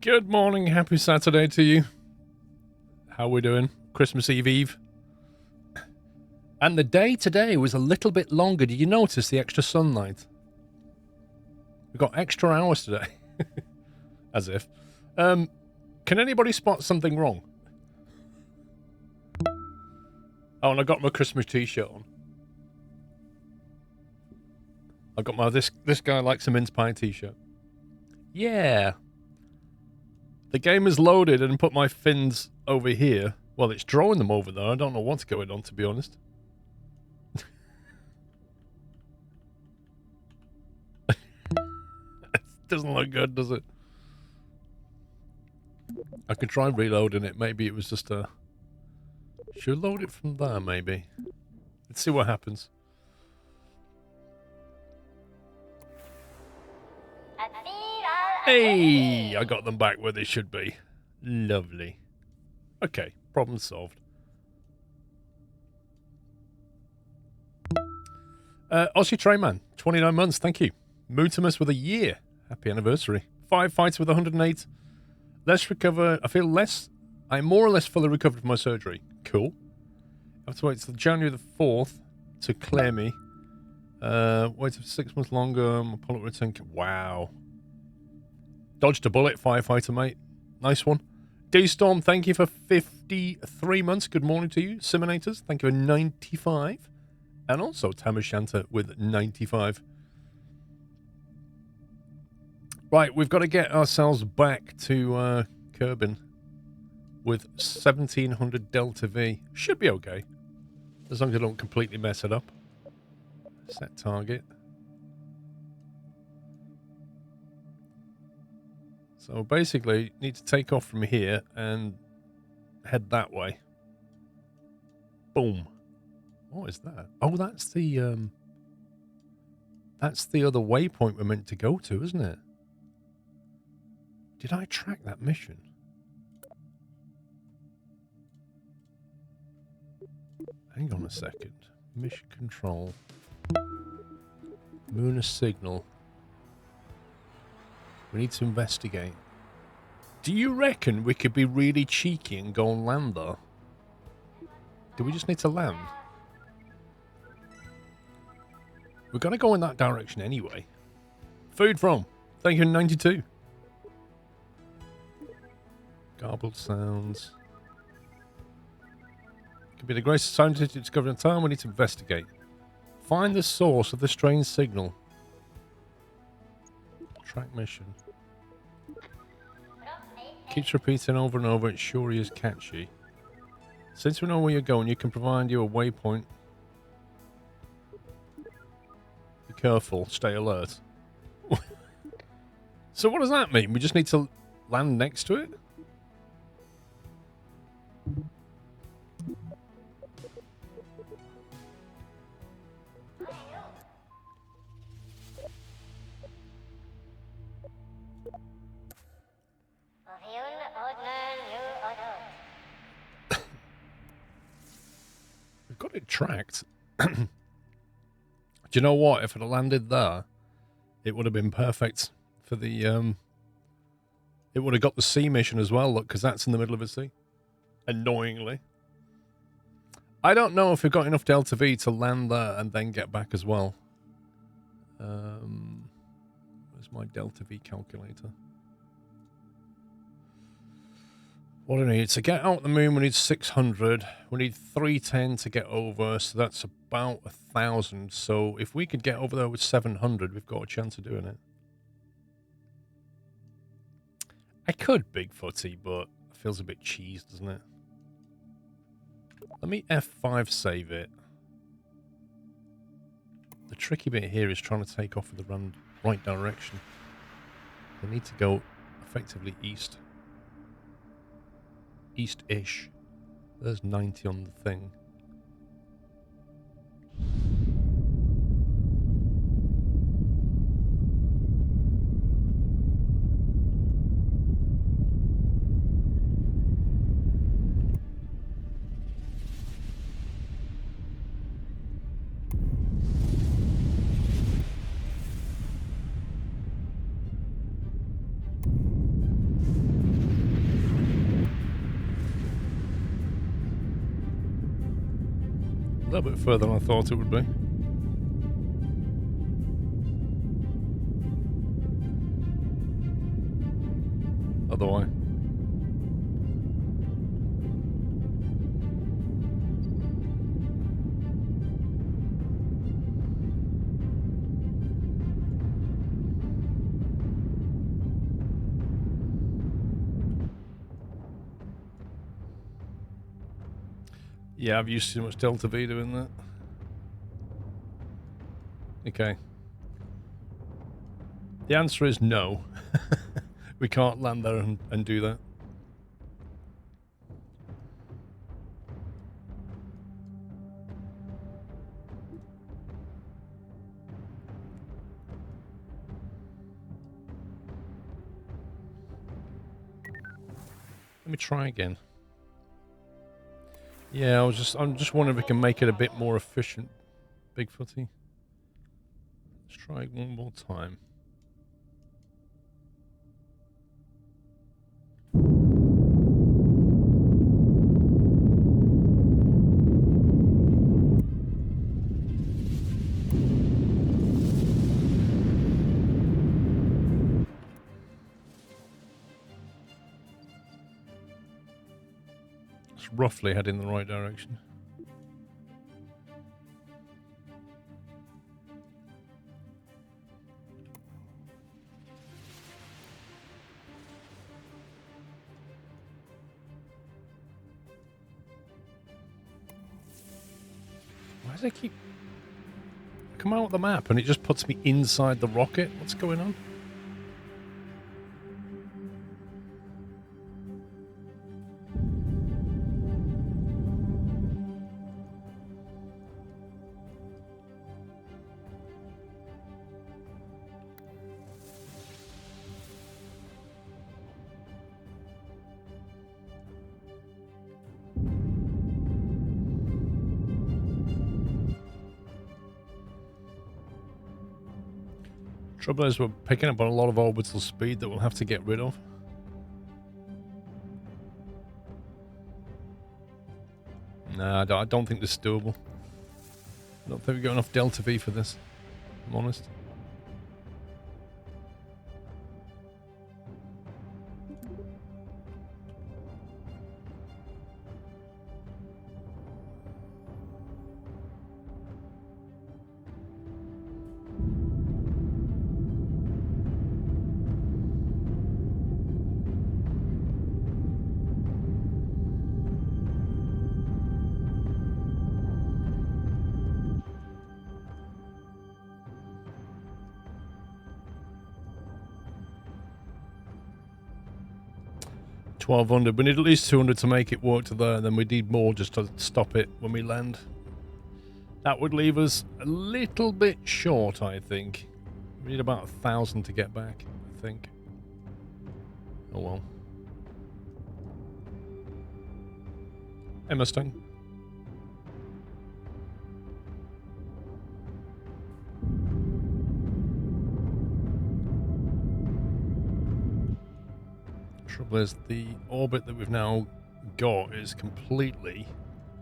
Good morning, happy Saturday to you. How we doing? Christmas Eve. And the day today was a little bit longer. Did you notice the extra sunlight? We got extra hours today. As if. Can anybody spot something wrong? Oh, and I got my Christmas t-shirt on. I got my this guy likes a mince pie t-shirt. Yeah. The game is loaded and put my fins over here. Well, it's drawing them over there. I don't know what's going on, to be honest. It doesn't look good, does it? I could try reloading it. Maybe it was just a... Should load it from there, maybe. Let's see what happens. Hey! I got them back where they should be. Lovely. Okay, problem solved. Aussie Trainman, 29 months, thank you. Mutimus with a year. Happy anniversary. 5 fights with 108. Less recover. I feel less... I'm more or less fully recovered from my surgery. Cool. I have to wait till January the 4th to clear me. Wait 6 months longer. My pilot return. Wow. Dodged a bullet, firefighter, mate. Nice one. D-Storm, thank you for 53 months. Good morning to you. Simonators, thank you for 95. And also Tamashanta with 95. Right, we've got to get ourselves back to Kerbal with 1700 Delta V. Should be okay. As long as I don't completely mess it up. Set target. So basically, need to take off from here and head that way. Boom. What is that? Oh, that's the other waypoint we're meant to go to, isn't it? Did I track that mission? Hang on a second. Mission control. Lunar signal. We need to investigate. Do you reckon we could be really cheeky and go and land there? Do we just need to land? We're going to go in that direction anyway. Food from. Thank you, 92. Garbled sounds. Could be the greatest scientific discovery in time. We need to investigate. Find the source of the strange signal. Track mission. Keeps repeating over and over. It sure is catchy. Since we know where you're going, you can provide you a waypoint. Be careful. Stay alert. So what does that mean? We just need to land next to it? We've got it tracked. Do you know what? If it had landed there, it would have been perfect for the... It would have got the sea mission as well, look, because that's in the middle of a sea. Annoyingly. I don't know if we've got enough Delta V to land there and then get back as well. Where's my Delta V calculator? What do we need? To get out the moon, we need 600. We need 310 to get over, so that's about 1,000. So if we could get over there with 700, we've got a chance of doing it. I could Bigfooty, but it feels a bit cheesed, doesn't it? Let me F5 save it. The tricky bit here is trying to take off in the right direction. We need to go effectively east. East-ish. There's 90 on the thing. little bit further than I thought it would be. Otherwise. Yeah, I've used too much Delta V doing that. Okay. The answer is no. We can't land there and do that. Let me try again. Yeah, I'm just wondering if we can make it a bit more efficient, Bigfooty. Let's try one more time. It's roughly heading in the right direction. Why does it keep... I come out of the map and it just puts me inside the rocket? What's going on? Trouble is we're picking up on a lot of orbital speed that we'll have to get rid of. Nah, I don't think this is doable. I don't think we've got enough Delta V for this, if I'm honest. $1,200. We need at least 200 to make it work to there, and then we need more just to stop it when we land. That would leave us a little bit short, I think. We need about 1,000 to get back, I think. Oh well. Hey, Mustang. Trouble is, the orbit that we've now got is completely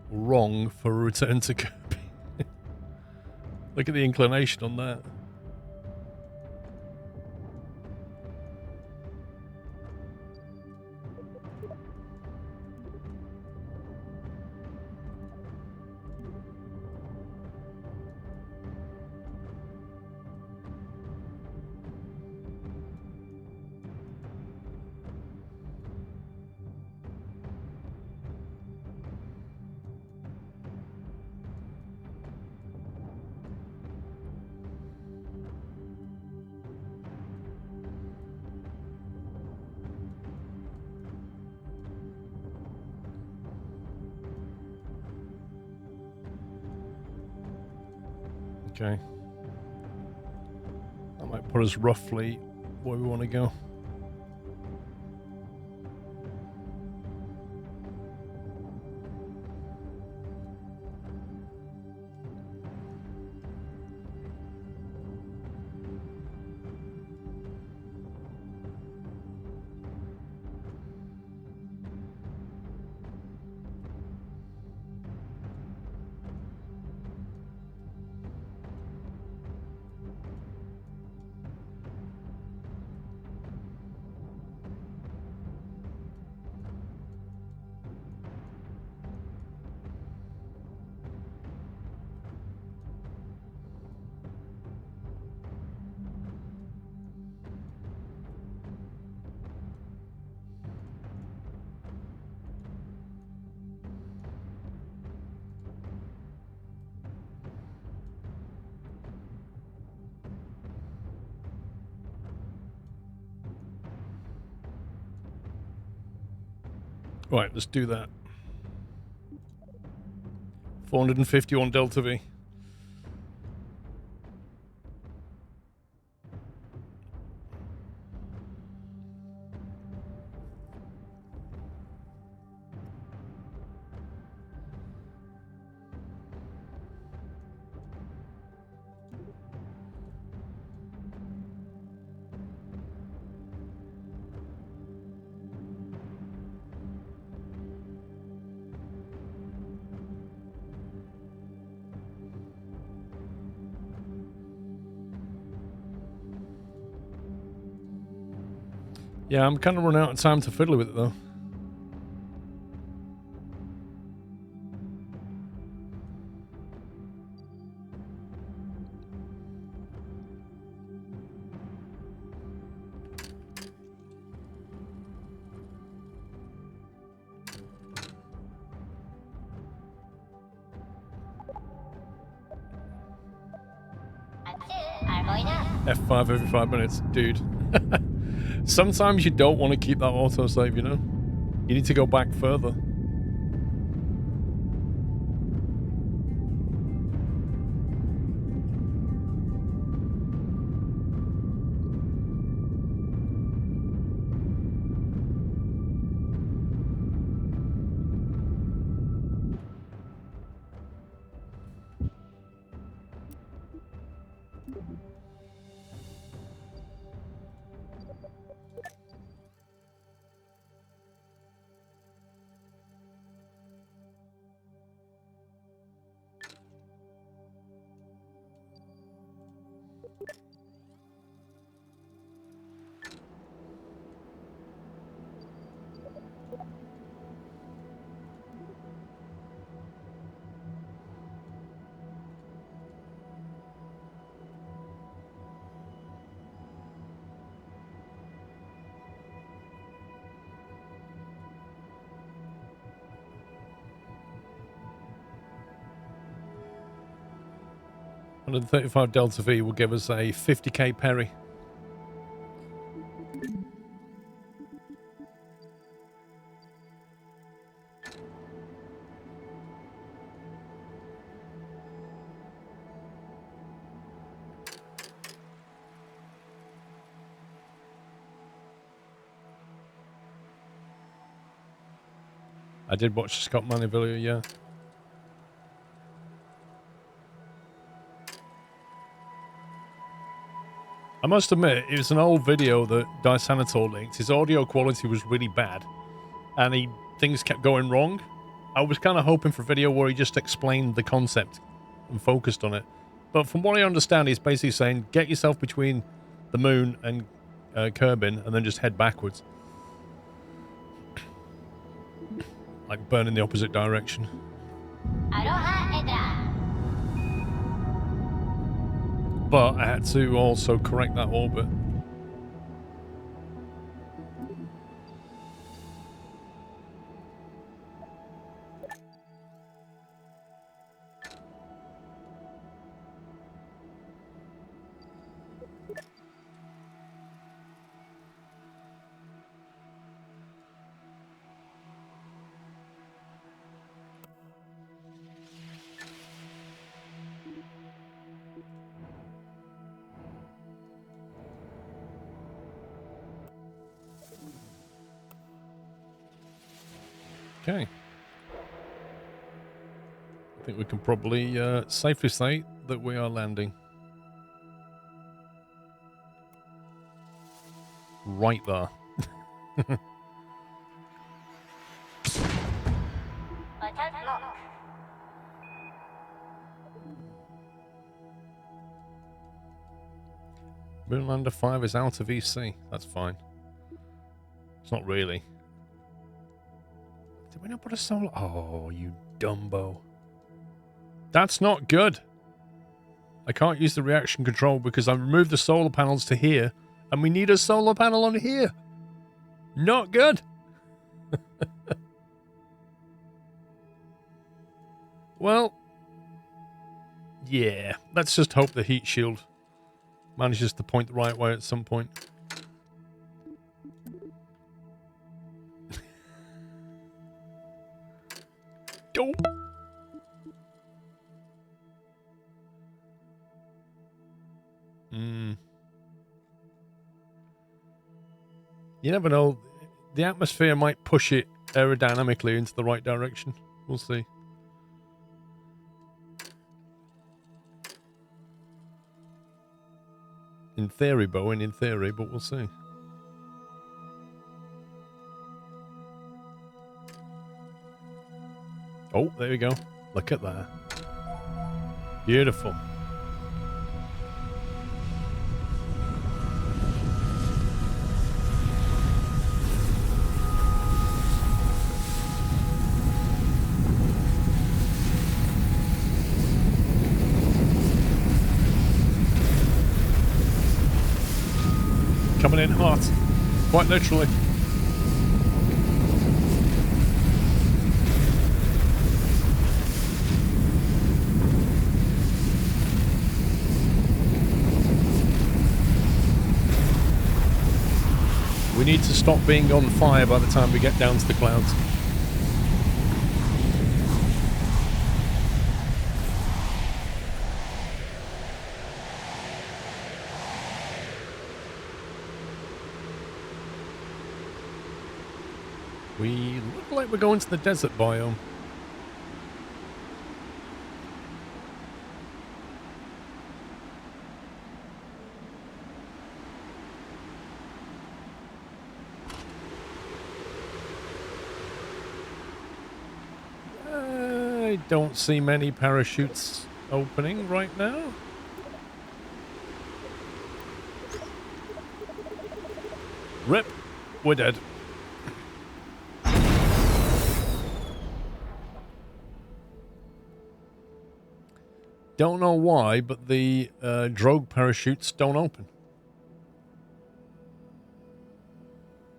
wrong for a return to Kirby. Look at the inclination on that. Okay. That might put us roughly where we want to go. Right, let's do that. 450 on Delta V. Yeah, I'm kind of running out of time to fiddle with it, though. F5 every 5 minutes. Dude. Sometimes you don't want to keep that autosave, you know? You need to go back further. And the 35 Delta V will give us a 50k Perry. I did watch the Scott Manning video, yeah. I must admit, it was an old video that Dysanator linked. His audio quality was really bad, and things kept going wrong. I was kind of hoping for a video where he just explained the concept and focused on it. But from what I understand, he's basically saying, get yourself between the moon and Kerbin, and then just head backwards. Like burn in the opposite direction. But I had to also correct that orbit. Okay. I think we can probably safely say that we are landing. Right there. Moonlander 5 is out of EC. That's fine. It's not really. Did we not put a solar? Oh, you Dumbo. That's not good. I can't use the reaction control because I removed the solar panels to here, and we need a solar panel on here. Not good. Well, yeah. Let's just hope the heat shield manages to point the right way at some point. You never know. The atmosphere might push it aerodynamically into the right direction. We'll see. In theory, Bowen, in theory, but we'll see. Oh, there we go. Look at that. Beautiful. Coming in hot, quite literally. We need to stop being on fire by the time we get down to the clouds. We look like we're going to the desert biome. I don't see many parachutes opening right now. Rip, we're dead. Don't know why, but the drogue parachutes don't open.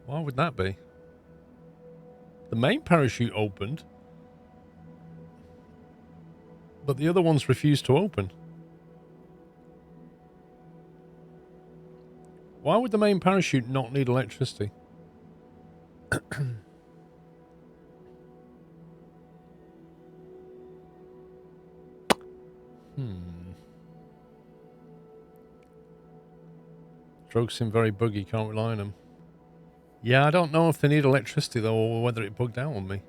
Why would that be? The main parachute opened, but the other ones refused to open. Why would the main parachute not need electricity? Drogues seem very buggy, can't rely on them. Yeah, I don't know if they need electricity though, or whether it bugged out on me.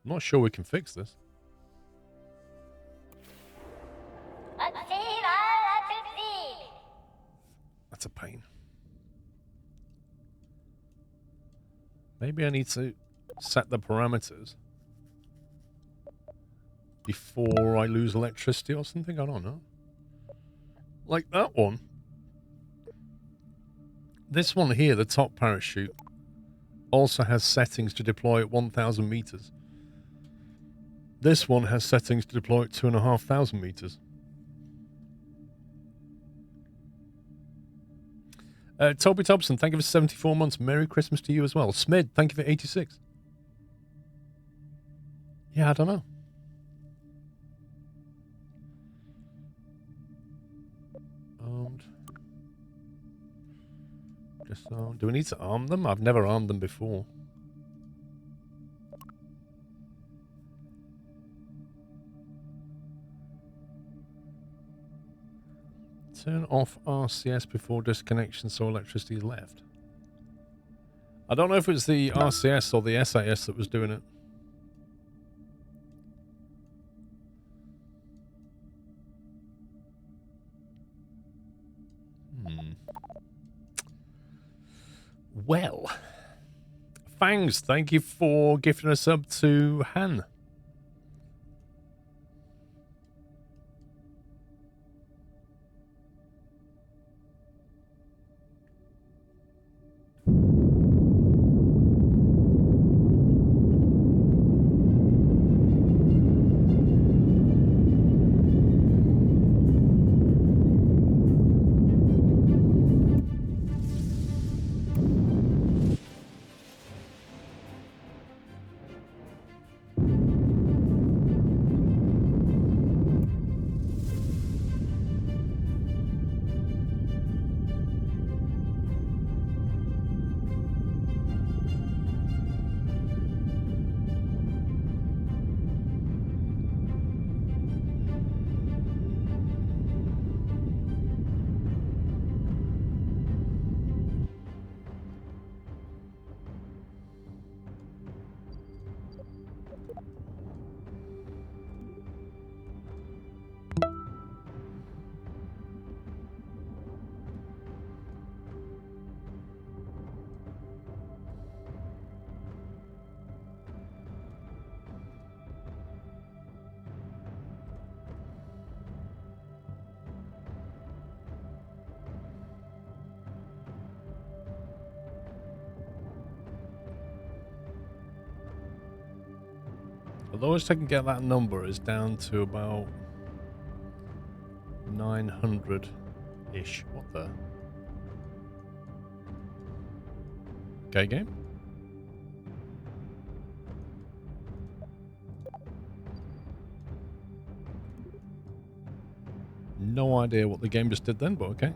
I'm not sure we can fix this. That's a pain. Maybe I need to set the parameters before I lose electricity or something. I don't know. Like that one. This one here, the top parachute, also has settings to deploy at 1,000 meters. This one has settings to deploy at 2,500 meters. Toby Thompson, thank you for 74 months. Merry Christmas to you as well. Smid, thank you for 86. Yeah, I don't know. Armed. Just armed. Do we need to arm them? I've never armed them before. Turn off RCS before disconnection so electricity is left. I don't know if it's the RCS or the SAS that was doing it. Well. Fangs, thank you for gifting a sub to Han. The lowest I can get that number is down to about 900-ish. What the? Okay, game? No idea what the game just did then, but okay.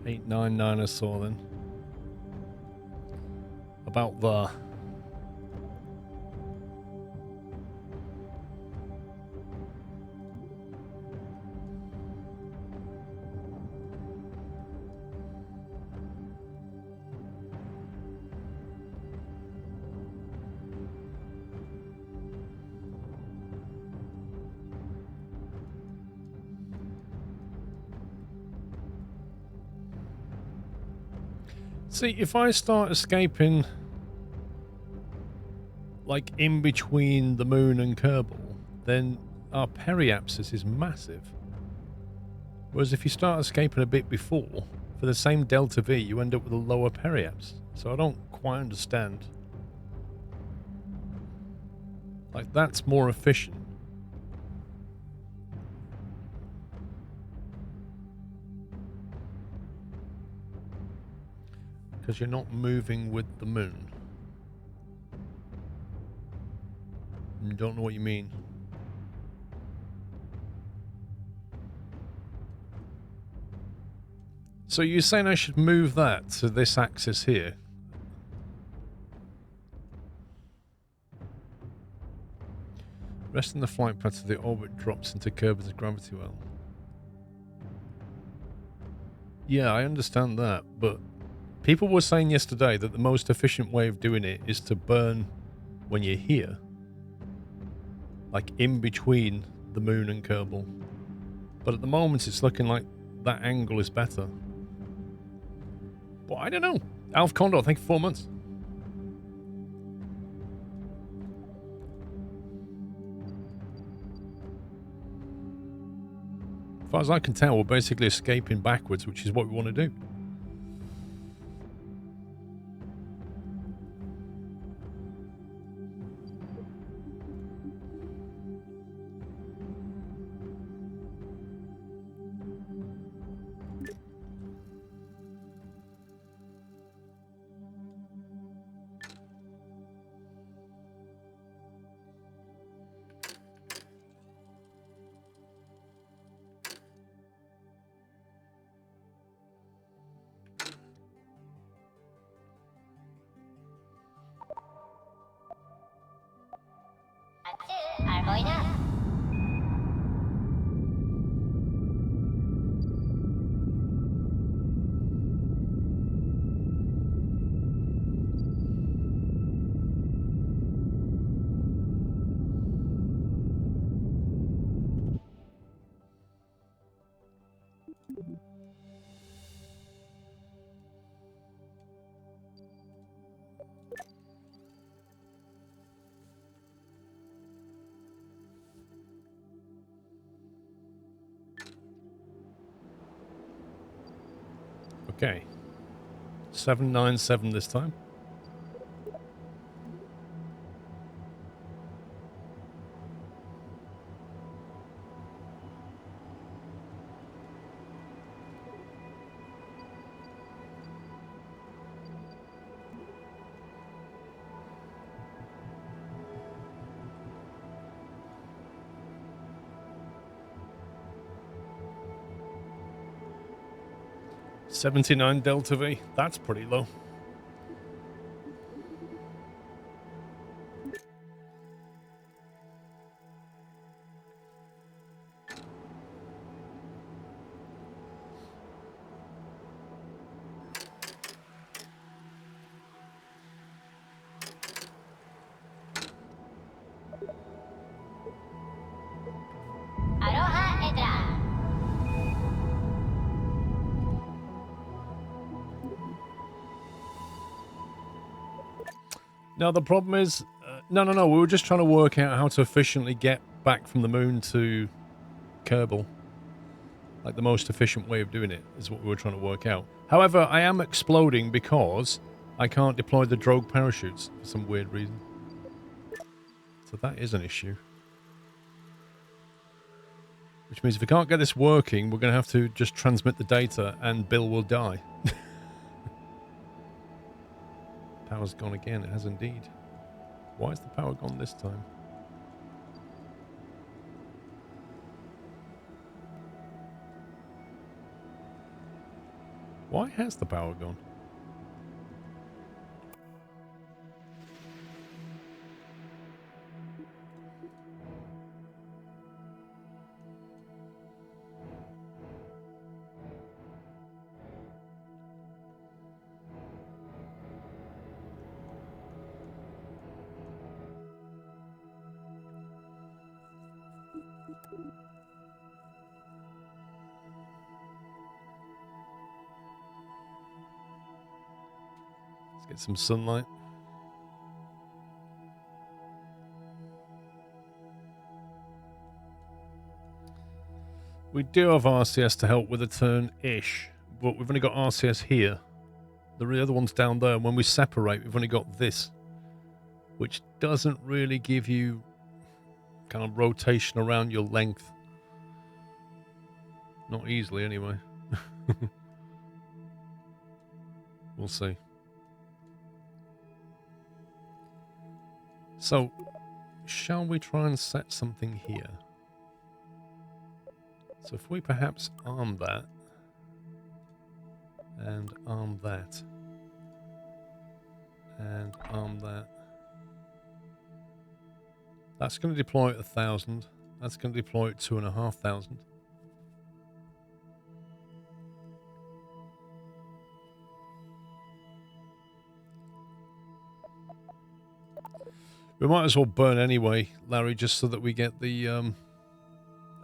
$899 I saw then. About there. See, if I start escaping, like, in between the moon and Kerbal, then our periapsis is massive. Whereas if you start escaping a bit before, for the same delta V, you end up with a lower periaps. So I don't quite understand. Like, that's more efficient. Because you're not moving with the moon. I don't know what you mean. So you're saying I should move that to this axis here? Resting the flight path so the orbit drops into Kerbal's gravity well. Yeah, I understand that, but people were saying yesterday that the most efficient way of doing it is to burn when you're here. Like in between the moon and Kerbal. But at the moment it's looking like that angle is better. But I don't know. Alf Condor, thank you for 4 months. As far as I can tell, we're basically escaping backwards, which is what we want to do. Okay. 797 this time. $79 delta V. That's pretty low. Now, the problem is... No. We were just trying to work out how to efficiently get back from the moon to Kerbal. Like the most efficient way of doing it is what we were trying to work out. However, I am exploding because I can't deploy the drogue parachutes for some weird reason. So that is an issue. Which means if we can't get this working, we're going to have to just transmit the data and Bill will die. Power's gone again. It has indeed. Why is the power gone this time? Why has the power gone? Let's get some sunlight. We do have RCS to help with a turn-ish, but we've only got RCS here. The other one's down there, and when we separate, we've only got this, which doesn't really give you kind of rotation around your length. Not easily, anyway. We'll see. So, shall we try and set something here? So if we perhaps arm that, and arm that, and arm that. That's going to deploy at 1,000. That's going to deploy at 2,500. We might as well burn anyway, Larry, just so that we get the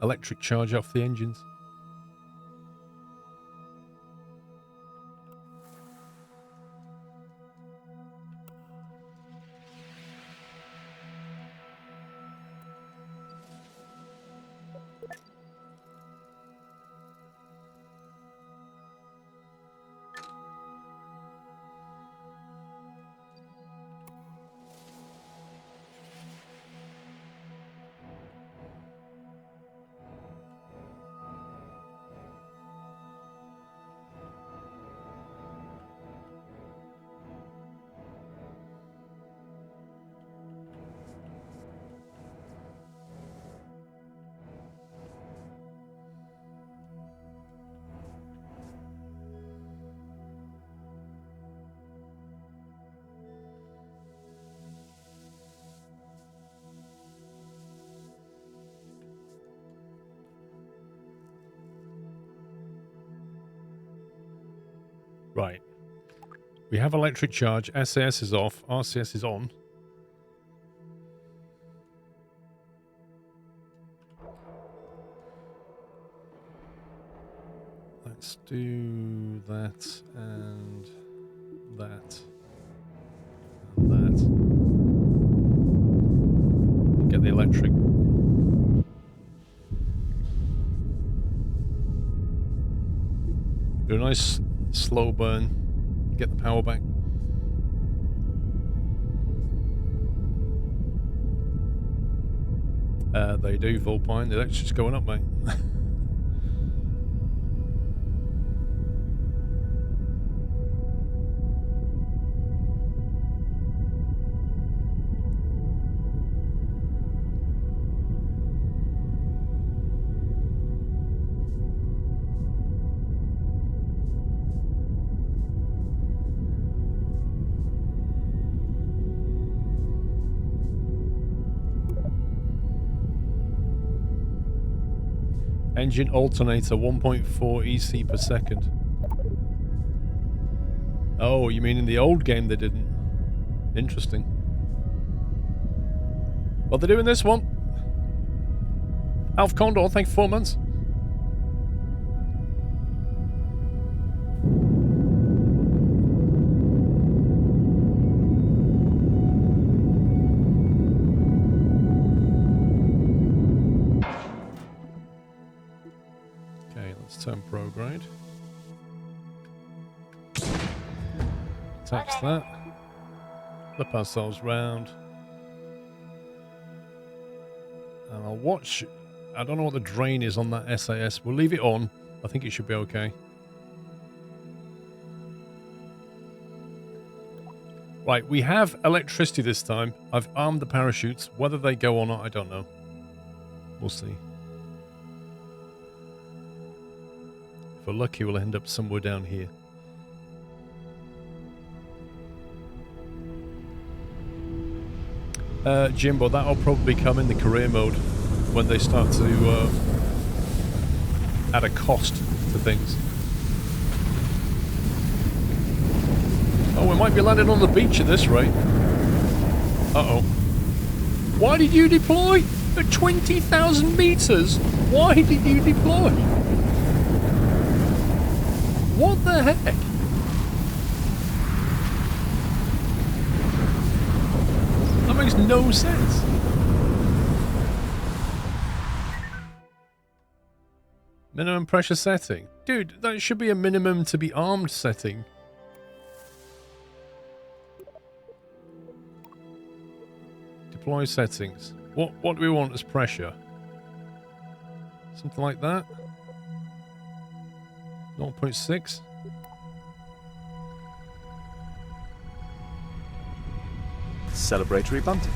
electric charge off the engines. Right. We have electric charge. SAS is off. RCS is on. Let's do that and that and that. Get the electric. Do a nice slow burn. Get the power back. They do, Vulpine. The electric's going up, mate. Engine alternator 1.4 EC per second. Oh, you mean in the old game they didn't? Interesting. Well, they're doing this one. Alf Condor, thank you for 4 months. Let's turn prograde. Tax that. Flip ourselves round. And I'll watch. I don't know what the drain is on that SAS. We'll leave it on. I think it should be okay. Right, we have electricity this time. I've armed the parachutes. Whether they go or not, I don't know. We'll see. If we're lucky, we'll end up somewhere down here. Jimbo, that'll probably come in the career mode when they start to add a cost to things. Oh, we might be landing on the beach at this rate. Uh-oh. Why did you deploy? At 20,000 meters? Why did you deploy? What the heck? That makes no sense. Minimum pressure setting. Dude, that should be a minimum to be armed setting. Deploy settings. What do we want as pressure? Something like that? 0.6? Celebratory bunting.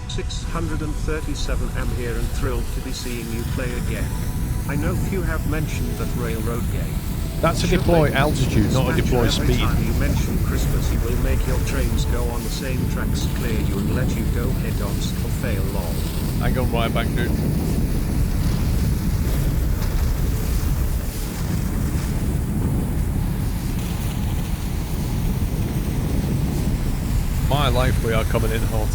637 am here and thrilled to be seeing you play again. I know few have mentioned that railroad game. That's a deploy altitude, not a deploy every speed. Time you mention Christmas, he will make your trains go on the same tracks, clear you and let you go head-ons or fail lol. Hang on, right back, dude. My life, we are coming in hot.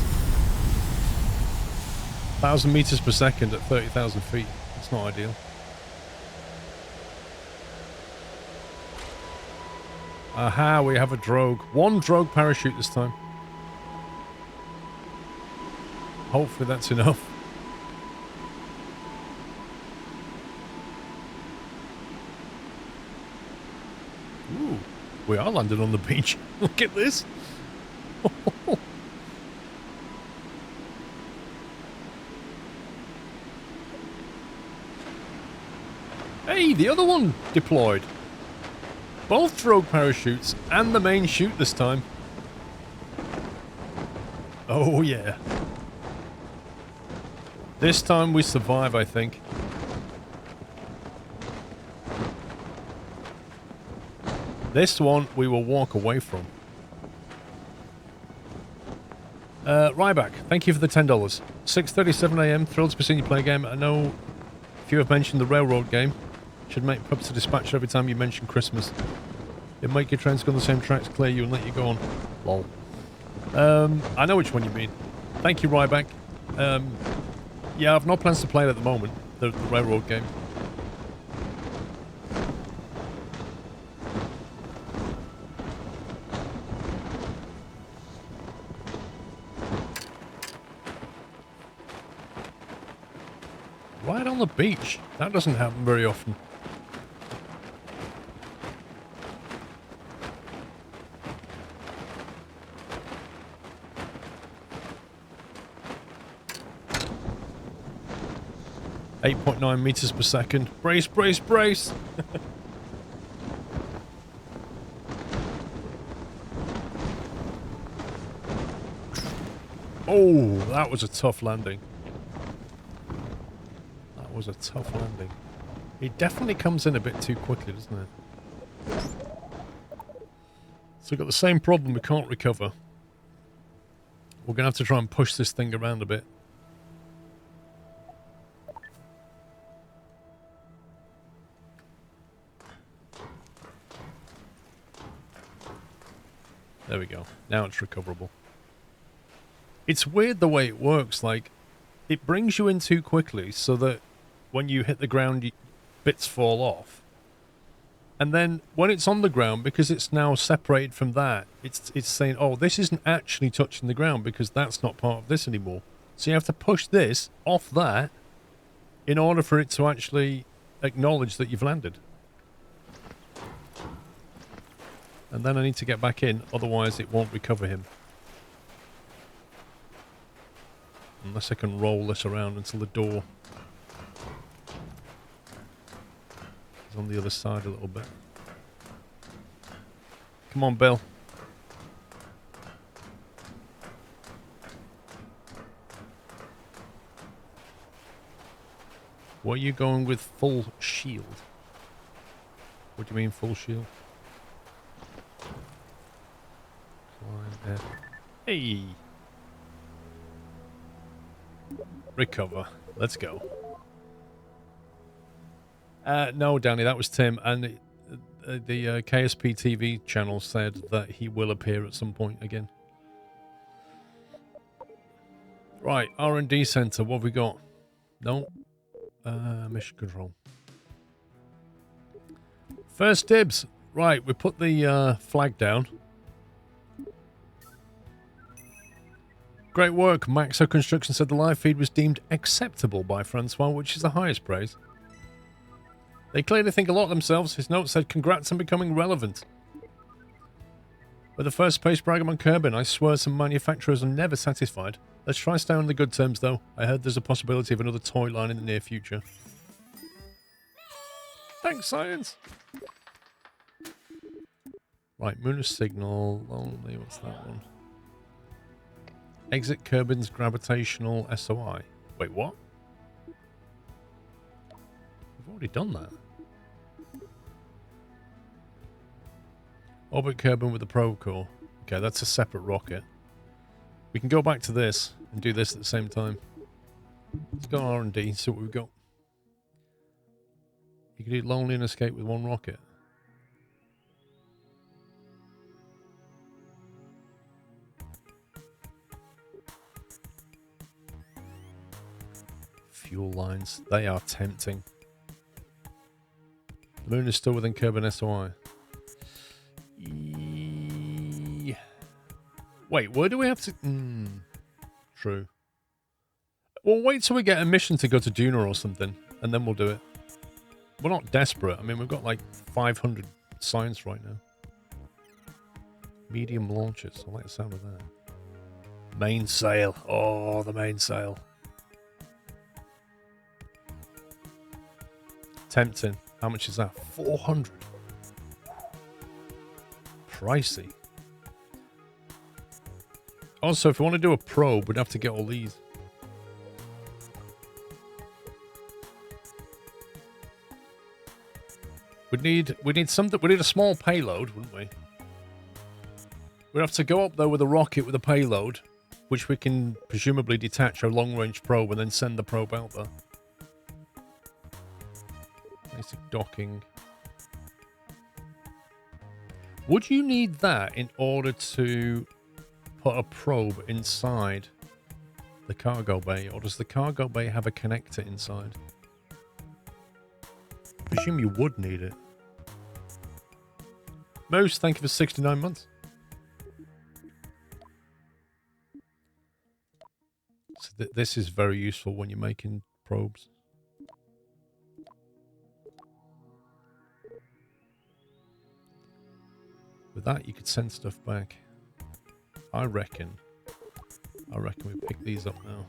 1,000 meters per second at 30,000 feet. That's not ideal. Aha, we have a drogue. One drogue parachute this time. Hopefully that's enough. Ooh, we are landing on the beach. Look at this. Hey, the other one deployed. Both drogue parachutes and the main chute this time. Oh yeah. This time we survive, I think. This one we will walk away from. Ryback, thank you for the $10. 6:37 AM, thrilled to be seeing you play a game. I know a few have mentioned the railroad game. Should make pubs to dispatch every time you mention Christmas. It'll make your trains go on the same tracks, clear you and let you go on. Lol. I know which one you mean. Thank you, Ryback. Yeah, I've no plans to play it at the moment, the railroad game. Right on the beach. That doesn't happen very often. .9 meters per second. Brace, brace, brace! Oh, that was a tough landing. That was a tough landing. It definitely comes in a bit too quickly, doesn't it? So we've got the same problem, we can't recover. We're going to have to try and push this thing around a bit. There we go. Now it's recoverable. It's weird the way it works. Like, it brings you in too quickly so that when you hit the ground, bits fall off. And then when it's on the ground, because it's now separated from that, it's saying, oh, this isn't actually touching the ground because that's not part of this anymore. So you have to push this off that in order for it to actually acknowledge that you've landed. And then I need to get back in, otherwise it won't recover him. Unless I can roll this around until the door is on the other side a little bit. Come on, Bill. What are you going with full shield? What do you mean full shield? Climb F. Hey! Recover. Let's go. No, Danny, that was Tim. And the KSP TV channel said that he will appear at some point again. Right, R&D Center. What have we got? No. Mission control. First dibs. Right, we put the flag down. Great work. Maxo Construction said the live feed was deemed acceptable by Francois, which is the highest praise. They clearly think a lot of themselves. His note said, congrats on becoming relevant. With the first space program on Kerbal, I swear some manufacturers are never satisfied. Let's try staying on the good terms, though. I heard there's a possibility of another toy line in the near future. Thanks, science! Right, Lunar signal. Lonely, what's that one? Exit Kerbin's gravitational SOI. Wait, what? We've already done that. Orbit Kerbin with the probe core. Okay, that's a separate rocket. We can go back to this and do this at the same time. Let's go on R&D and see what we've got. You can do Lonely and Escape with one rocket. Fuel lines. They are tempting. The moon is still within Kerbin SOI. Wait, where do we have to... True. Well, wait till we get a mission to go to Lunar or something, and then we'll do it. We're not desperate. I mean, we've got like 500 science right now. Medium launches. I like the sound of that. Mainsail. Oh, the mainsail. Tempting. How much is that? 400. Pricey. Also, if we want to do a probe, we'd have to get all these. We'd need something. We need a small payload, wouldn't we? We'd have to go up there with a rocket with a payload, which we can presumably detach a long-range probe and then send the probe out there. Basic docking. Would you need that in order to put a probe inside the cargo bay, or does the cargo bay have a connector inside? I presume you would need it. Moose, thank you for 69 months. So this is very useful when you're making probes. With that, you could send stuff back. I reckon we pick these up now.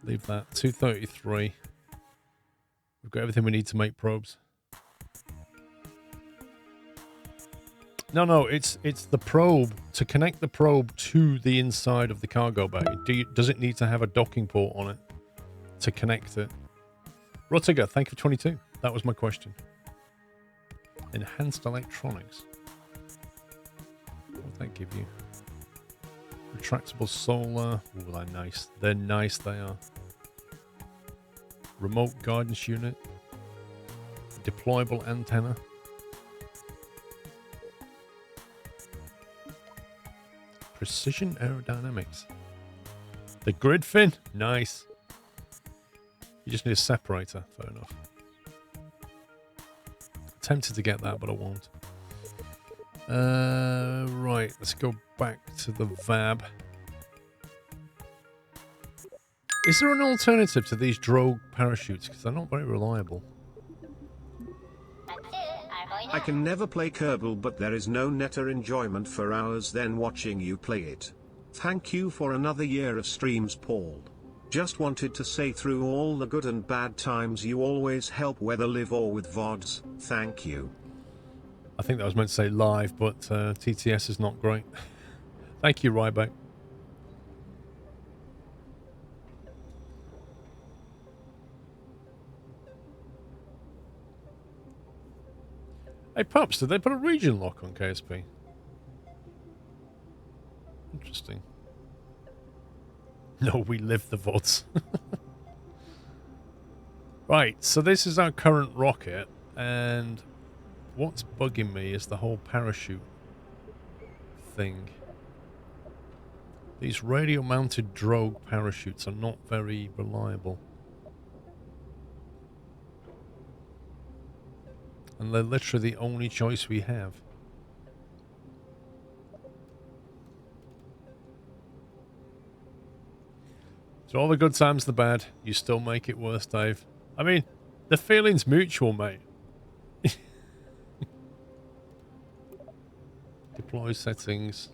Leave that. 233. We've got everything we need to make probes. No, it's the probe. To connect the probe to the inside of the cargo bay, does it need to have a docking port on it to connect it? Ruttiger, thank you for 22. That was my question. Enhanced electronics. What would that give you? Retractable solar. Oh, they're nice. They're nice, they are. Remote guidance unit. Deployable antenna. Precision aerodynamics. The grid fin. Nice. You just need a separator. Fair enough. Tempted to get that, but I won't. Right, let's go back to the VAB. Is there an alternative to these drogue parachutes? Because they're not very reliable. I can never play Kerbal, but there is no netter enjoyment for hours than watching you play it. Thank you for another year of streams, Paul. Just wanted to say through all the good and bad times you always help, whether live or with VODs. Thank you. I think that was meant to say live, but TTS is not great. Thank you, Ryback. Hey, Pups, did they put a region lock on KSP? Interesting. No, we live the VODs. Right, so this is our current rocket, and what's bugging me is the whole parachute thing. These radio-mounted drogue parachutes are not very reliable. And they're literally the only choice we have. So all the good times, the bad, you still make it worse, Dave. I mean, the feeling's mutual, mate. Deploy settings.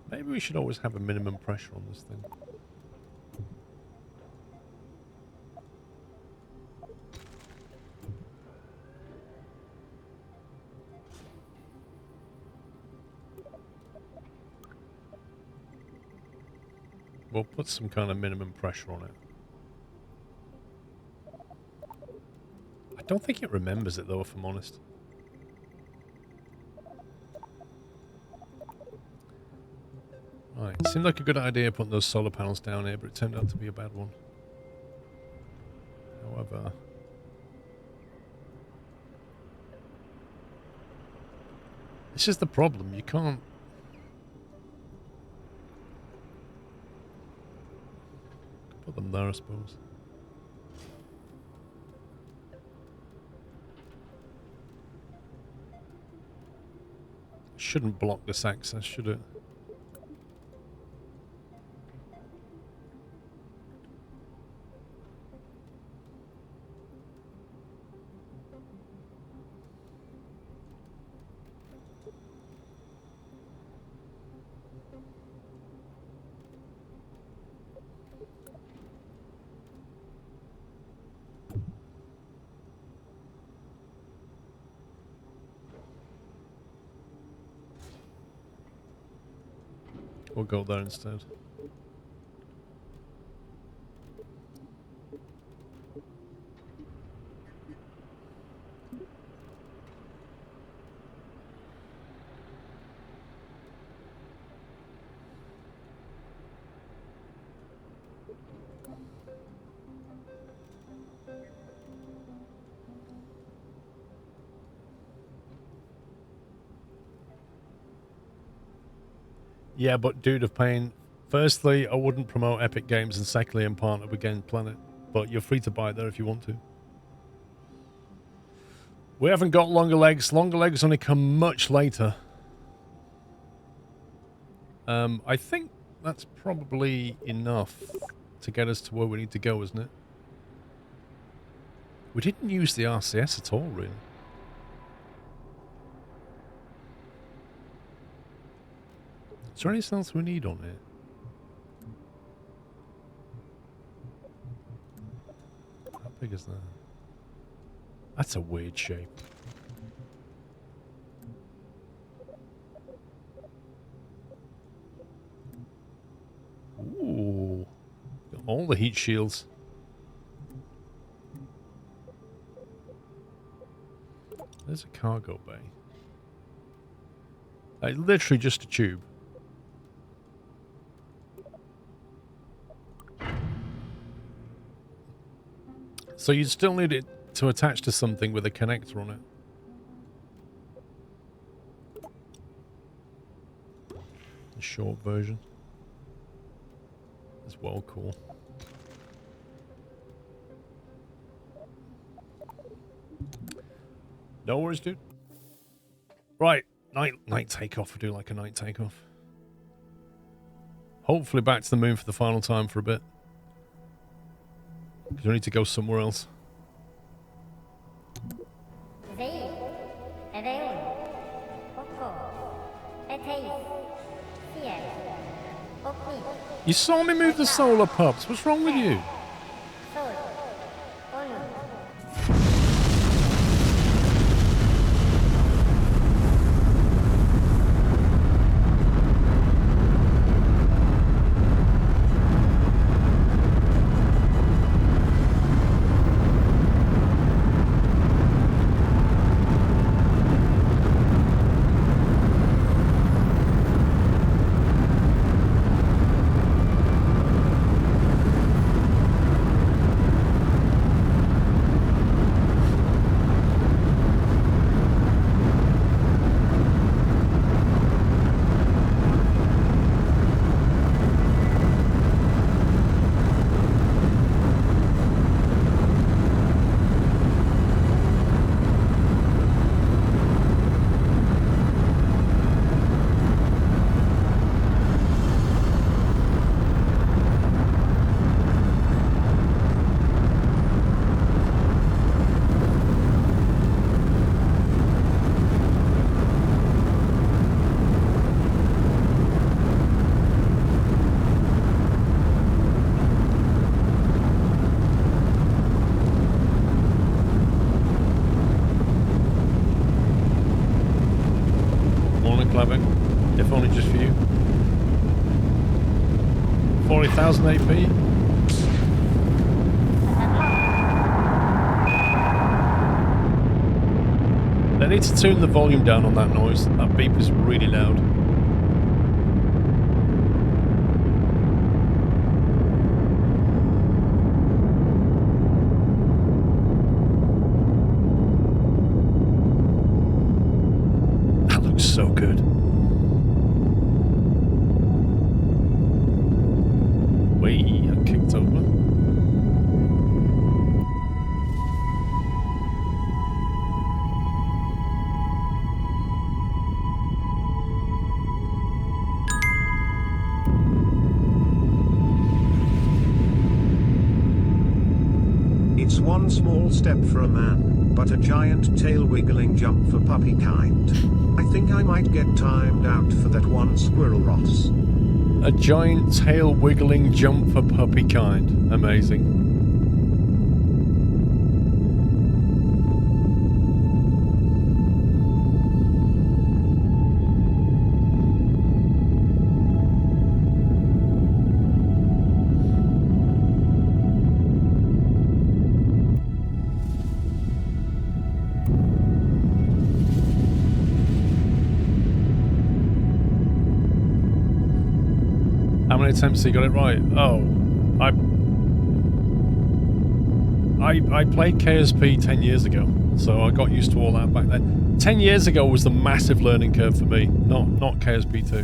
Maybe we should always have a minimum pressure on this thing. We'll put some kind of minimum pressure on it. I don't think it remembers it though, if I'm honest. Right, seemed like a good idea putting those solar panels down here, but it turned out to be a bad one. However... this is the problem, you can't... put them there, I suppose. Shouldn't block this access, should it? We'll go there instead. Yeah, but Dude of Pain, firstly, I wouldn't promote Epic Games, and secondly, I'm partnered with Game Planet. But you're free to buy it there if you want to. We haven't got longer legs. Longer legs only come much later. I think that's probably enough to get us to where we need to go, isn't it? We didn't use the RCS at all, really. Is there anything else we need on it? How big is that? That's a weird shape. Ooh. Got all the heat shields. There's a cargo bay. Literally just a tube. So you'd still need it to attach to something with a connector on it. The short version. It's well cool. No worries, dude. Right, Night takeoff. I do like a night takeoff. Hopefully back to the moon for the final time for a bit. Because we need to go somewhere else. You saw me move the solar pups. What's wrong with you? If only just for you. 40,000 AP. They need to tune the volume down on that noise. That beep is really loud. That looks so good. Wait, I kicked over. It's one small step for a man, but a giant tail-wiggling jump for puppy kind. I think I might get timed out for that one, Squirrel Ross. A giant tail-wiggling jump for puppy kind. Amazing. How many attempts he got it right? Oh, I played KSP 10 years ago, so I got used to all that back then. 10 years ago was the massive learning curve for me, not KSP 2.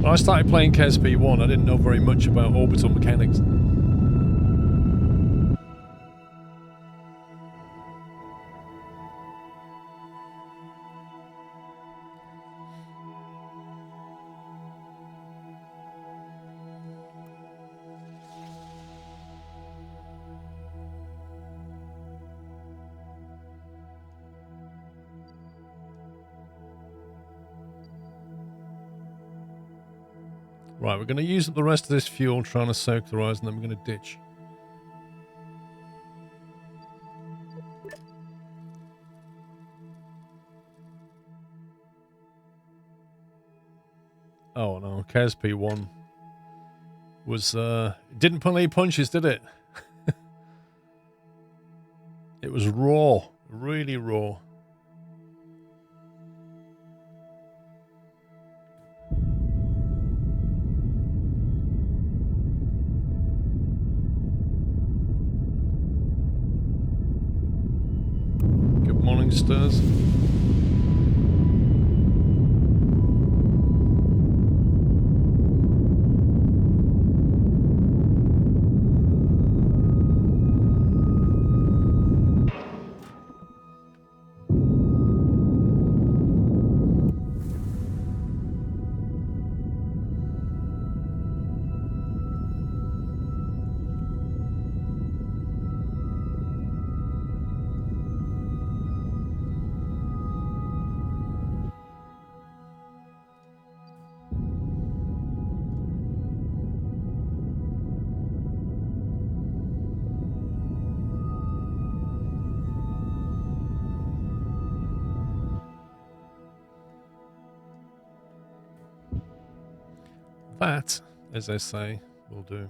When I started playing KSP 1, I didn't know very much about orbital mechanics. Right, we're going to use up the rest of this fuel trying to circularize, and then we're going to ditch. Oh no, KSP1 was, didn't pull any punches, did it? It was raw, really raw. Good morning, Stars. That, as they say, will do.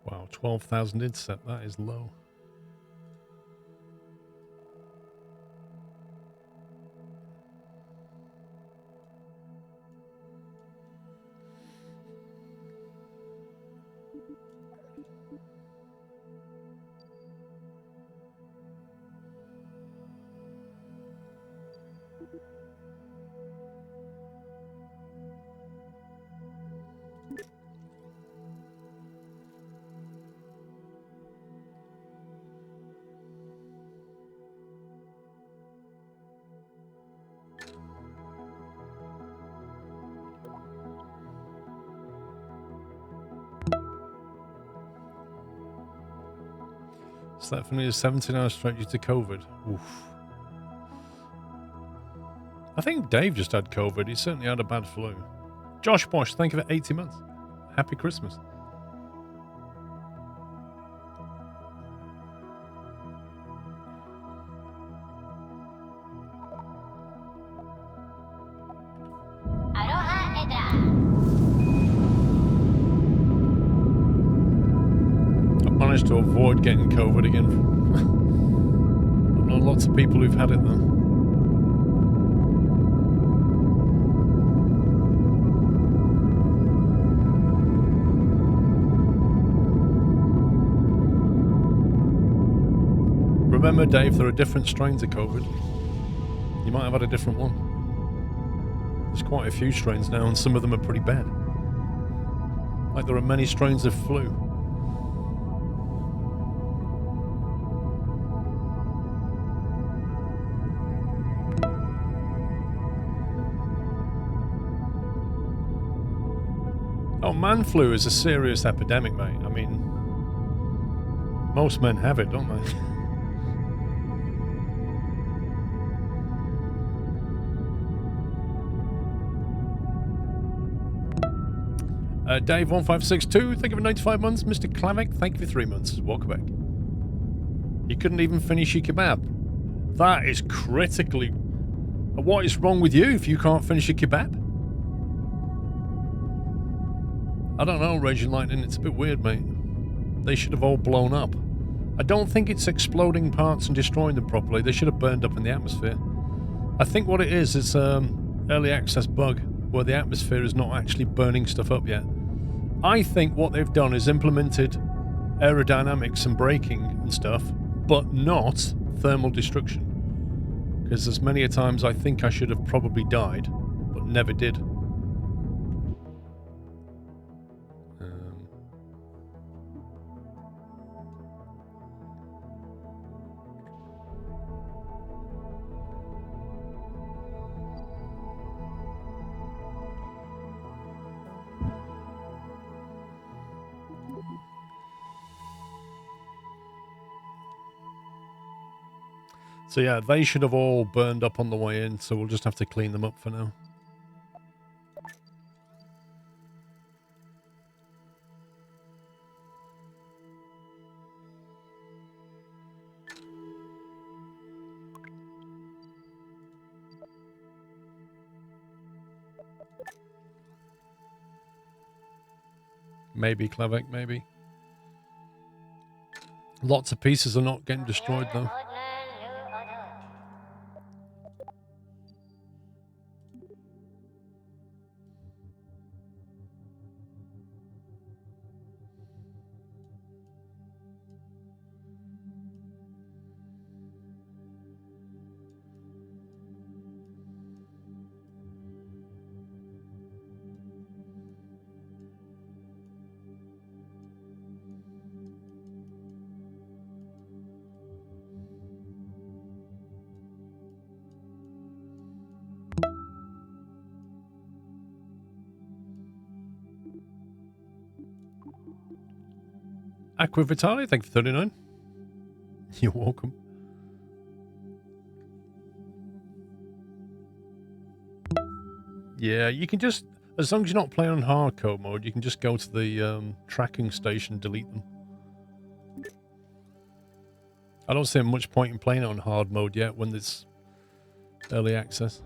Wow, 12,000 intercept, that is low. Slept for nearly 17 hours straight due to COVID. Oof. I think Dave just had COVID. He certainly had a bad flu. Josh Bosch, thank you for 80 months. Happy Christmas. Managed to avoid getting COVID again. I've known lots of people who've had it though. Remember, Dave, there are different strains of COVID. You might have had a different one. There's quite a few strains now, and some of them are pretty bad. Like there are many strains of flu. Oh, man flu is a serious epidemic, mate. I mean, most men have it, don't they? Dave1562, thank you for 95 months. Mr. Klavick, thank you for 3 months. Welcome back. You couldn't even finish your kebab. That is critically... What is wrong with you if you can't finish your kebab? I don't know, Raging Lightning, it's a bit weird, mate. They should have all blown up. I don't think it's exploding parts and destroying them properly. They should have burned up in the atmosphere. I think what it is early access bug where the atmosphere is not actually burning stuff up yet. I think what they've done is implemented aerodynamics and braking and stuff, but not thermal destruction. Because there's many a times I think I should have probably died, but never did. So yeah, they should have all burned up on the way in, so we'll just have to clean them up for now. Maybe, Klavek, maybe. Lots of pieces are not getting destroyed, though. Aqua Vitale, thank you for 39. You're welcome. Yeah, you can just, as long as you're not playing on hardcore mode, you can just go to the tracking station and delete them. I don't see much point in playing it on hard mode yet when there's early access.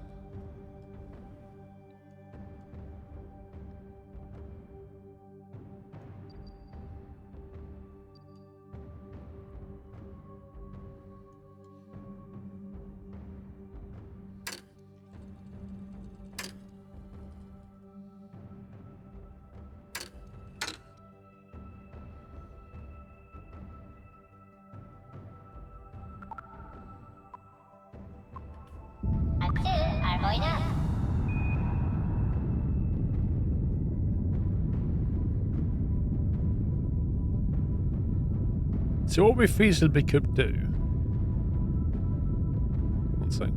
So what we feasibly could do... One sec.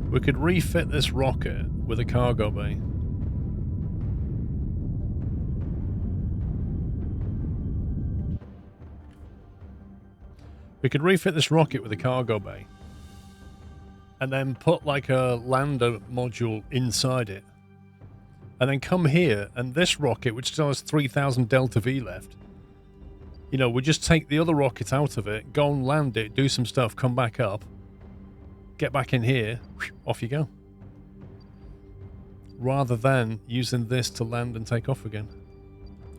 We could refit this rocket with a cargo bay. We could refit this rocket with a cargo bay. And then put like a lander module inside it. And then come here, and this rocket, which still has 3,000 Delta V left, you know, we just take the other rocket out of it, go and land it, do some stuff, come back up, get back in here, off you go. Rather than using this to land and take off again.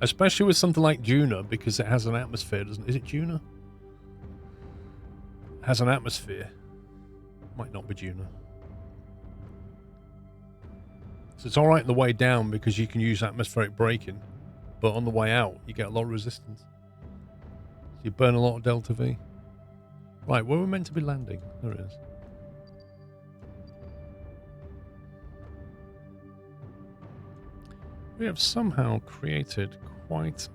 Especially with something like Lunar, because it has an atmosphere, doesn't it? Is it Lunar? It has an atmosphere. Might not be Lunar. So it's alright on the way down because you can use atmospheric braking, but on the way out, you get a lot of resistance. You burn a lot of Delta V. Right, where we're meant to be landing. There it is. We have somehow created quite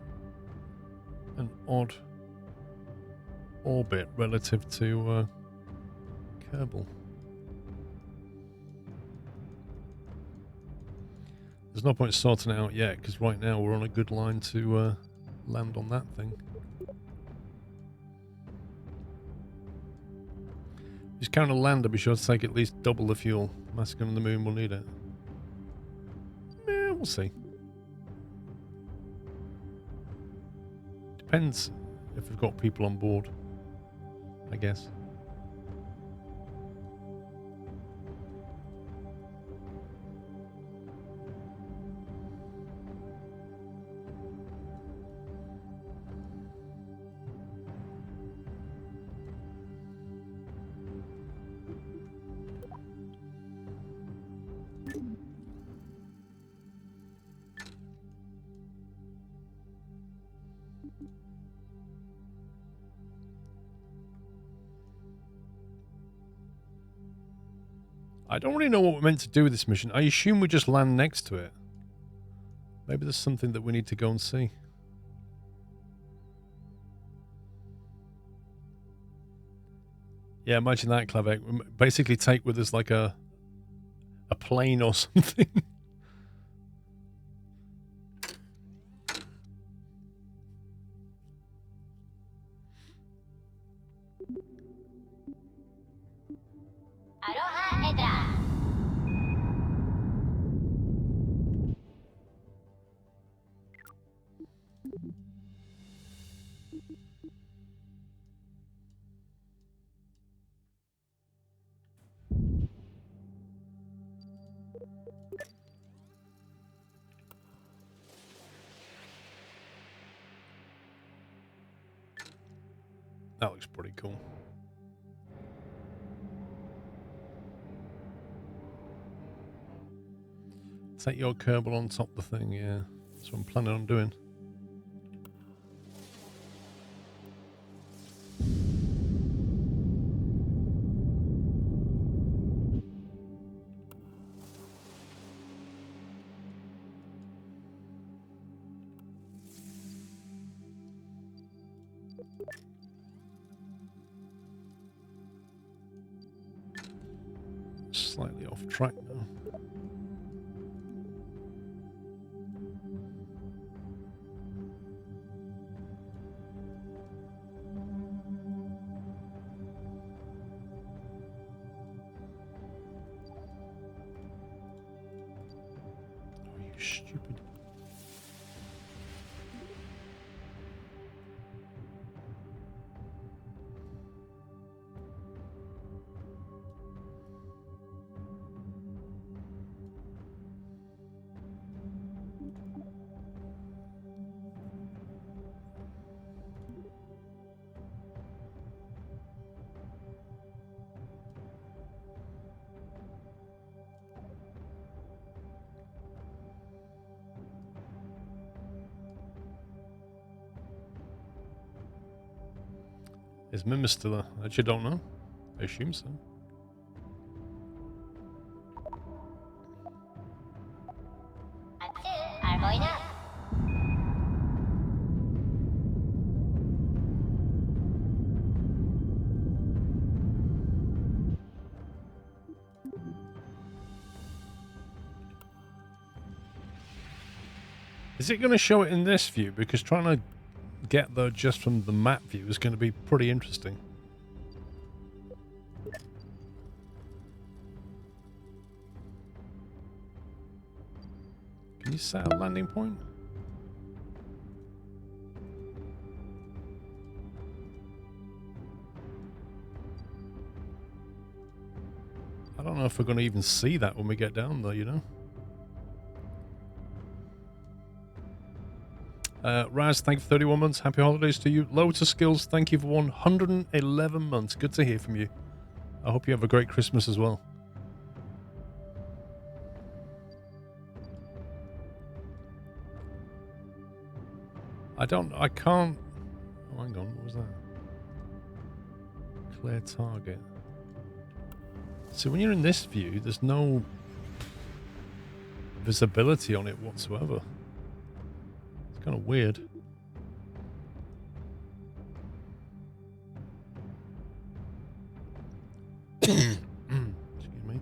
an odd orbit relative to Kerbal. There's no point sorting it out yet, because right now we're on a good line to land on that thing. Just count a lander, be sure to take at least double the fuel. Masking on the moon will need it. Yeah, we'll see. Depends if we've got people on board, I guess. I don't really know what we're meant to do with this mission. I assume we just land next to it. Maybe there's something that we need to go and see. Yeah, imagine that, Clavec. We basically take with us like a plane or something. That looks pretty cool. Take your Kerbal on top of the thing, yeah. That's what I'm planning on doing. Slightly off track now. You stupid. Is Minmus still there? I actually don't know. I assume so. Is it going to show it in this view? Because trying to get there just from the map view is going to be pretty interesting. Can you set a landing point? I don't know if we're going to even see that when we get down there, you know? Raz, thank you for 31 months. Happy holidays to you. Lotus Skills, thank you for 111 months. Good to hear from you. I hope you have a great Christmas as well. I can't. Oh, hang on, what was that? Clear target. So when you're in this view, there's no visibility on it whatsoever. It's kind of weird. Excuse me.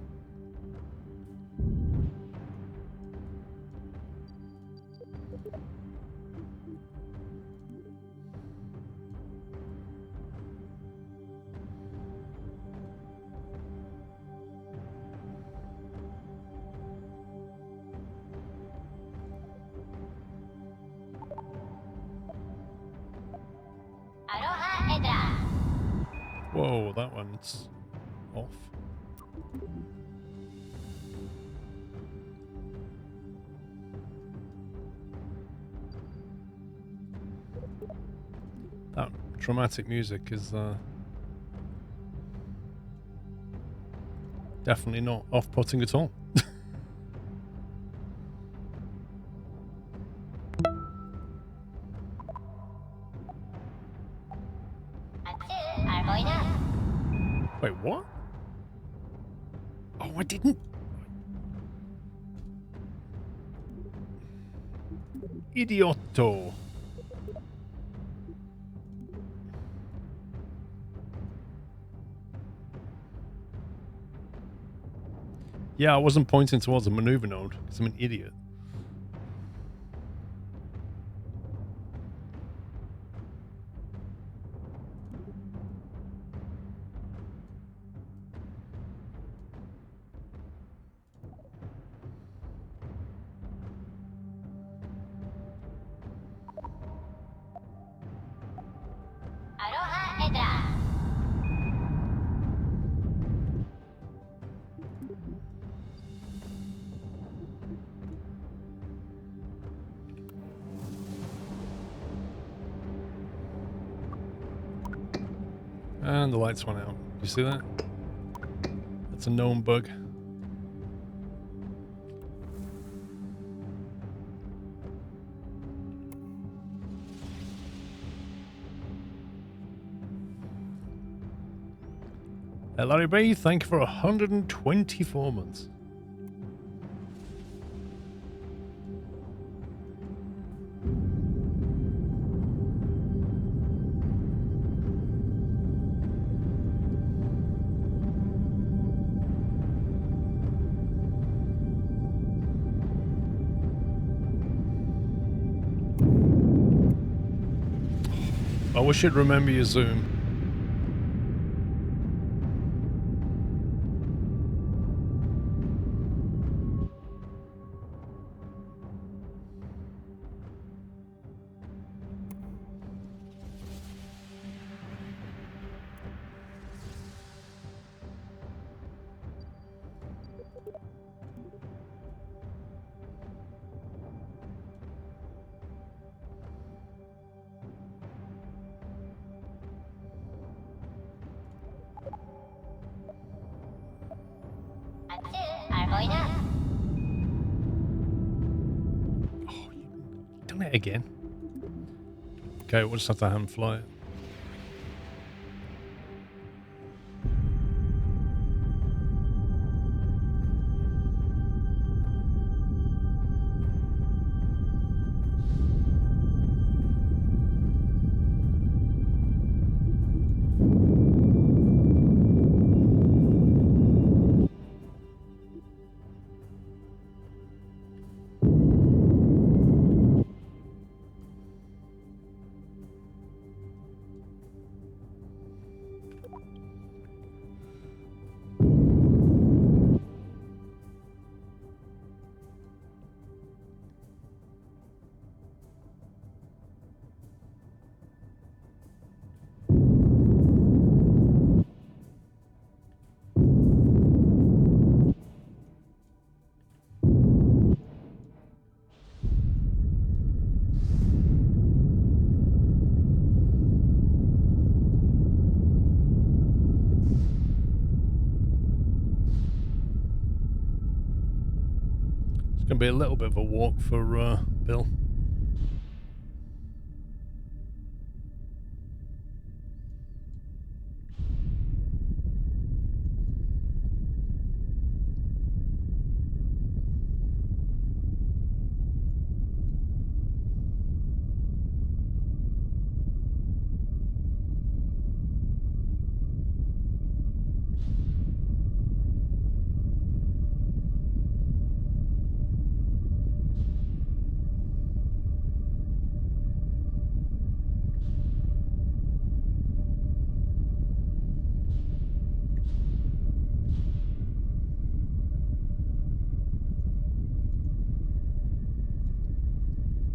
Whoa, that one's off. That dramatic music is definitely not off-putting at all. Wait, what? Oh, I didn't. Idiotto. Yeah, I wasn't pointing towards a maneuver node because I'm an idiot. And the lights went out. You see that? That's a known bug. Larry B, thank you for 124 months. I wish you'd remember your zoom. again. Okay, we'll just have to hand fly it. It's going to be a little bit of a walk for Bill.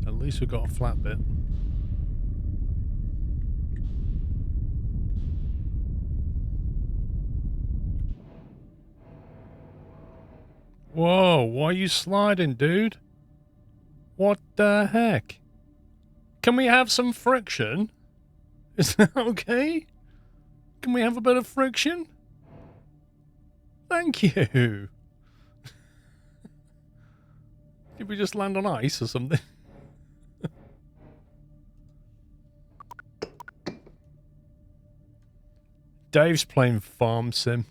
At least we've got a flat bit. Whoa, why are you sliding, dude? What the heck? Can we have some friction? Is that okay? Can we have a bit of friction? Thank you. Did we just land on ice or something? Dave's playing Farm Sim.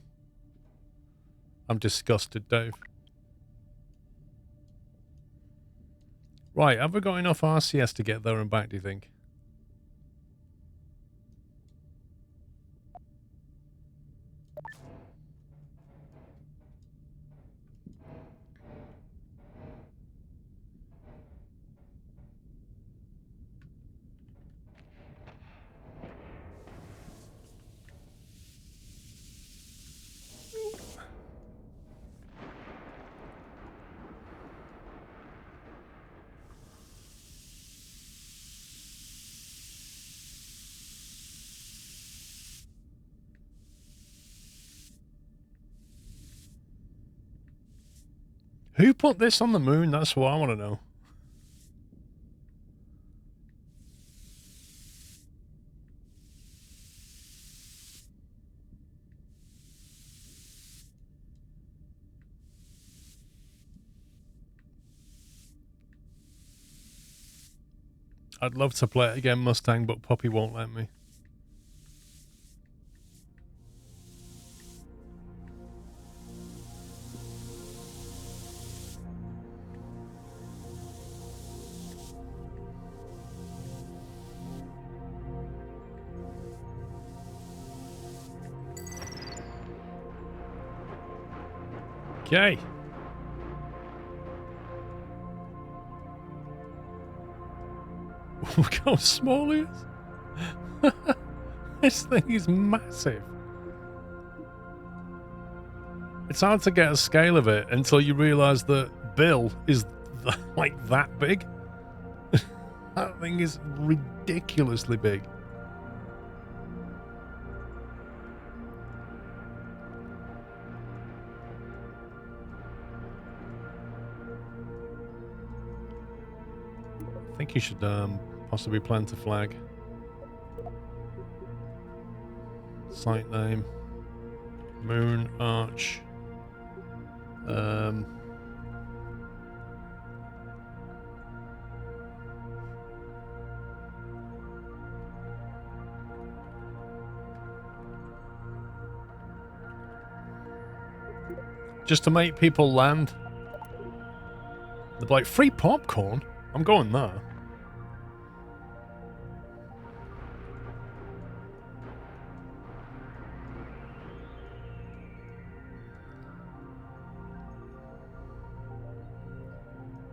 I'm disgusted, Dave. Right, have we got enough RCS to get there and back, do you think? Who put this on the moon? That's what I want to know. I'd love to play it again, Mustang, but Poppy won't let me. Okay. Look how small he is. This thing is massive. It's hard to get a scale of it until you realise that Bill is like that big. That thing is ridiculously big. I think you should possibly plant a flag. Site name. Moon Arch. just to make people land. They're like, free popcorn? I'm going there.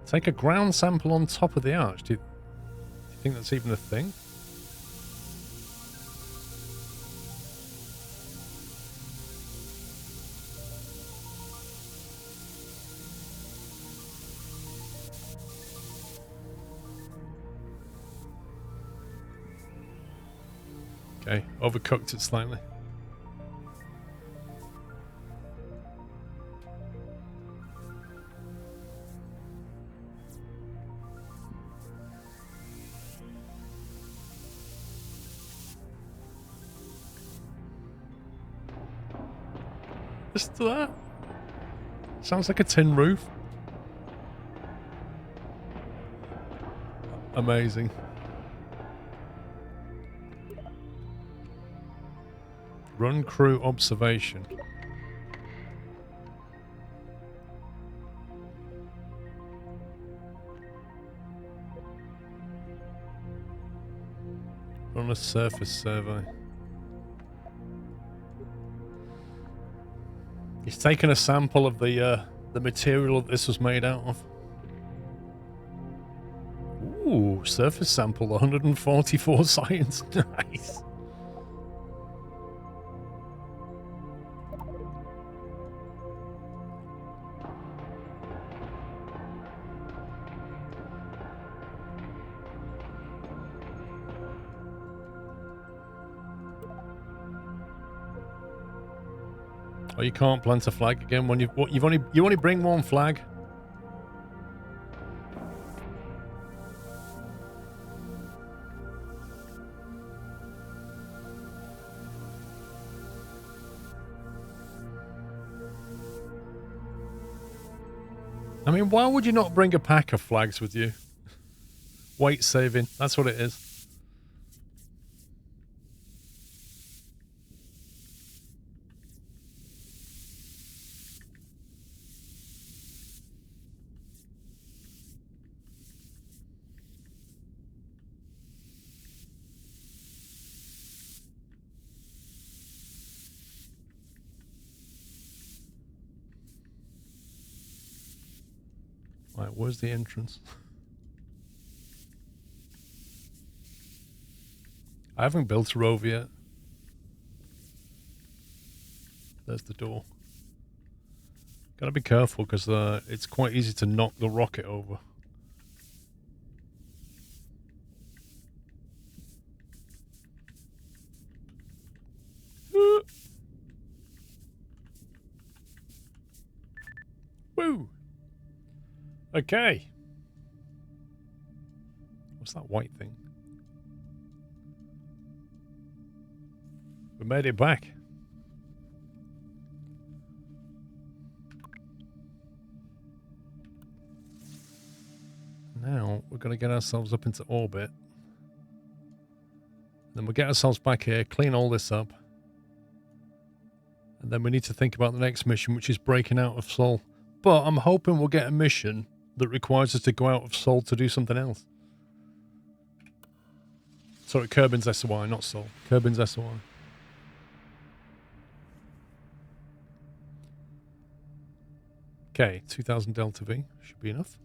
Take a ground sample on top of the arch. Do you think that's even a thing? Okay, overcooked it slightly. Just that. Sounds like a tin roof. Amazing. Run crew observation. Run a surface survey. He's taken a sample of the material that this was made out of. Ooh, surface sample, 144 science. Nice. Oh, you can't plant a flag again when you only bring one flag. I mean, why would you not bring a pack of flags with you? Weight saving, that's what it is. Right, where's the entrance? I haven't built a rover yet. There's the door. Gotta be careful because it's quite easy to knock the rocket over. Woo! Okay. What's that white thing? We made it back. Now we're going to get ourselves up into orbit. Then we'll get ourselves back here, clean all this up. And then we need to think about the next mission, which is breaking out of Sol. But I'm hoping we'll get a mission that requires us to go out of Sol to do something else. Sorry, Kerbin's SOI, not Sol. Kerbin's SOI. Okay, 2000 Delta V should be enough.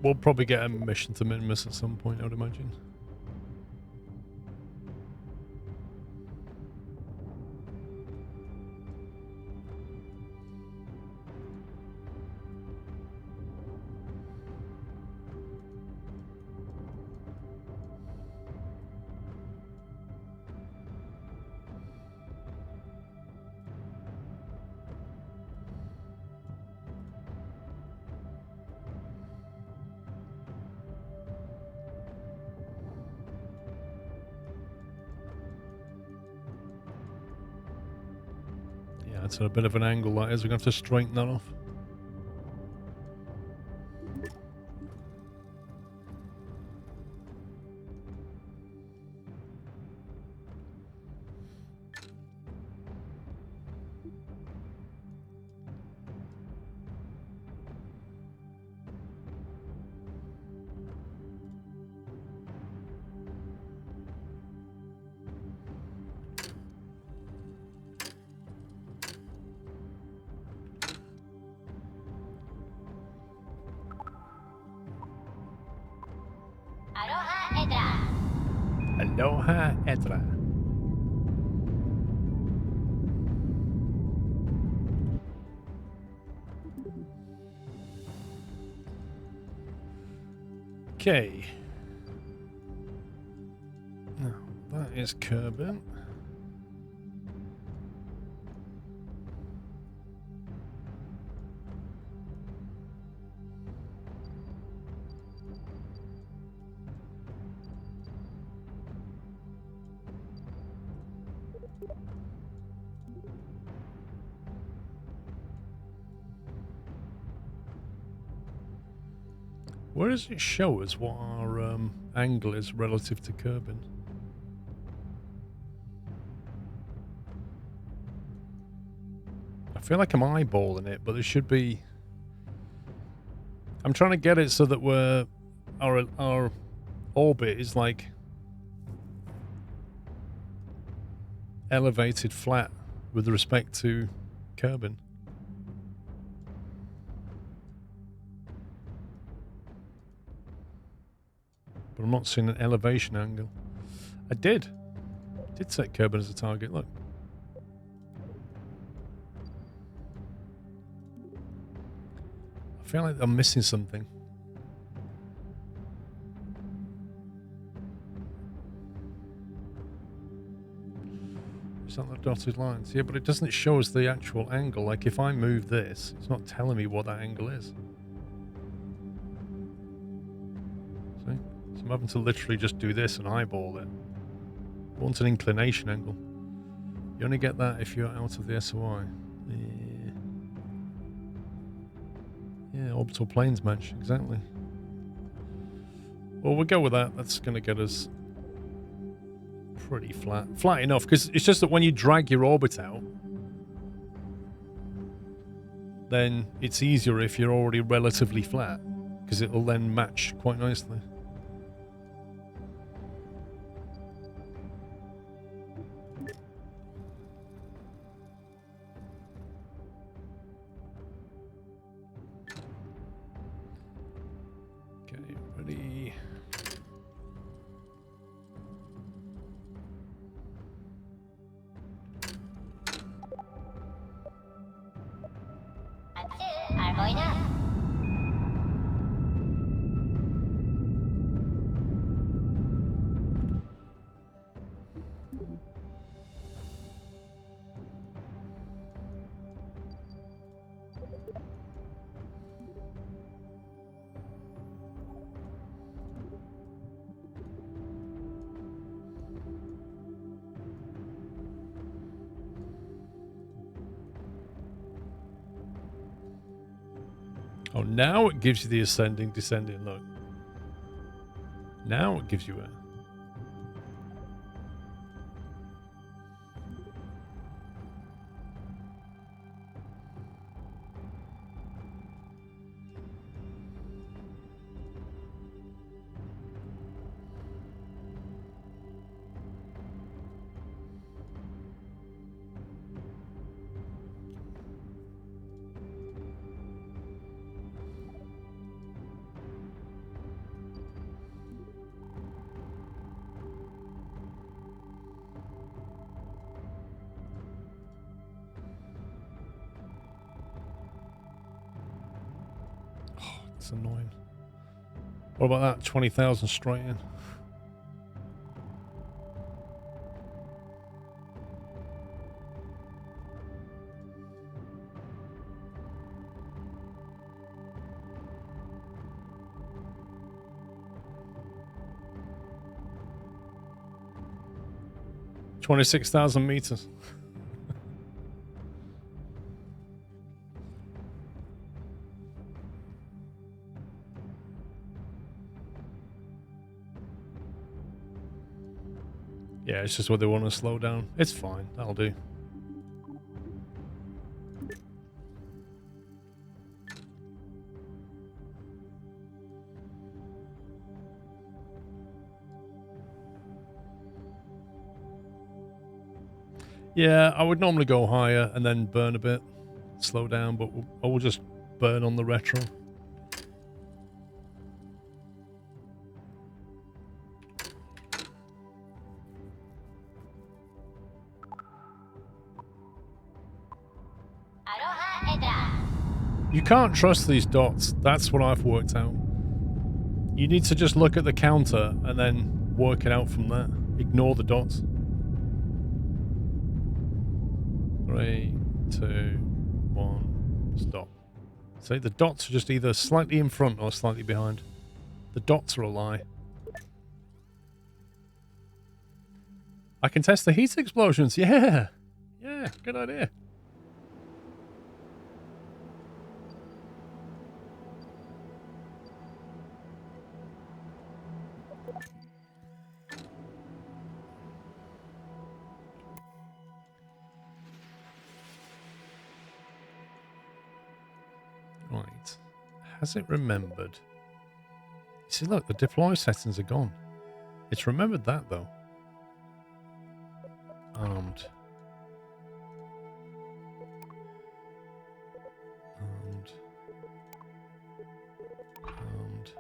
We'll probably get a mission to Minmus at some point, I would imagine. That's at a bit of an angle, that is. We're going to have to straighten that off. Aloha Edra. Okay. Now, that is Kerbal. Where does it show us what our angle is relative to Kerbal? I feel like I'm eyeballing it, but there should be... I'm trying to get it so that our orbit is like elevated flat with respect to Kerbal. But I'm not seeing an elevation angle. I did set Kerbal as a target, look. I feel like I'm missing something. It's not the dotted lines. Yeah, but it doesn't show us the actual angle. Like if I move this, it's not telling me what that angle is. See? So I'm having to literally just do this and eyeball it. I want an inclination angle. You only get that if you're out of the SOI. Yeah, orbital planes match, exactly. Well, we'll go with that. That's going to get us pretty flat. Flat enough, because it's just that when you drag your orbit out, then it's easier if you're already relatively flat, because it'll then match quite nicely. Okay, ready. Oh, now it gives you the ascending, descending look. Now it gives you it. It's annoying. What about that? 20,000 straight in. $26,000 meters. Yeah, it's just what they want to slow down. It's fine. That'll do. Yeah, I would normally go higher and then burn a bit, slow down, but I will just burn on the retro. You can't trust these dots. That's what I've worked out. You need to just look at the counter and then work it out from that. Ignore the dots. 3, 2, 1, stop. So the dots are just either slightly in front or slightly behind. The dots are a lie. I can test the heat explosions. Yeah. Yeah, good idea. Right. Has it remembered? See, look, the deploy settings are gone. It's remembered that, though. Armed. Armed. Armed.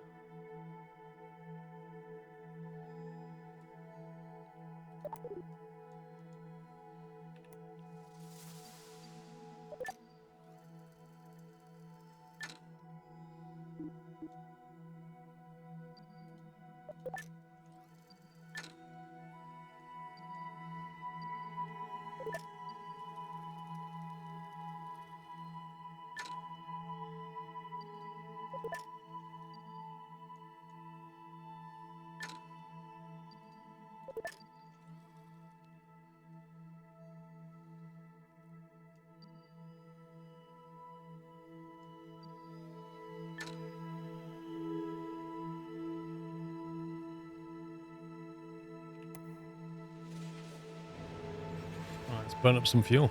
Right, let's burn up some fuel.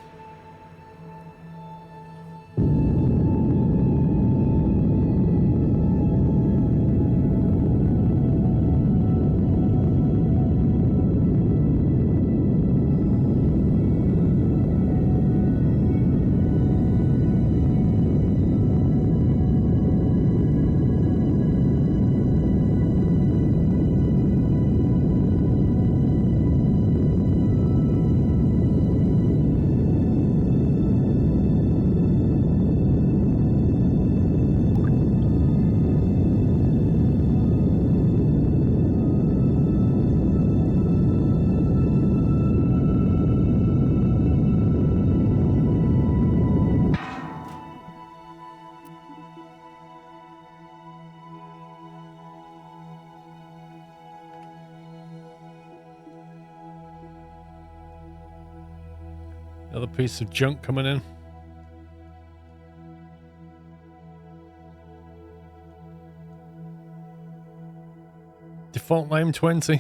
Another piece of junk coming in. Default name 20.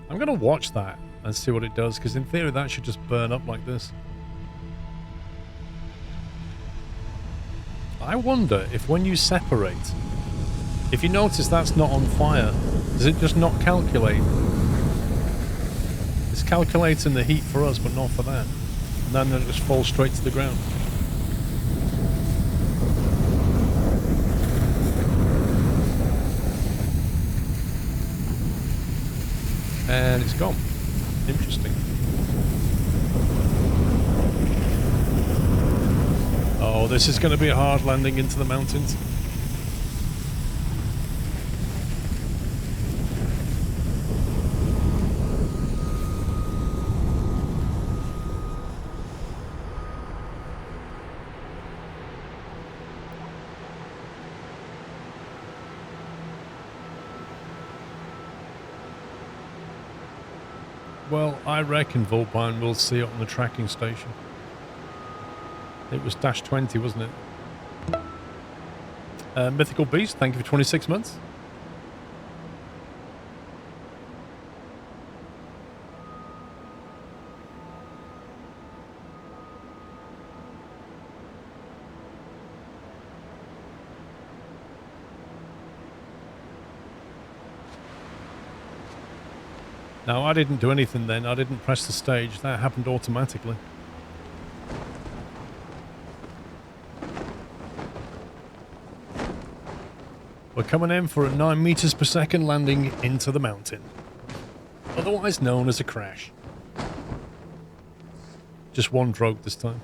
I'm going to watch that and see what it does, because in theory that should just burn up like this. I wonder if when you separate, if you notice that's not on fire, does it just not calculate? It's calculating the heat for us, but not for that. And then it just falls straight to the ground. And it's gone. Interesting. Oh, this is going to be a hard landing into the mountains. Well, I reckon Vulpine will see it on the tracking station. It was dash 20, wasn't it? Mythical Beast, thank you for 26 months. Now, I didn't do anything then. I didn't press the stage. That happened automatically. We're coming in for a 9 meters per second landing into the mountain, otherwise known as a crash. Just one drogue this time.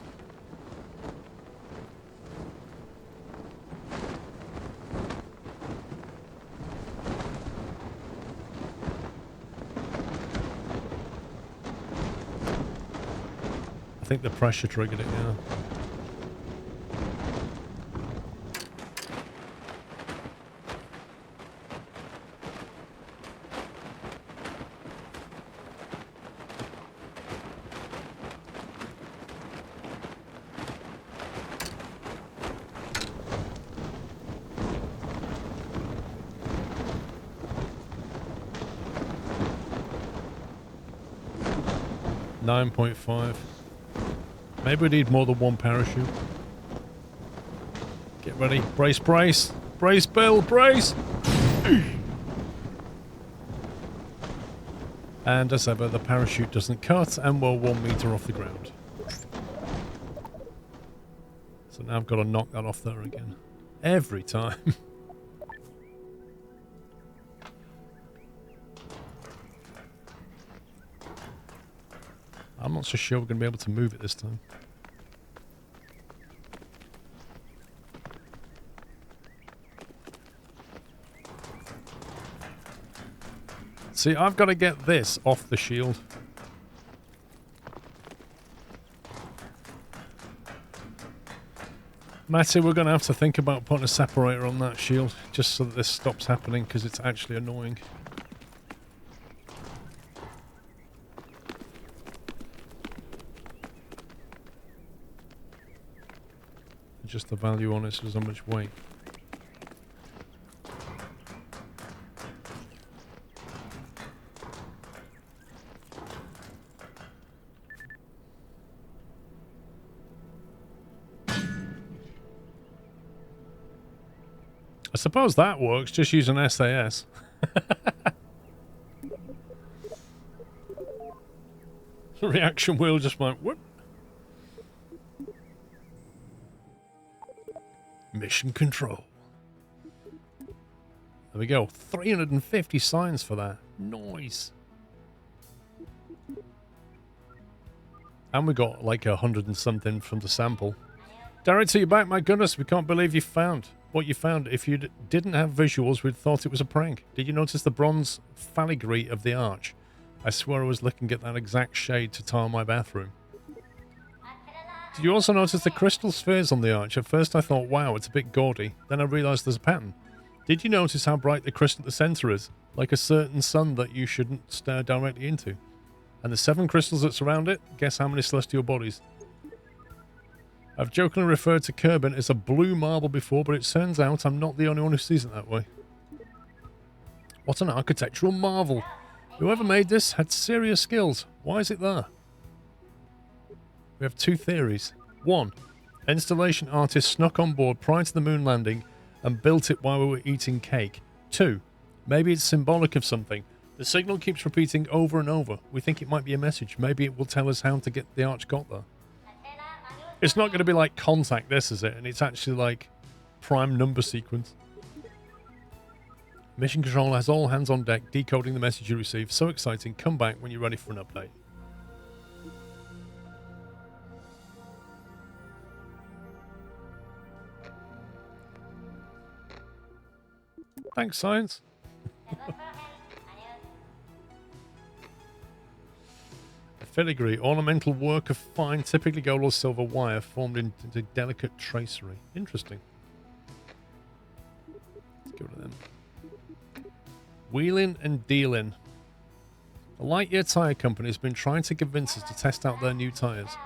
I think the pressure triggered it, yeah. .5. Maybe we need more than one parachute. Get ready. Brace, brace. Brace, Bill, brace! And as ever, the parachute doesn't cut and we're 1 meter off the ground. So now I've got to knock that off there again. Every time. I'm not so sure we're going to be able to move it this time. See, I've got to get this off the shield. Matty, we're going to have to think about putting a separator on that shield, just so that this stops happening, because it's actually annoying. Just the value on it is how much weight. I suppose that works, just using SAS. The reaction wheel just went whoop. Mission control. There we go. 350 signs for that. Nice. And we got like 100 and something from the sample. Director, you're back. My goodness, we can't believe you found what you found. If you didn't have visuals, we'd thought it was a prank. Did you notice the bronze filigree of the arch? I swear I was looking at that exact shade to tile my bathroom. Did you also notice the crystal spheres on the arch? At first I thought, wow, it's a bit gaudy. Then I realised there's a pattern. Did you notice how bright the crystal at the centre is? Like a certain sun that you shouldn't stare directly into. And the 7 crystals that surround it? Guess how many celestial bodies? I've jokingly referred to Kerbal as a blue marble before, but it turns out I'm not the only one who sees it that way. What an architectural marvel. Whoever made this had serious skills. Why is it there? We have 2 theories. 1. Installation artists snuck on board prior to the moon landing and built it while we were eating cake. 2. Maybe it's symbolic of something. The signal keeps repeating over and over. We think it might be a message. Maybe it will tell us how to get the arch got there. It's not going to be like contact this, is it? And it's actually like prime number sequence. Mission control has all hands on deck decoding the message you received. So exciting. Come back when you're ready for an update. Thanks, science. A filigree, ornamental work of fine, typically gold or silver wire formed into delicate tracery. Interesting. Let's go to them. Wheeling and dealing. The Lightyear Tyre Company has been trying to convince us to test out their new tyres.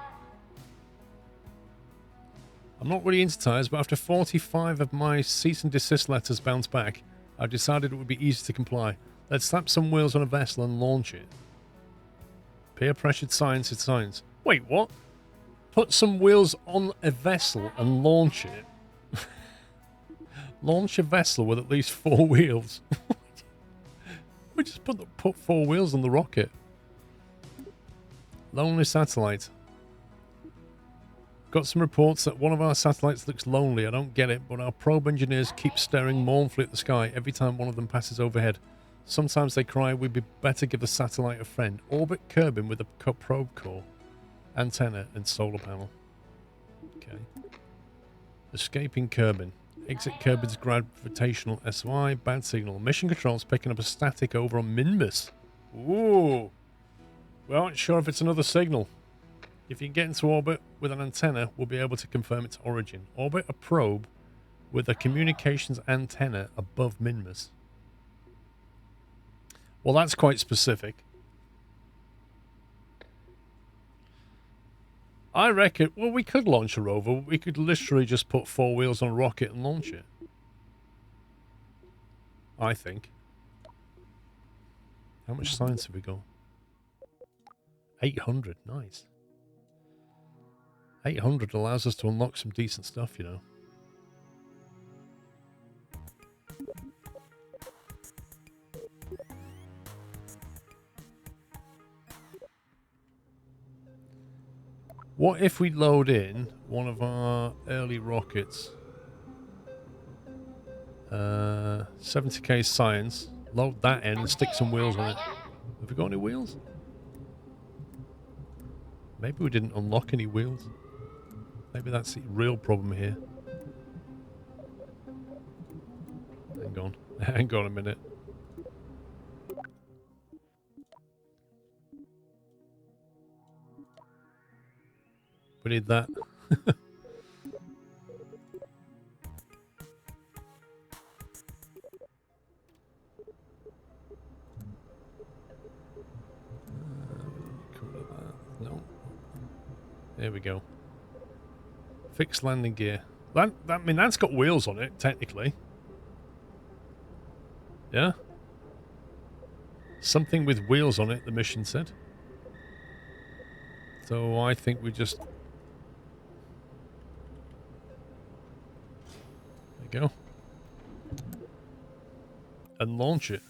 I'm not really into tyres, but after 45 of my cease and desist letters bounced back, I've decided it would be easy to comply. Let's slap some wheels on a vessel and launch it. Peer pressured science is science. Wait, what? Put some wheels on a vessel and launch it? Launch a vessel with at least 4 wheels? What we just put 4 wheels on the rocket? Lonely satellite. Got some reports that one of our satellites looks lonely. I don't get it, but our probe engineers keep staring mournfully at the sky every time one of them passes overhead. Sometimes they cry, we'd be better give the satellite a friend. Orbit Kerbin with a probe core, antenna, and solar panel. Okay. Escaping Kerbin. Exit Kerbin's gravitational SY. Bad signal. Mission control's picking up a static over on Minmus. Ooh. We aren't sure if it's another signal. If you can get into orbit with an antenna, we'll be able to confirm its origin. Orbit a probe with a communications antenna above Minmus. Well, that's quite specific. I reckon, well, we could launch a rover. We could literally just put 4 wheels on a rocket and launch it. I think. How much science have we got? 800. Nice. 800 allows us to unlock some decent stuff, you know. What if we load in one of our early rockets? 70k science. Load that in and stick some wheels on it. Have we got any wheels? Maybe we didn't unlock any wheels. Maybe that's the real problem here. Hang on. Hang on a minute. We need that. No. There we go. Fixed landing gear. I mean, that's got wheels on it, technically. Yeah? Something with wheels on it, the mission said. So I think we just... There you go. And launch it.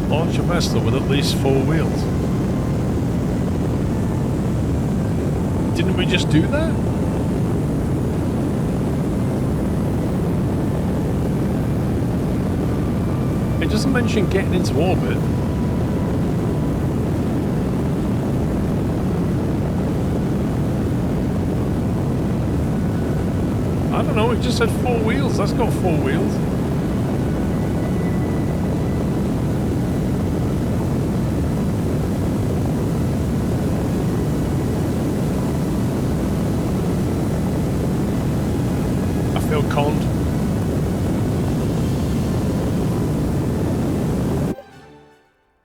Launch a vessel with at least 4 wheels. Didn't we just do that? It doesn't mention getting into orbit. I don't know, it just said 4 wheels. That's got 4 wheels. Conned.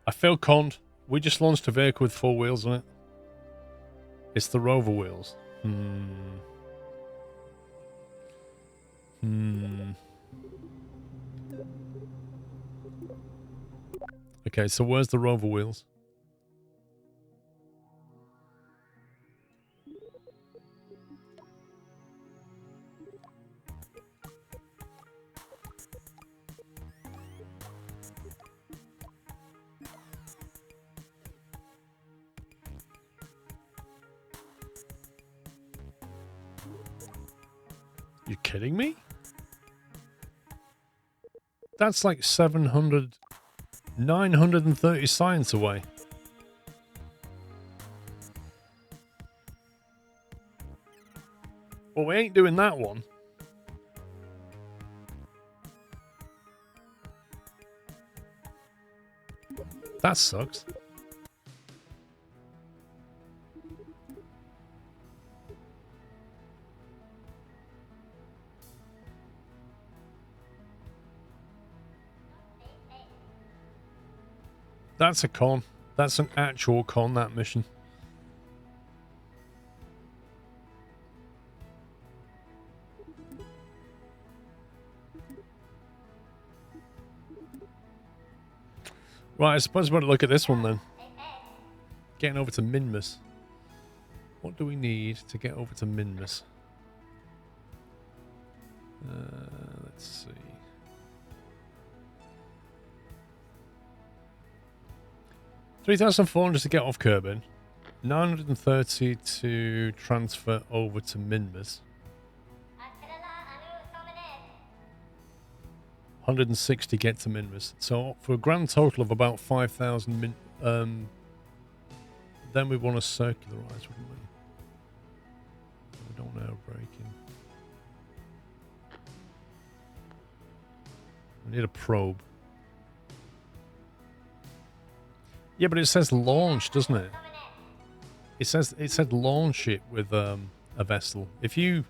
I feel conned. We just launched a vehicle with 4 wheels on it. It's the rover wheels. Okay, so where's the rover wheels? You kidding me? That's like 700, 930 science away. Well, we ain't doing that one. That sucks. That's a con. That's an actual con, that mission. Right, I suppose we're going to look at this one then. Getting over to Minmus. What do we need to get over to Minmus? Let's see. 3,400 to get off Kerbal. 930 to transfer over to Minmus. 160 get to Minmus. So for a grand total of about 5,000 then we want to circularize, wouldn't we? We don't want air braking. We need a probe. Yeah, but it says launch, doesn't it? It said launch it with a vessel. If you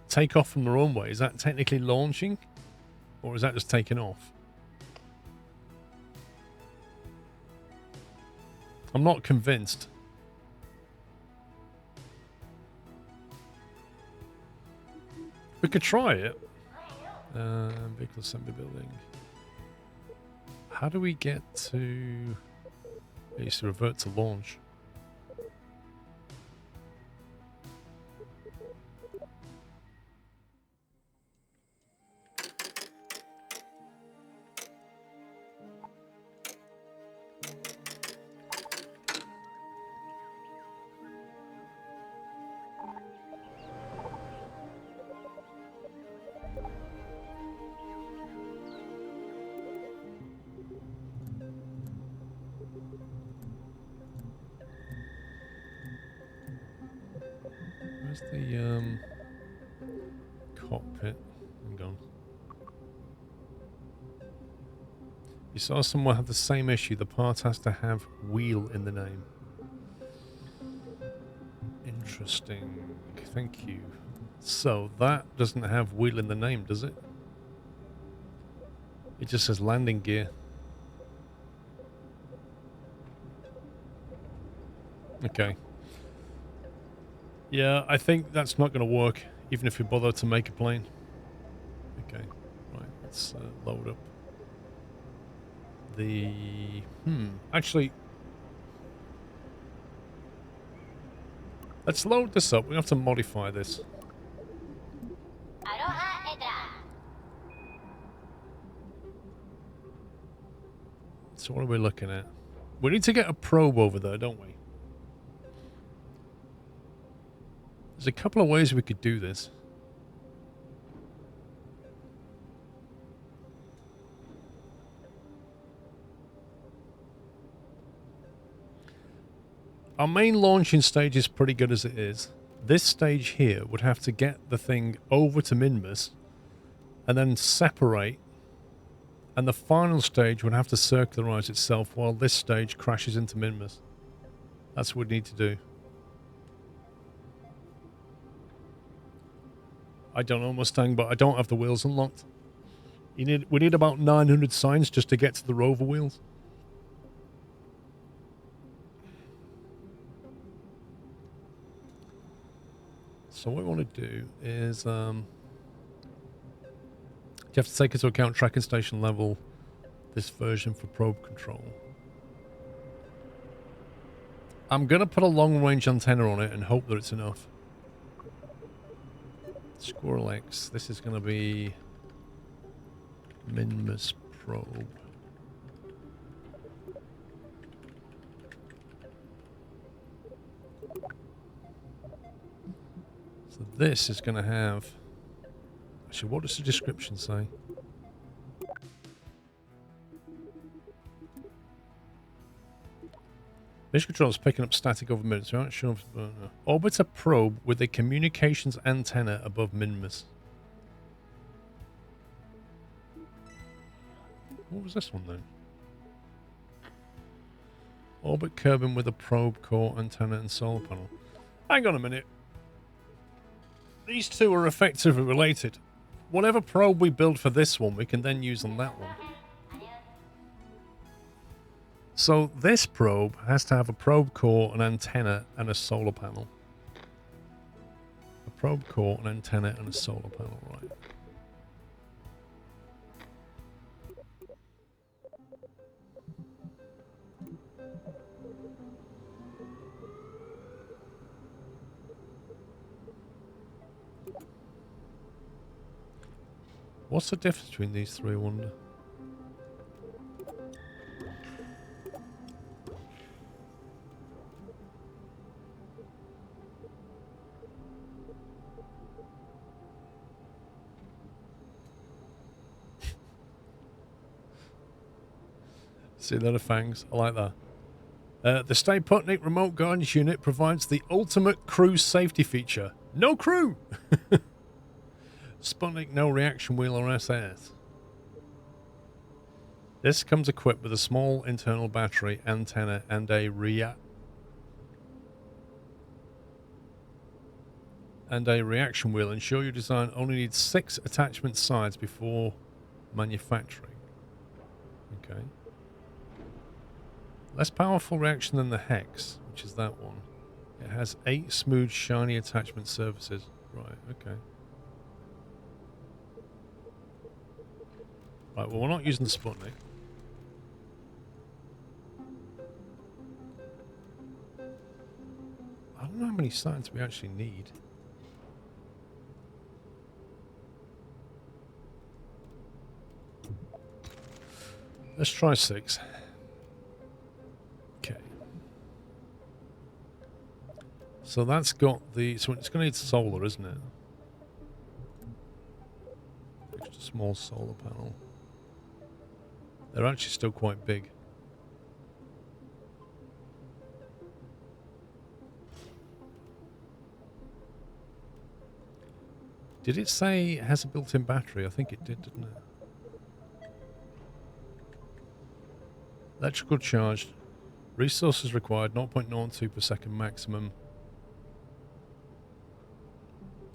take off from the runway, is that technically launching? Or is that just taking off? I'm not convinced. We could try it. Vehicle assembly building. How do we get to... It used to revert to launch. Where's the cockpit? Hang on. You saw someone have the same issue. The part has to have wheel in the name. Interesting. Thank you. So that doesn't have wheel in the name, does it? It just says landing gear. Okay. Yeah, I think that's not going to work, even if we bother to make a plane. Okay, right, let's load up the... Actually, let's load this up. We have to modify this. So what are we looking at? We need to get a probe over there, don't we? There's a couple of ways we could do this. Our main launching stage is pretty good as it is. This stage here would have to get the thing over to Minmus and then separate, and the final stage would have to circularize itself while this stage crashes into Minmus. That's what we need to do. I don't know, Mustang, but I don't have the wheels unlocked. We need about 900 signs just to get to the rover wheels. So what we want to do is you have to take into account tracking station level, this version for probe control. I'm going to put a long range antenna on it and hope that it's enough. Squirrel X, this is going to be Minmus probe. So this is going to have... Actually, what does the description say? Mission control is picking up static over minutes. Right? Sure. Orbit a probe with a communications antenna above Minmus. What was this one then? Orbit Kerbal with a probe core, antenna, and solar panel. Hang on a minute. These two are effectively related. Whatever probe we build for this one, we can then use on that one. So this probe has to have a probe core, an antenna, and a solar panel. A probe core, an antenna, and a solar panel, right. What's the difference between these three, I wonder? See that, fangs? I like that. The Stay Putnik remote guidance unit provides the ultimate crew safety feature. No crew! Sputnik no reaction wheel or SS. This comes equipped with a small internal battery, antenna, and a reaction wheel. Ensure your design only needs 6 attachment sides before manufacturing. Okay. Less powerful reaction than the Hex, which is that one. It has 8 smooth, shiny attachment surfaces. Right, okay. Right, well, we're not using the Sputnik. I don't know how many sides we actually need. Let's try 6. Okay. So that's got the... So it's going to need solar, isn't it? Just a small solar panel. They're actually still quite big. Did it say it has a built-in battery? I think it did, didn't it? Electrical charged. Resources required 0.02 per second maximum.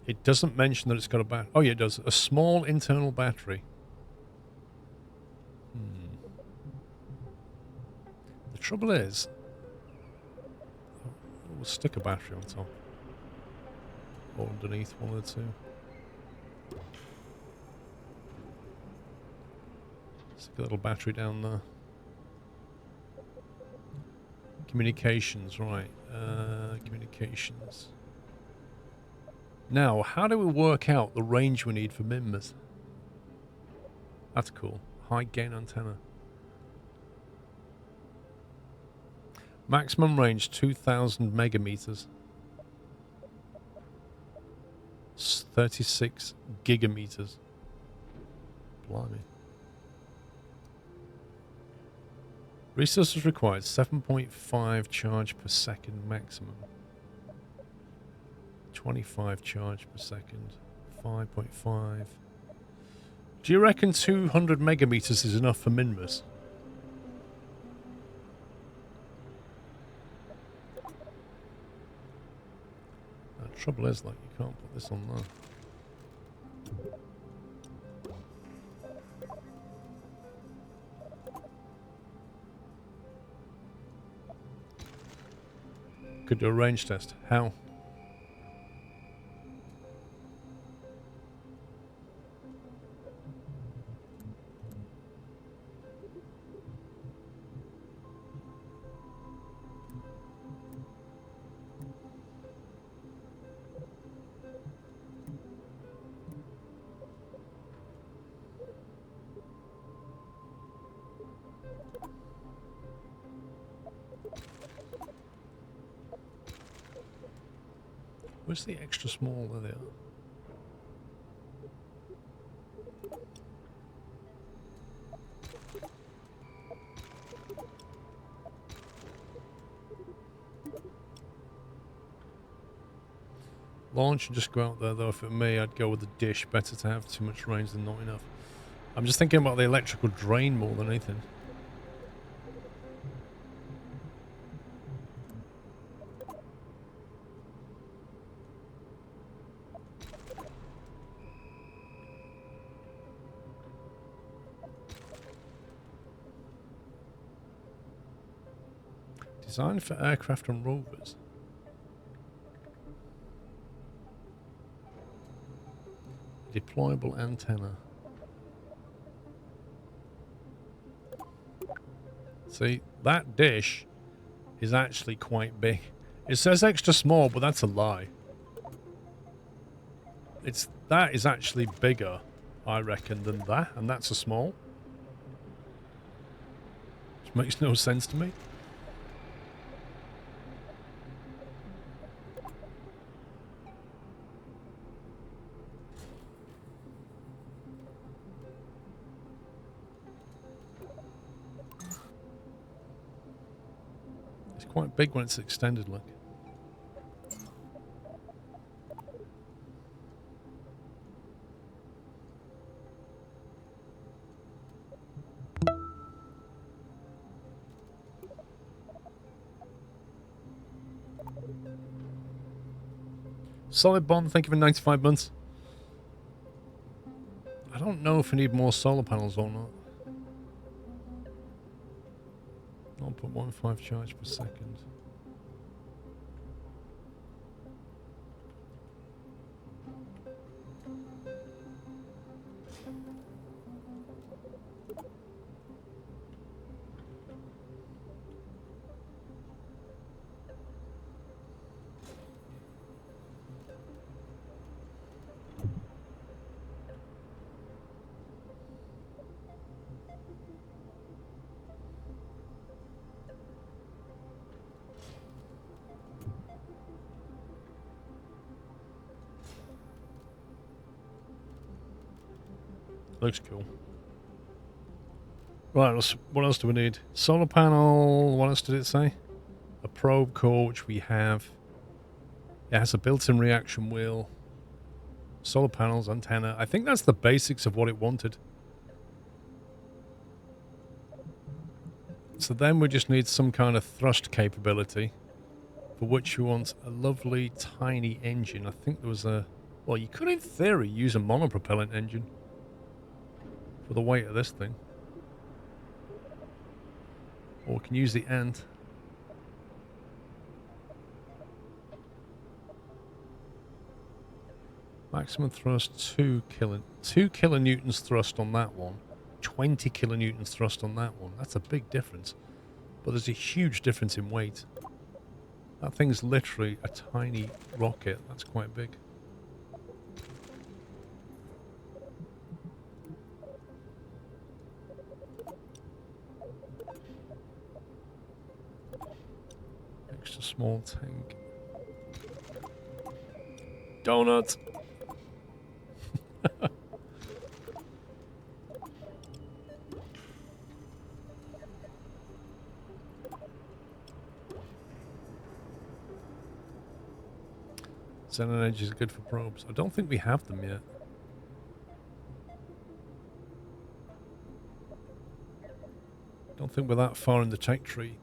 It doesn't mention that it's got a battery. Oh yeah, it does. A small internal battery. The trouble is, we'll stick a battery on top. Or underneath, one of the two. Stick a little battery down there. Communications, right. Communications. Now, how do we work out the range we need for Minmus? That's cool. High gain antenna. Maximum range 2,000 megameters. 36 gigameters. Blimey. Resources required 7.5 charge per second maximum. 25 charge per second. 5.5. Do you reckon 200 megameters is enough for Minmus? The trouble is, like, you can't put this on there. Could do a range test. How? Where's the extra small? There they are. Launch and just go out there, though. If it may, I'd go with the dish. Better to have too much range than not enough. I'm just thinking about the electrical drain more than anything. Designed for aircraft and rovers. Deployable antenna. See, that dish is actually quite big. It says extra small, but that's a lie. That is actually bigger, I reckon, than that, and that's a small. Which makes no sense to me. It's quite big when it's extended, look. Solid Bond, thank you for 95 months. I don't know if we need more solar panels or not. 0.15 charge per second. Looks cool. Right, what else do we need? Solar panel, what else did it say? A probe core, which we have. It has a built-in reaction wheel. Solar panels, antenna. I think that's the basics of what it wanted. So then we just need some kind of thrust capability, for which you want a lovely tiny engine. I think there was a... Well, you could in theory use a monopropellant engine for the weight of this thing. Or we can use the ant. Maximum thrust 2 kilonewtons thrust on that one. 20 kilonewtons thrust on that one. That's a big difference. But there's a huge difference in weight. That thing's literally a tiny rocket. That's quite big. Extra small tank. Donut! Xenon edges are good for probes. I don't think we have them yet. Don't think we're that far in the tech tree.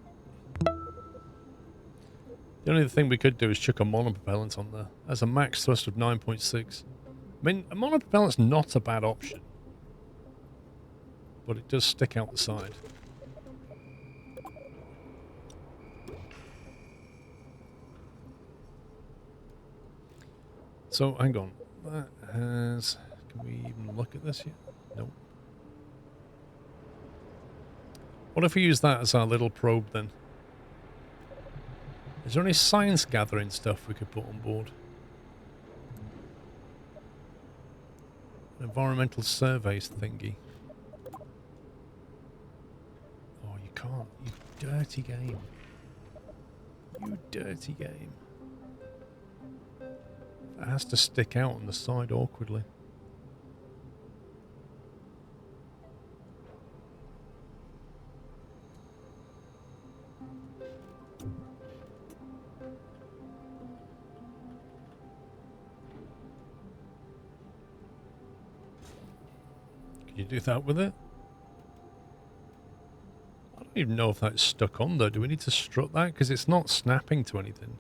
The only thing we could do is chuck a monopropellant on there. As a max thrust of 9.6. I mean, a monopropellant's not a bad option. But it does stick out the side. So, hang on. That has... Can we even look at this yet? Nope. What if we use that as our little probe then? Is there any science gathering stuff we could put on board? An environmental surveys thingy. Oh, you can't. You dirty game. You dirty game. It has to stick out on the side awkwardly. Can you do that with it? I don't even know if that's stuck on though. Do we need to strut that? Because it's not snapping to anything.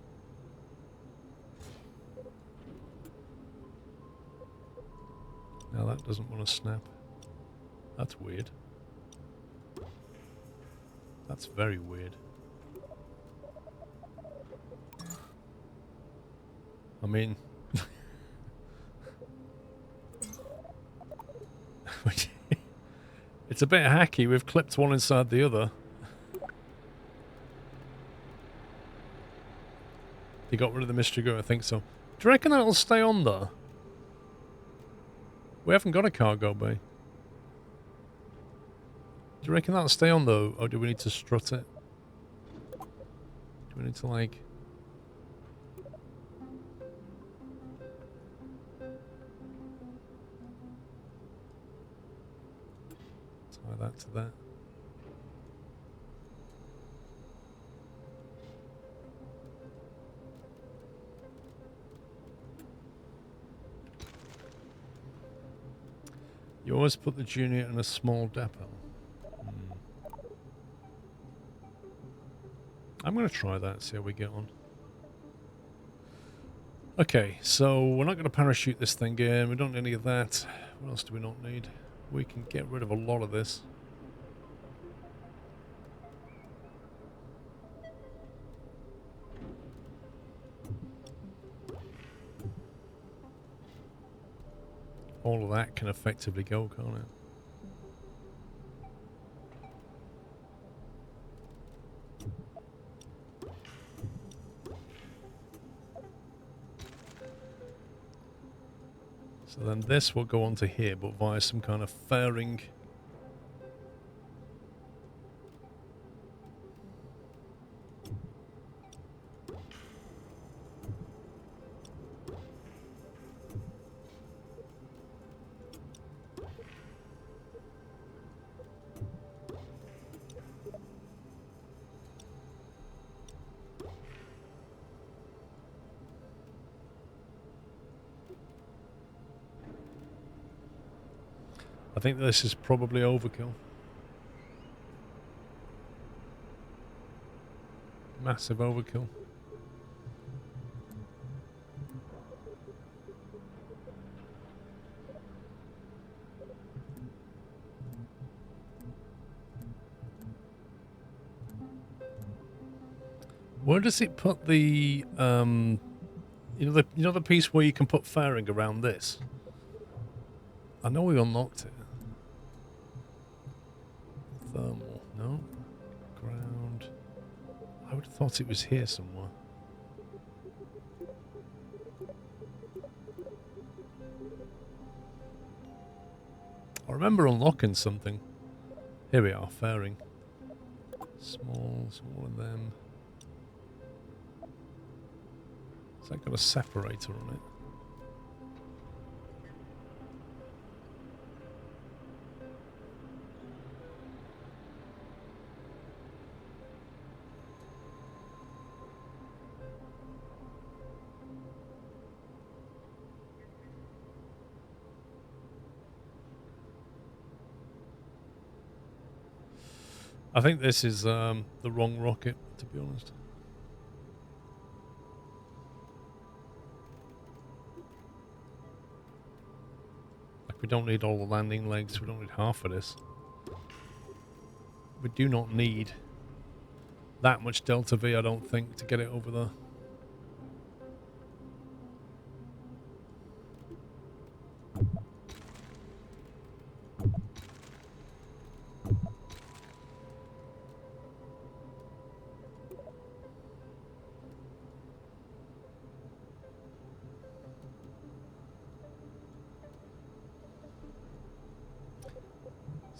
No, that doesn't want to snap. That's weird. That's very weird. I mean... it's a bit hacky. We've clipped one inside the other. They got rid of the mystery gun, I think so. Do you reckon that'll stay on though? We haven't got a cargo bay. Do you reckon that'll stay on though, or do we need to strut it? Do we need to like... tie that to that? You always put the junior in a small depot. I'm going to try that, see how we get on. Okay, so we're not going to parachute this thing in. We don't need any of that. What else do we not need? We can get rid of a lot of this. All of that can effectively go, can't it? So then this will go onto here, but via some kind of fairing. I think this is probably overkill. Massive overkill. Where does it put the you know the piece where you can put fairing around this? I know we unlocked it. Thermal, no. Ground. I would have thought it was here somewhere. I remember unlocking something. Here we are, fairing. Small of them. Has that got a separator on it? I think this is the wrong rocket, to be honest. Like, we don't need all the landing legs. We don't need half of this. We do not need that much Delta V, I don't think, to get it over there.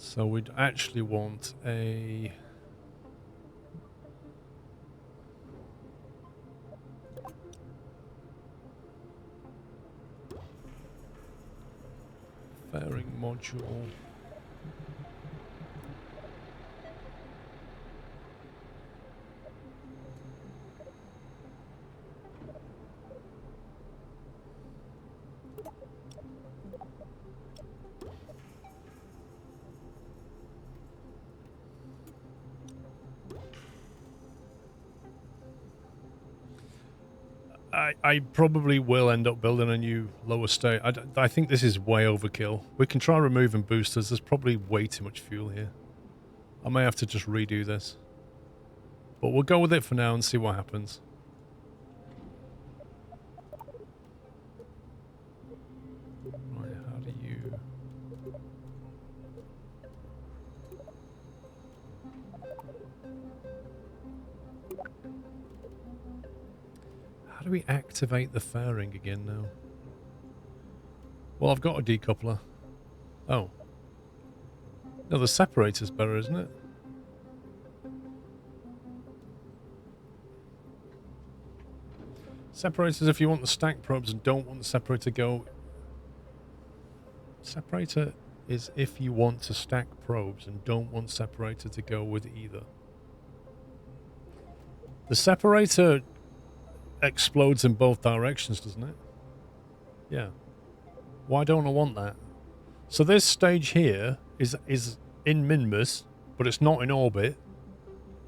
So we'd actually want a... fairing module. I probably will end up building a new lower state. I think this is way overkill. We can try removing boosters. There's probably way too much fuel here. I may have to just redo this. But we'll go with it for now and see what happens. do we activate the fairing again now? Well, I've got a decoupler. Oh. No, the separator's better, isn't it? Separators if you want the stack probes and don't want the separator to go... Separator is if you want to stack probes and don't want separator to go with either. The separator explodes in both directions, doesn't it? Yeah. Why don't I want that? So this stage here is in Minmus, but it's not in orbit.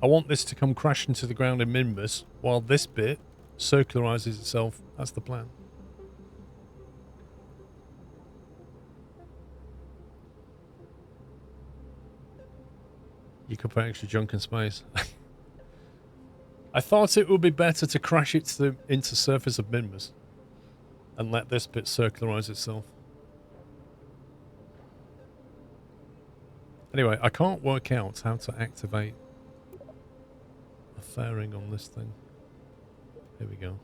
I want this to come crashing to the ground in Minmus, while this bit circularizes itself. That's the plan. You could put extra junk in space. I thought it would be better to crash it into surface of Minmus and let this bit circularize itself. Anyway, I can't work out how to activate a fairing on this thing. Here we go.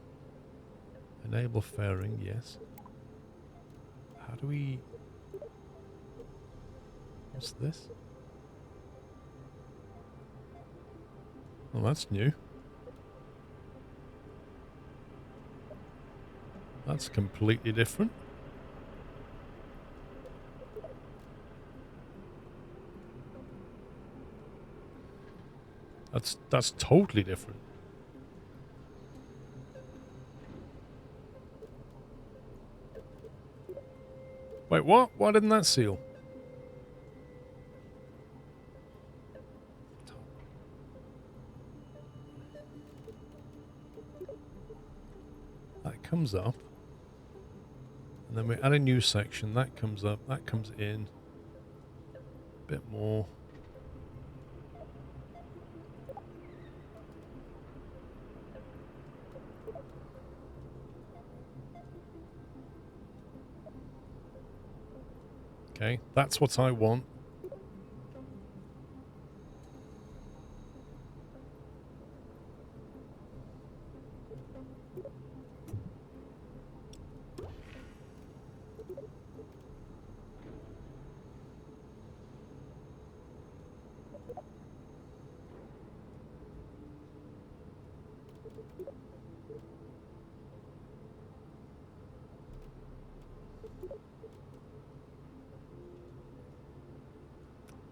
Enable fairing, yes. How do we... What's this? Oh, that's new. That's completely different. That's totally different. Wait, what? Why didn't that seal? That comes up. And then we add a new section. That comes up. That comes in. A bit more. Okay, that's what I want.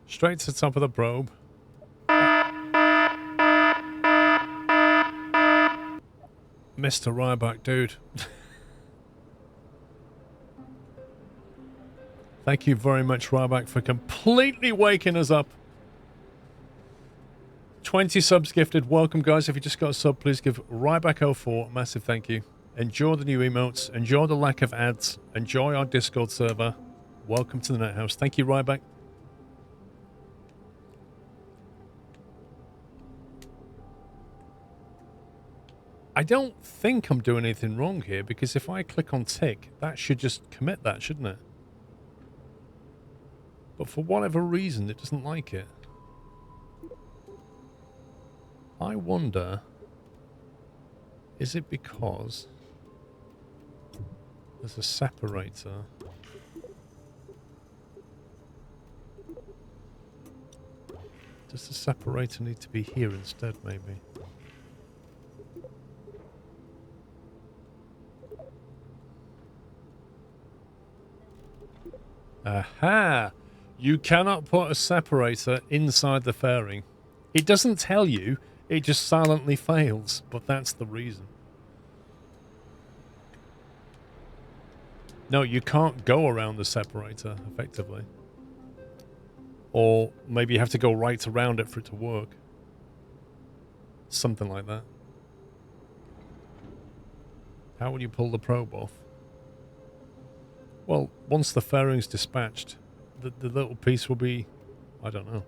Straight to the top of the probe. Mr. Ryback, dude. Thank you very much, Ryback, for completely waking us up. 20 subs gifted. Welcome, guys. If you just got a sub, please give Ryback04 a massive thank you. Enjoy the new emotes. Enjoy the lack of ads. Enjoy our Discord server. Welcome to the Net House. Thank you, Ryback. I don't think I'm doing anything wrong here, because if I click on tick, that should just commit that, shouldn't it? But for whatever reason, it doesn't like it. I wonder, is it because there's a separator? Does the separator need to be here instead, maybe? Aha! You cannot put a separator inside the fairing. It doesn't tell you, it just silently fails, but that's the reason. No, you can't go around the separator, effectively. Or maybe you have to go right around it for it to work. Something like that. How will you pull the probe off? Well, once the fairing's dispatched, the little piece will be... I don't know.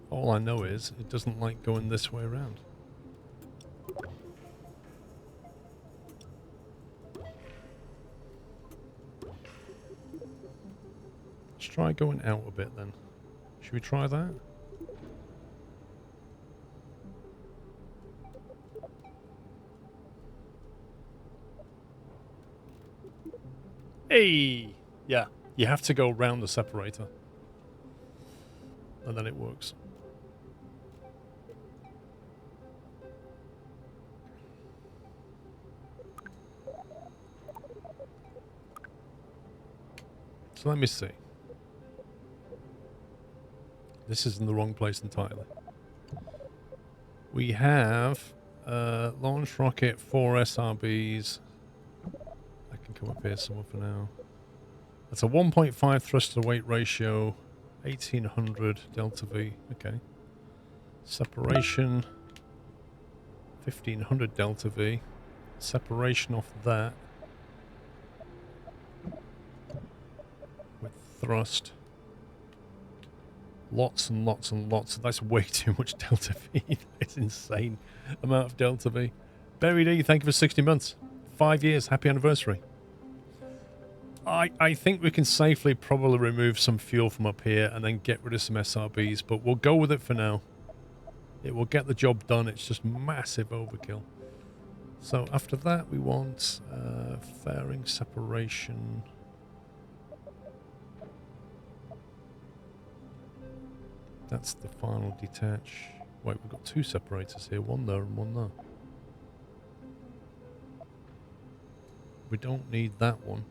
All I know is it doesn't like going this way around. try going out a bit then. Should we try that? Hey! Yeah, you have to go round the separator. And then it works. So let me see. This is in the wrong place entirely. We have launch rocket, 4 SRBs. I can come up here somewhere for now. That's a 1.5 thrust to weight ratio, 1800 delta V. Okay. Separation, 1500 delta V. Separation off that with thrust. Lots and lots and lots. That's way too much delta V. It's insane amount of delta V. Berry D, thank you for 60 months. 5 years. Happy anniversary. I think we can safely probably remove some fuel from up here and then get rid of some SRBs, but we'll go with it for now. It will get the job done. It's just massive overkill. So after that, we want fairing separation. That's the final detach. Wait, we've got 2 separators here. One there and one there. We don't need that one.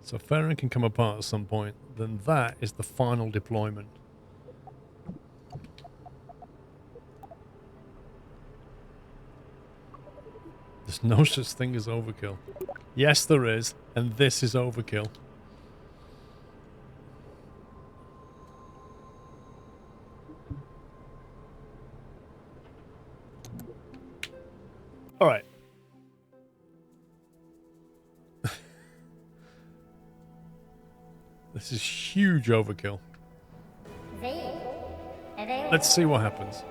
So fairing can come apart at some point. Then that is the final deployment. There's no such thing as overkill. Yes, there is, and this is overkill. All right. This is huge overkill. Let's see what happens.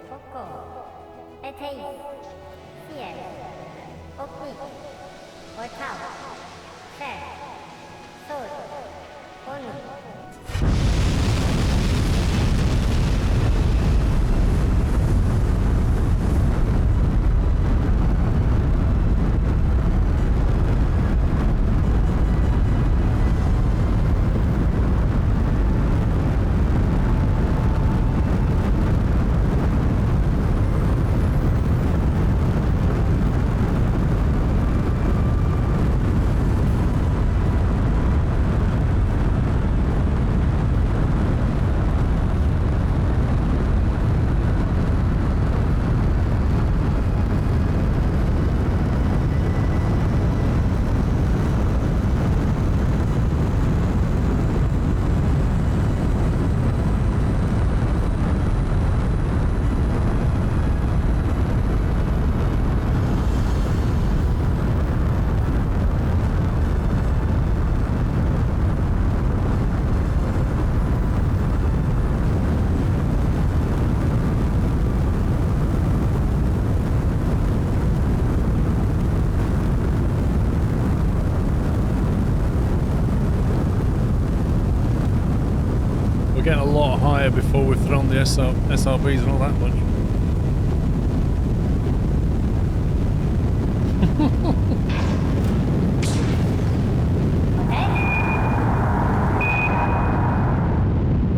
Getting a lot higher before we've thrown the SRBs and all that much.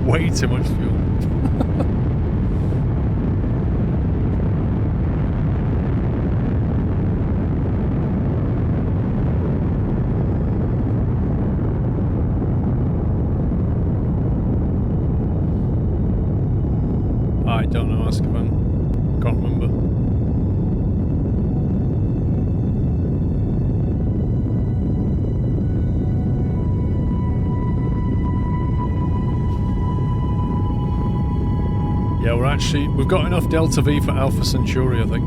Way too much fuel. I don't know, Azkaban. Can't remember. Yeah, we've got enough Delta V for Alpha Centauri, I think.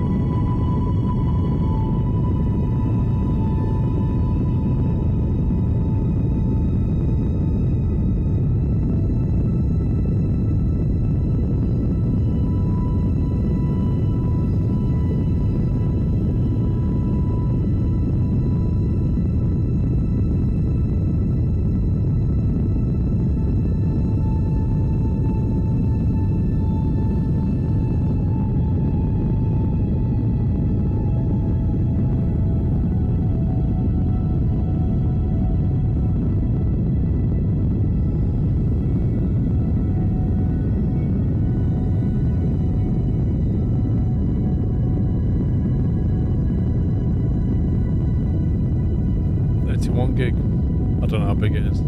1 gig. I don't know how big it is.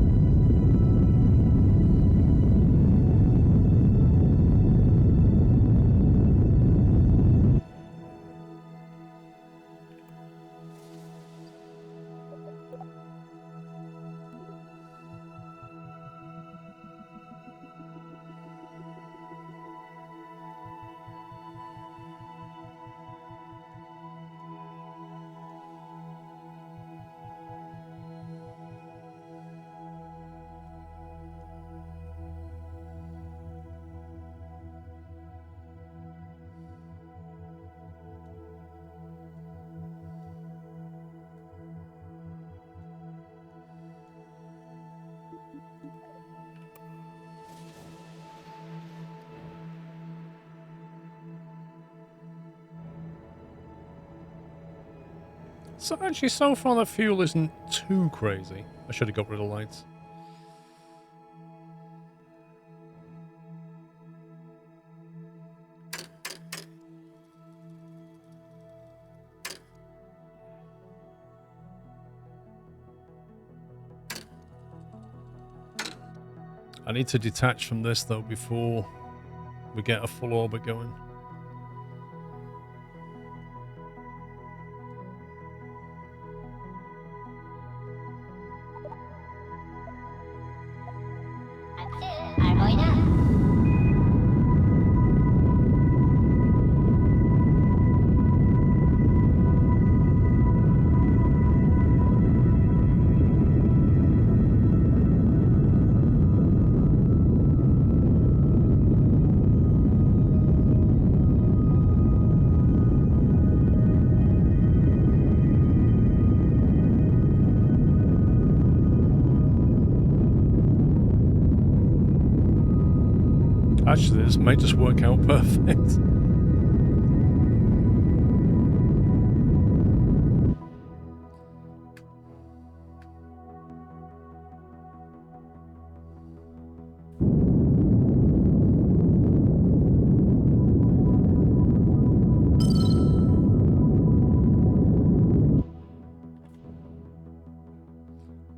So actually, so far the fuel isn't too crazy. I should have got rid of lights. I need to detach from this though before we get a full orbit going. Actually, this may just work out perfect.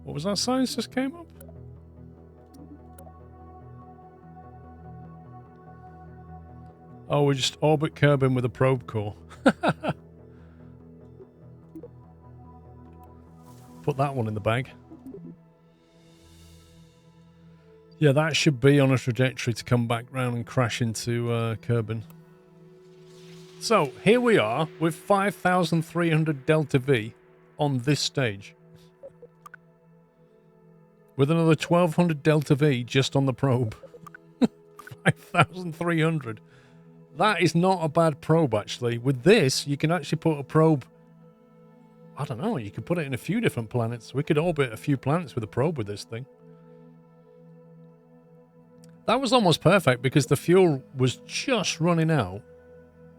What was that sign just came up? Oh, we just orbit Kerbin with a probe core. Put that one in the bag. Yeah, that should be on a trajectory to come back round and crash into Kerbin. So, here we are with 5,300 Delta V on this stage. With another 1,200 Delta V just on the probe. 5,300. That is not a bad probe, actually. With this, you can actually put a probe... I don't know, you could put it in a few different planets. We could orbit a few planets with a probe with this thing. That was almost perfect because the fuel was just running out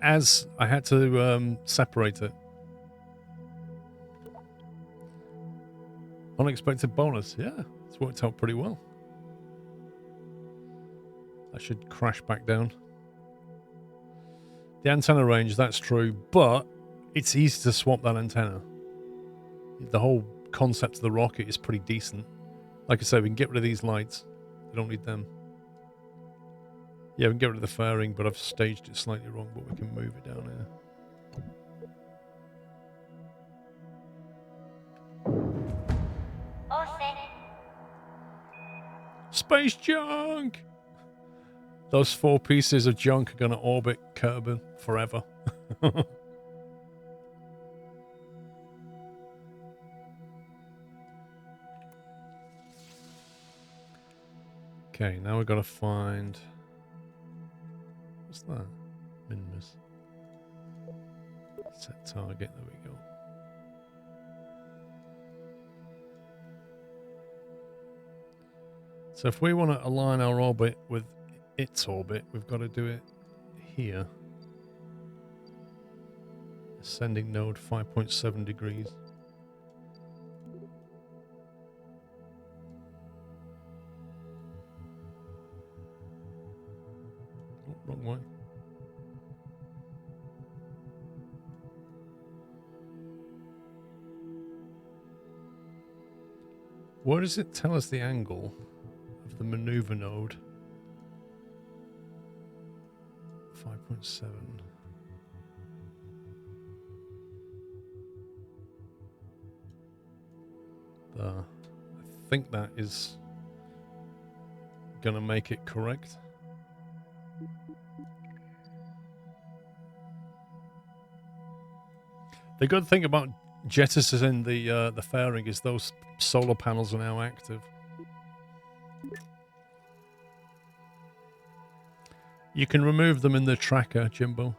as I had to separate it. Unexpected bonus. Yeah, it's worked out pretty well. I should crash back down. The antenna range, that's true, but it's easy to swap that antenna. The whole concept of the rocket is pretty decent. Like I say, we can get rid of these lights. We don't need them. Yeah, we can get rid of the fairing, but I've staged it slightly wrong, but we can move it down here. Space junk! Those 4 pieces of junk are going to orbit Kerbal forever. Okay, now we've got to find... What's that? Minmus. Set target, there we go. So if we want to align our orbit with its orbit, we've got to do it here. Ascending node 5.7 degrees. Oh, wrong way. Where does it tell us the angle of the maneuver node? 5.7. I think that is gonna make it correct. The good thing about jettisoning the fairing is those solar panels are now active. You can remove them in the tracker, Jimbo.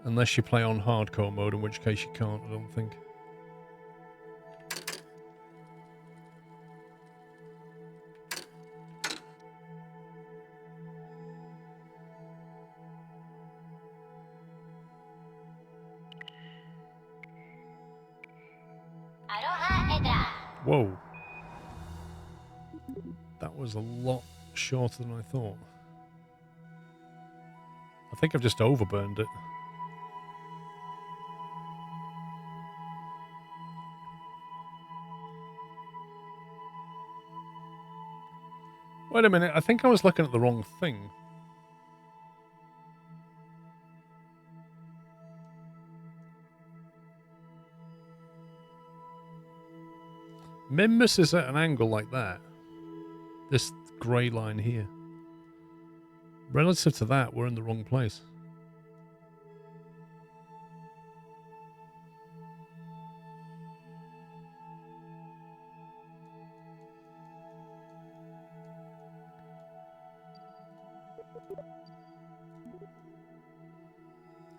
Unless you play on hardcore mode, in which case you can't, I don't think. Whoa. That was a lot shorter than I thought. I think I've just overburned it. Wait a minute, I think I was looking at the wrong thing. Minmus is at an angle like that. This grey line here. Relative to that, we're in the wrong place.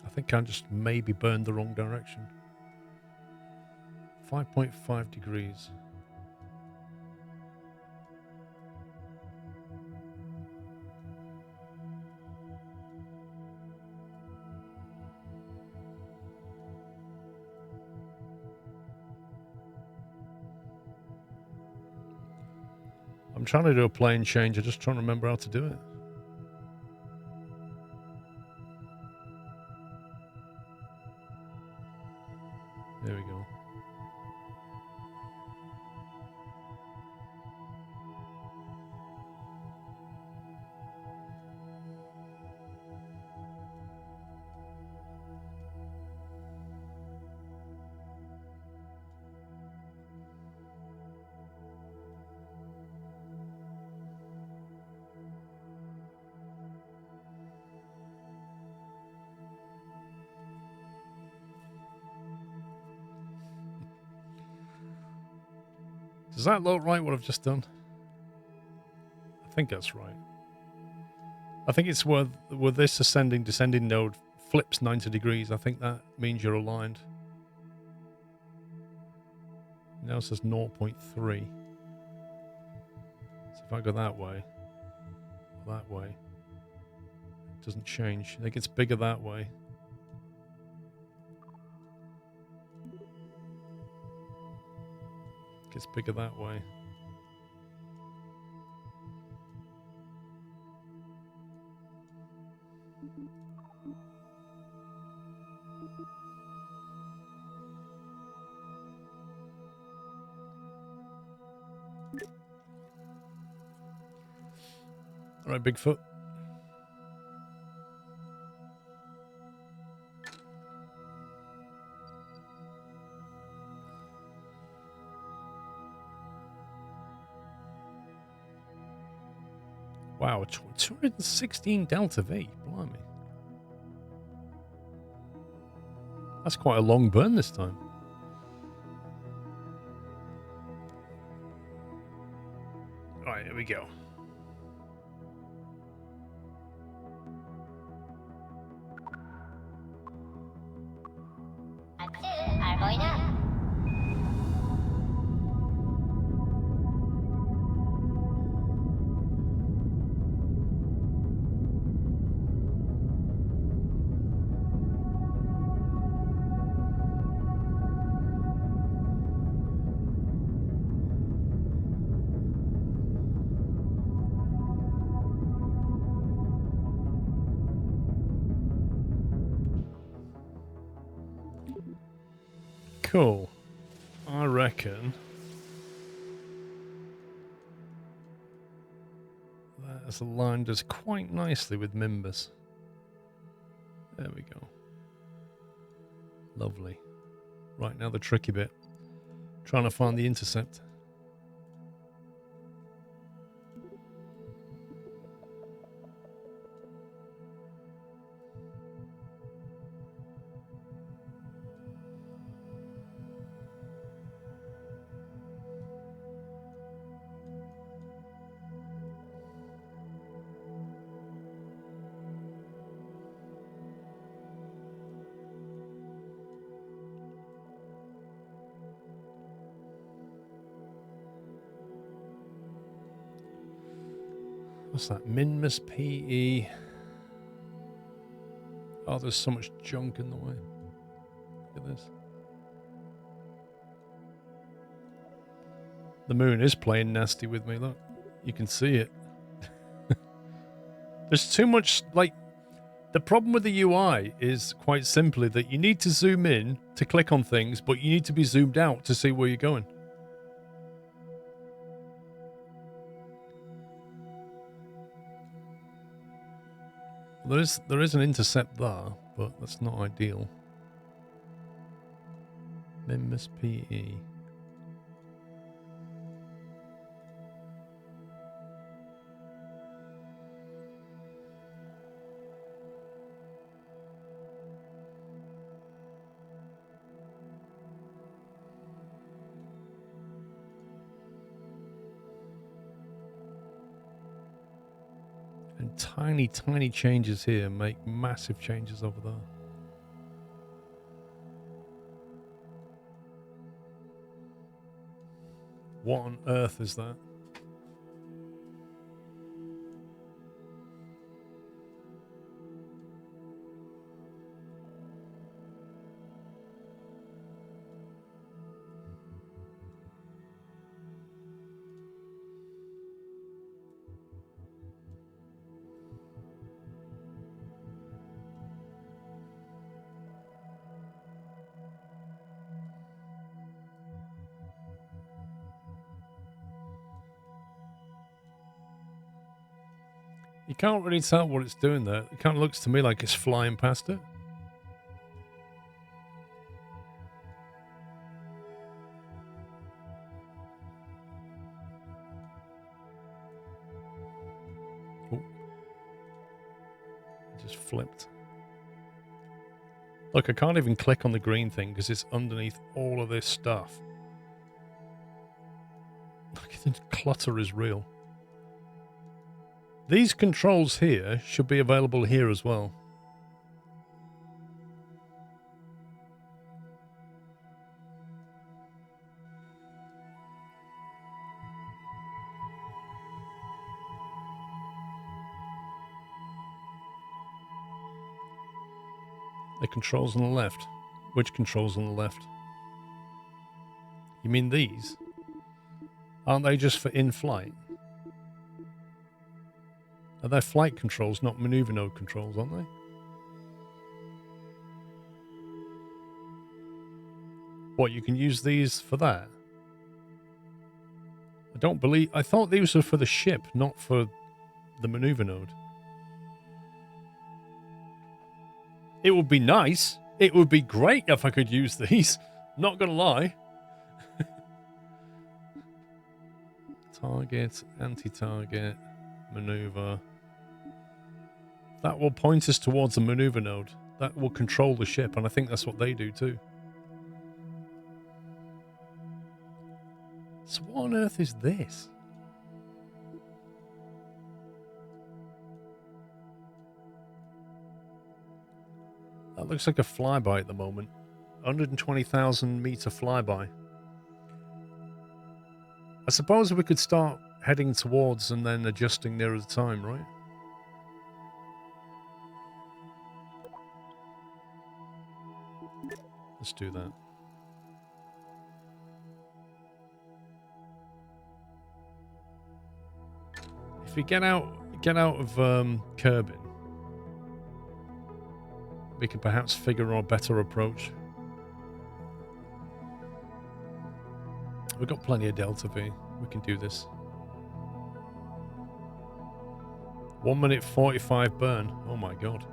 I think I just maybe burned the wrong direction. 5.5 degrees. I'm trying to do a plane change. I'm just trying to remember how to do it. There we go. Does that look right, what I've just done? I think that's right. I think it's where this ascending, descending node flips 90 degrees. I think that means you're aligned. Now it says 0.3. So if I go that way, it doesn't change. I think it's bigger that way. Gets bigger that way. All right, Bigfoot. Wow, 216 Delta V. Blimey. That's quite a long burn this time. Alright, here we go. Cool. I reckon that has aligned us quite nicely with Minmus. There we go. Lovely. Right, now the tricky bit. Trying to find the intercept. What's that? Minmus PE. Oh, there's so much junk in the way. Look at this. The moon is playing nasty with me, look. You can see it. There's too much, like, the problem with the UI is quite simply that you need to zoom in to click on things, but you need to be zoomed out to see where you're going. There is an intercept there, but that's not ideal. Minmus PE. And tiny, tiny changes here make massive changes over there. What on earth is that? You can't really tell what it's doing there. It kind of looks to me like it's flying past it. Oh. It just flipped. Look, I can't even click on the green thing because it's underneath all of this stuff. Look, the clutter is real. These controls here should be available here as well. The controls on the left. Which controls on the left? You mean these? Aren't they just for in-flight? Are they flight controls, not maneuver node controls, aren't they? What, you can use these for that? I thought these were for the ship, not for the maneuver node. It would be nice. It would be great if I could use these. Not gonna lie. Target, anti-target, maneuver. That will point us towards the maneuver node. That will control the ship, and I think that's what they do too. So what on earth is this? That looks like a flyby at the moment. 120,000 meter flyby. I suppose we could start heading towards and then adjusting nearer the time, right? Let's do that. If we get out of Kerbal, we can perhaps figure out a better approach. We've got plenty of Delta V. We can do this. 1 minute 45 burn. Oh my god.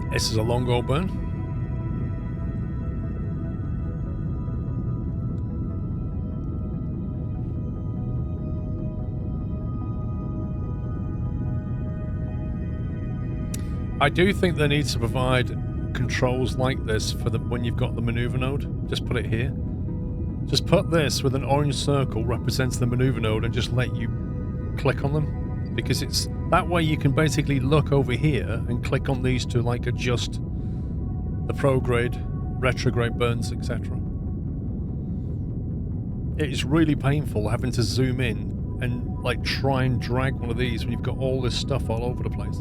This is a long old burn. I do think they need to provide controls like this for the when you've got the maneuver node. Just put it here. Just put this with an orange circle represents the maneuver node and just let you click on them. Because it's that way you can basically look over here and click on these to like adjust the prograde, retrograde burns, etc. It is really painful having to zoom in and like try and drag one of these when you've got all this stuff all over the place.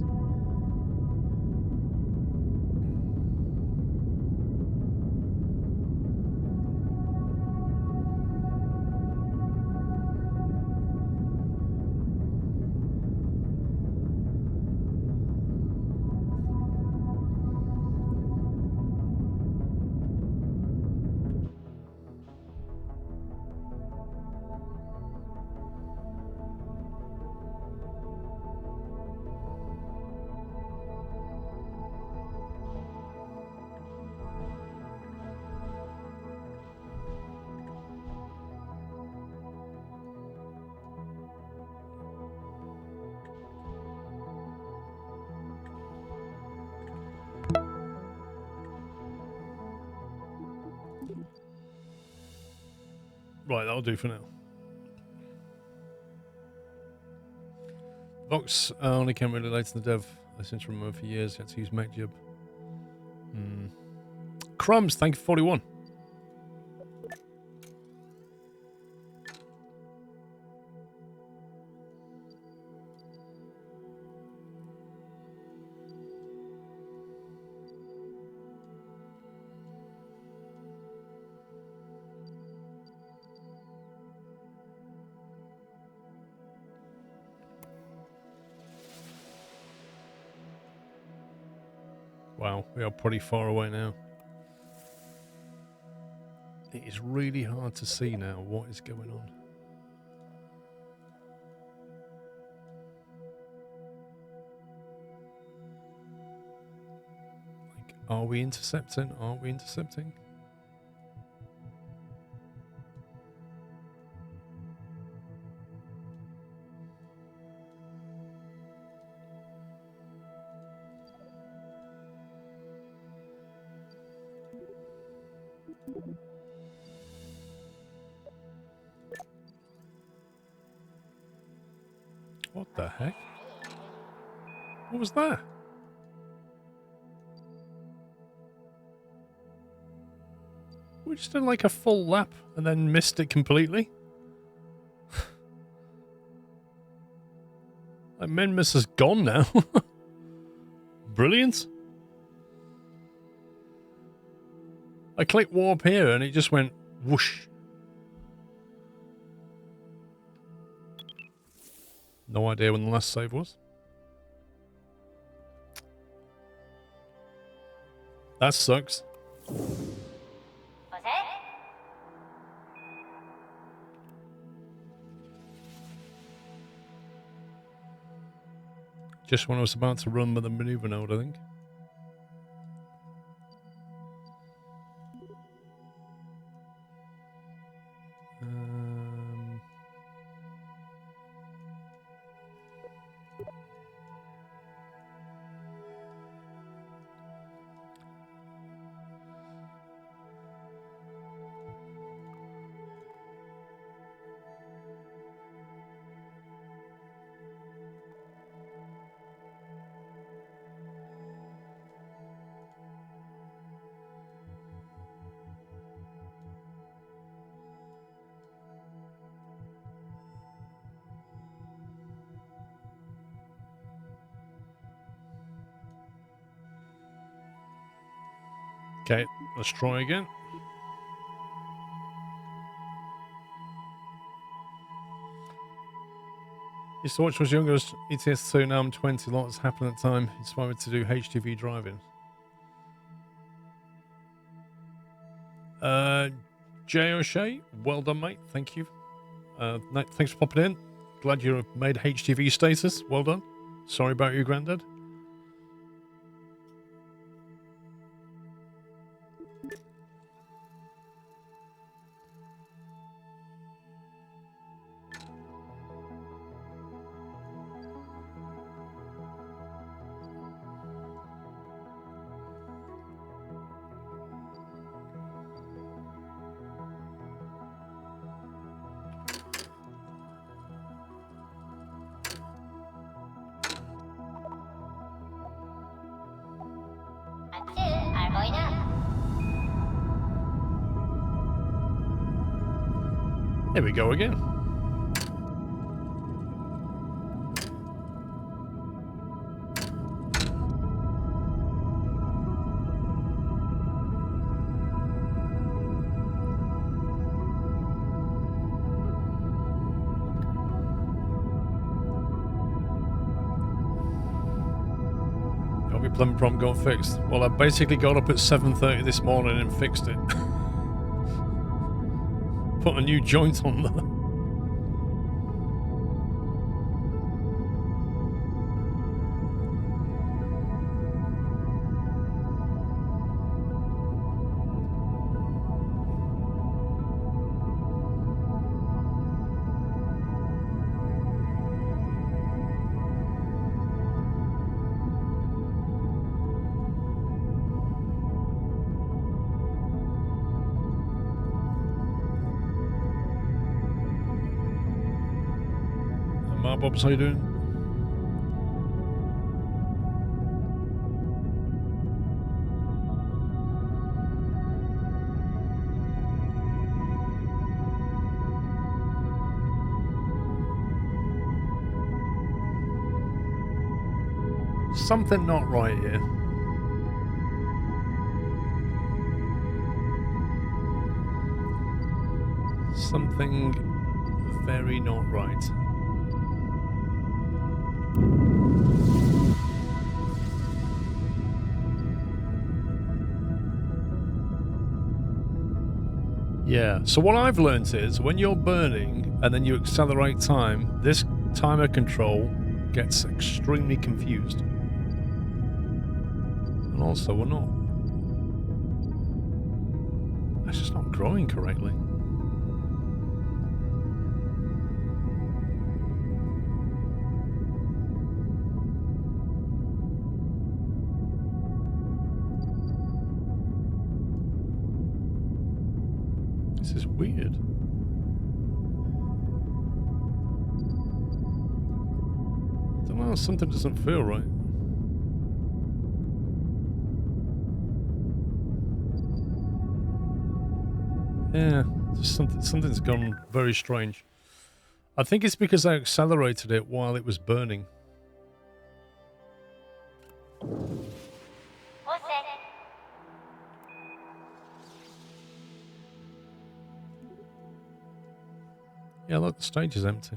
Right, that'll do for now. Vox only came really late in the dev. I since removed for years. Had to use MacJib. Crumbs, thank you for 41. Wow, we are pretty far away now. It is really hard to see now what is going on. Like, are we intercepting? Aren't we intercepting? What the heck? What was that? We just did like a full lap and then missed it completely. Like Minmus is gone now. Brilliant. I clicked warp here and it just went whoosh. No idea when the last save was. That sucks. Just when I was about to run with the maneuver node, I think. Okay, let's try again. Used to watch when I was younger as ETS2, now I'm 20, lots happened at the time. Inspired me to do HTV driving. Jay O'Shea, well done, mate. Thank you. Thanks for popping in. Glad you made HTV status. Well done. Sorry about your granddad. Here we go again. Hope your plumbing problem got fixed. Well, I basically got up at 7:30 this morning and fixed it. Put a new joint on there. Bobs, how you doing? Something not right here. Something very not right. Yeah, so what I've learned is when you're burning and then you accelerate time, this timer control gets extremely confused. And also, we're not... It's just not growing correctly. This is weird. I don't know, something doesn't feel right. Yeah, just something's gone very strange. I think it's because I accelerated it while it was burning. Yeah, look, the stage is empty.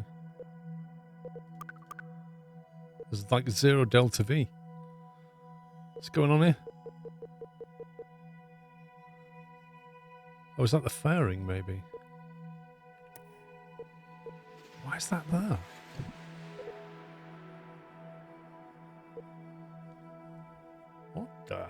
There's like 0 delta V. What's going on here? Oh, is that the fairing, maybe? Why is that there? What the?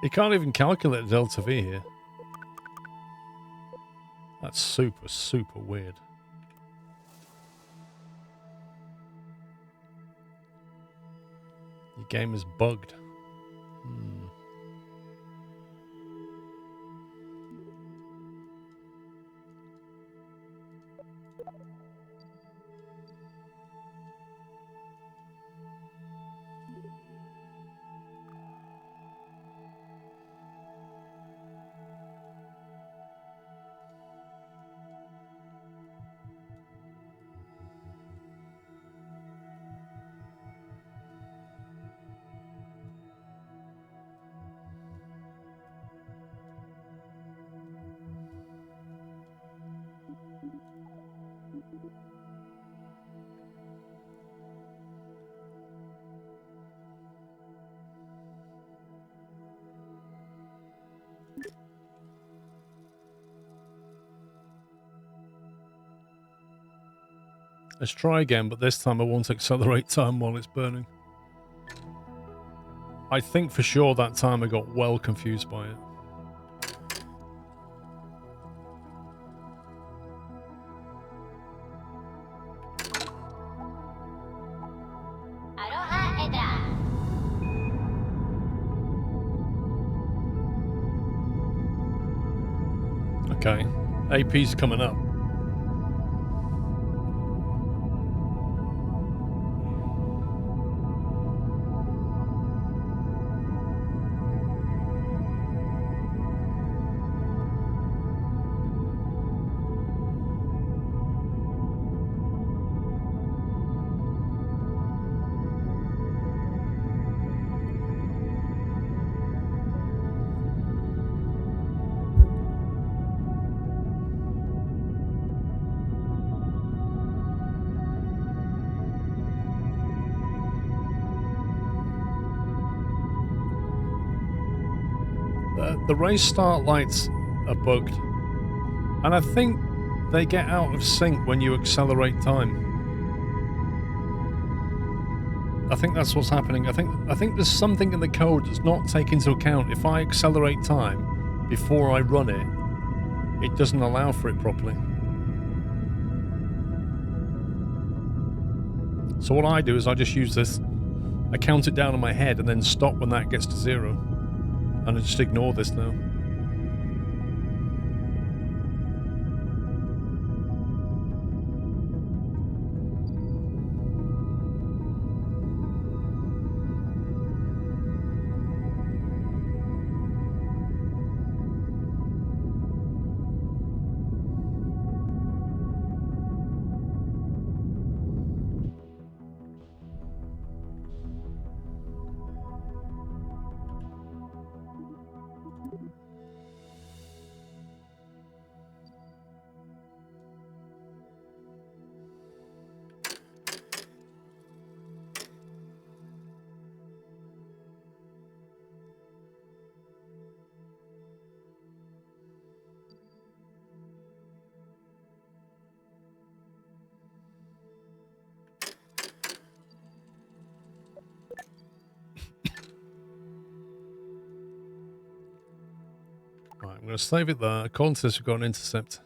You can't even calculate delta V here. That's super, super weird. Your game is bugged. Let's try again, but this time I won't accelerate time while it's burning. I think for sure that time I got well confused by it. Okay, AP's coming up. The race start lights are bugged, and I think they get out of sync when you accelerate time. I think that's what's happening. I think there's something in the code that's not taken into account. If I accelerate time before I run it, it doesn't allow for it properly. So what I do is I just use this, I count it down in my head and then stop when that gets to 0. And I just ignore this now. Right, I'm going to save it there. According to this, we've got an intercept.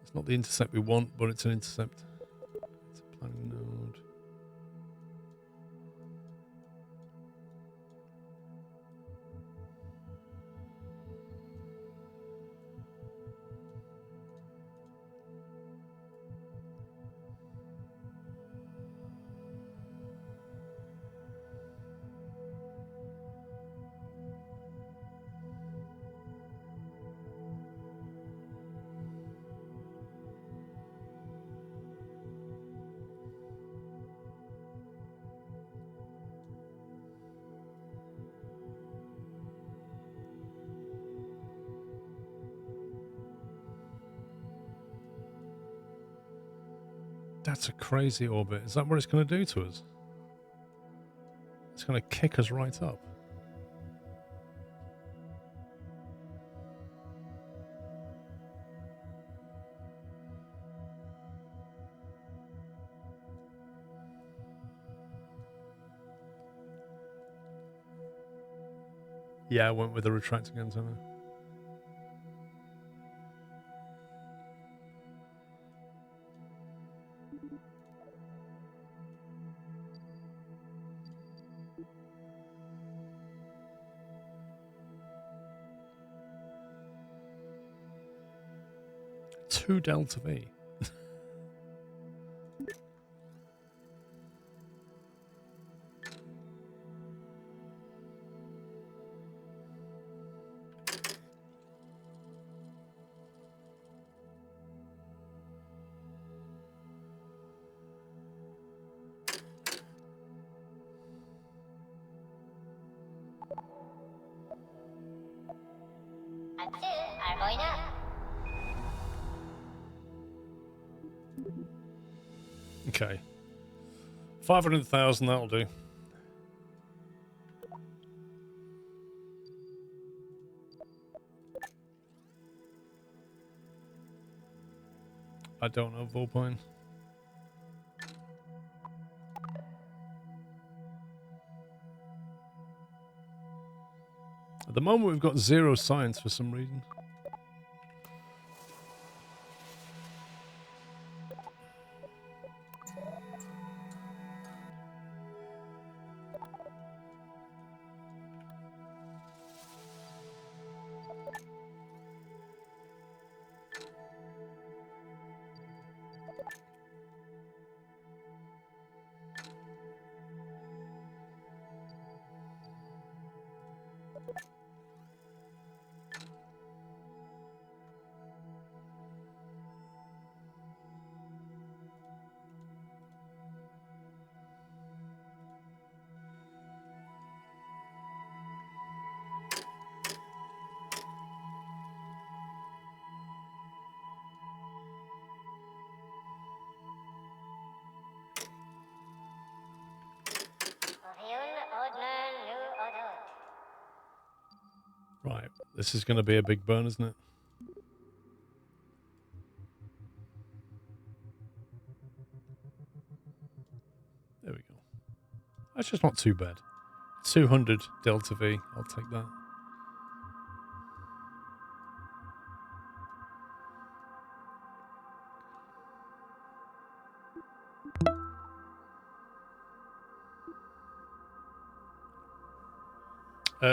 It's not the intercept we want, but it's an intercept. It's a planning node. That's a crazy orbit. Is that what it's going to do to us? It's going to kick us right up. Yeah, I went with the retracting antenna. 2 delta V. Okay. 500,000, that'll do. I don't know, Volpine. At the moment, we've got 0 science for some reason. Right, this is going to be a big burn, isn't it? There we go. That's just not too bad. 200 delta V, I'll take that.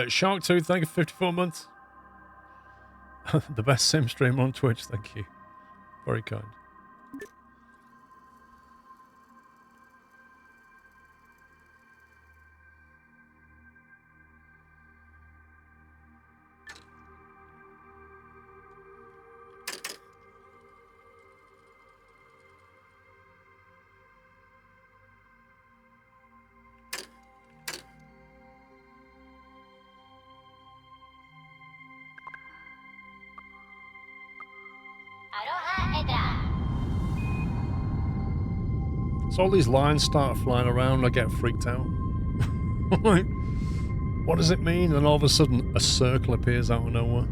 Shark2, thank you for 54 months. The best sim streamer on Twitch, thank you. Very kind. So all these lines start flying around, I get freaked out. Like, what does it mean? And all of a sudden, a circle appears out of nowhere.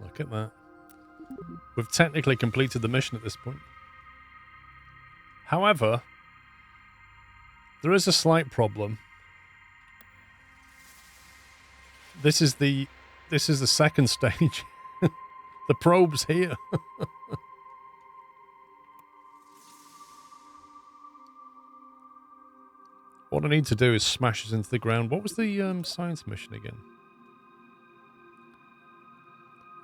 Look at that. We've technically completed the mission at this point. However, there is a slight problem. This is the second stage. The probe's here. What I need to do is smash it into the ground. What was the science mission again?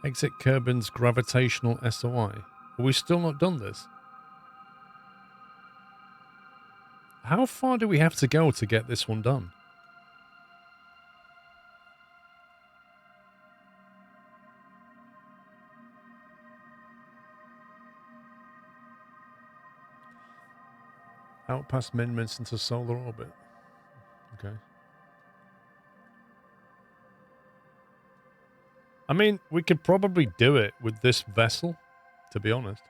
Exit Kerbin's gravitational SOI. Are we still not done this? How far do we have to go to get this one done? Out past Minmus into solar orbit. Okay. I mean, we could probably do it with this vessel, to be honest.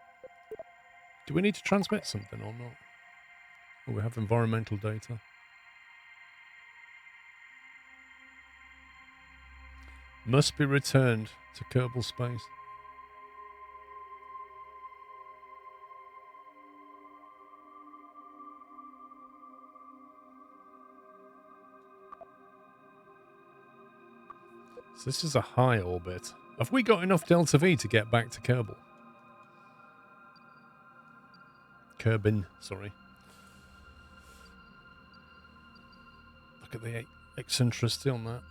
Do we need to transmit something or not? Or we have environmental data? Must be returned to Kerbal space. So this is a high orbit. Have we got enough delta V to get back to Kerbal? Kerbin, sorry. look at the eccentricity on that.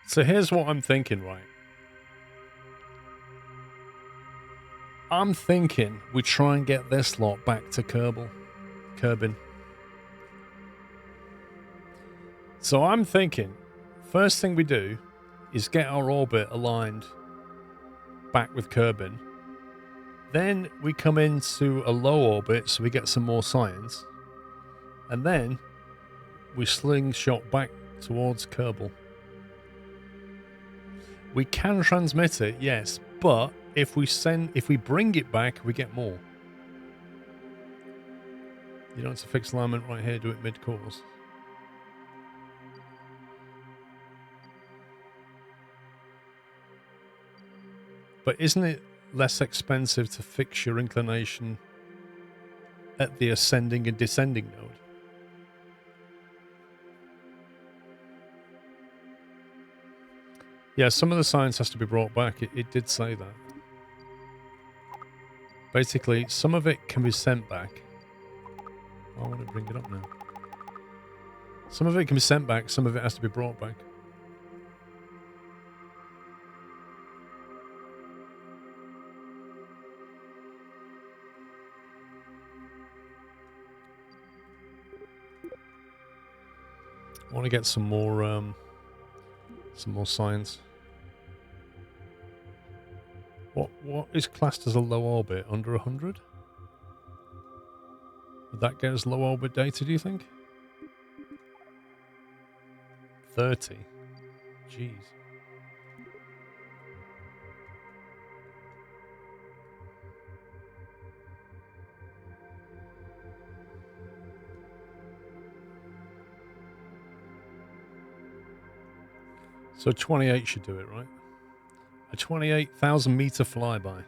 So here's what I'm thinking, right? I'm thinking we try and get this lot back to Kerbin. So I'm thinking, first thing we do is get our orbit aligned back with Kerbin. Then we come into a low orbit so we get some more science. And then we slingshot back towards Kerbal. We can transmit it, yes, but if we bring it back, we get more. You don't have to fix alignment right here, do it mid-course. But isn't it less expensive to fix your inclination at the ascending and descending node? Yeah, some of the science has to be brought back. It did say that. Basically, some of it can be sent back. Oh, I want to bring it up now. Some of it can be sent back, some of it has to be brought back. I want to get some more science. What is classed as a low orbit? Under 100? Would that get us low orbit data, do you think? 30? Jeez. So 28 should do it, right? A 28,000 meter flyby.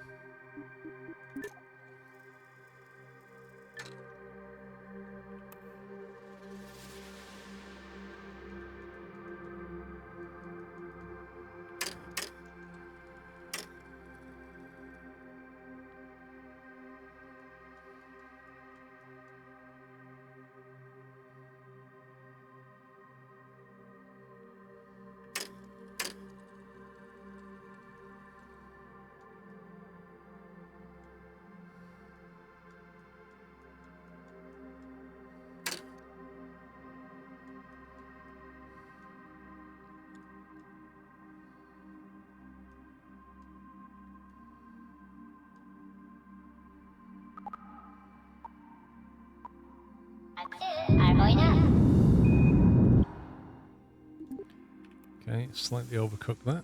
Okay, slightly overcooked that.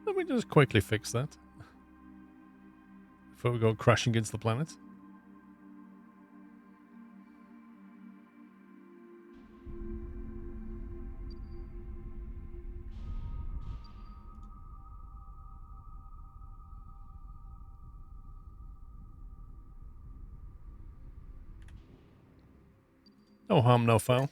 Let me just quickly fix that before we go crashing into the planet. No harm, no foul.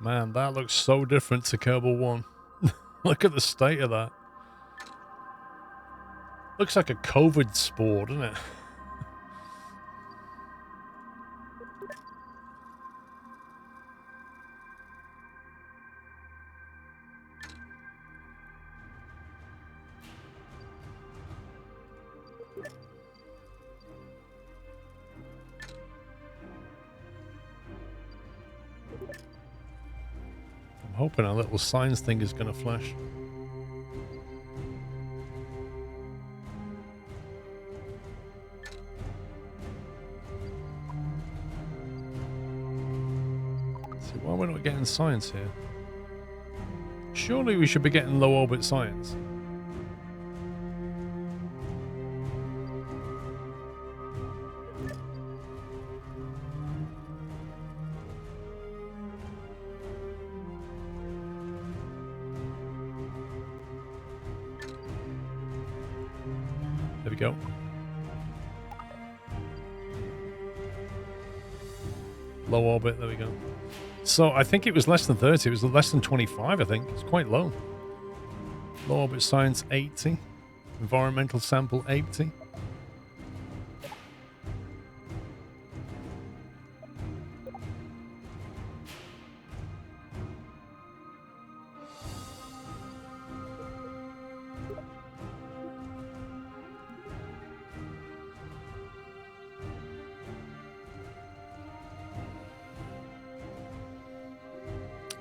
Man, that looks so different to Kerbal 1. Look at the state of that. Looks like a COVID spore, doesn't it? I'm hoping our little science thing is going to flash. See, why are we not getting science here? Surely we should be getting low orbit science. There we go. Low orbit, there we go. So I think it was less than 30. It was less than 25, I think. It's quite low. Low orbit science 80. Environmental sample 80.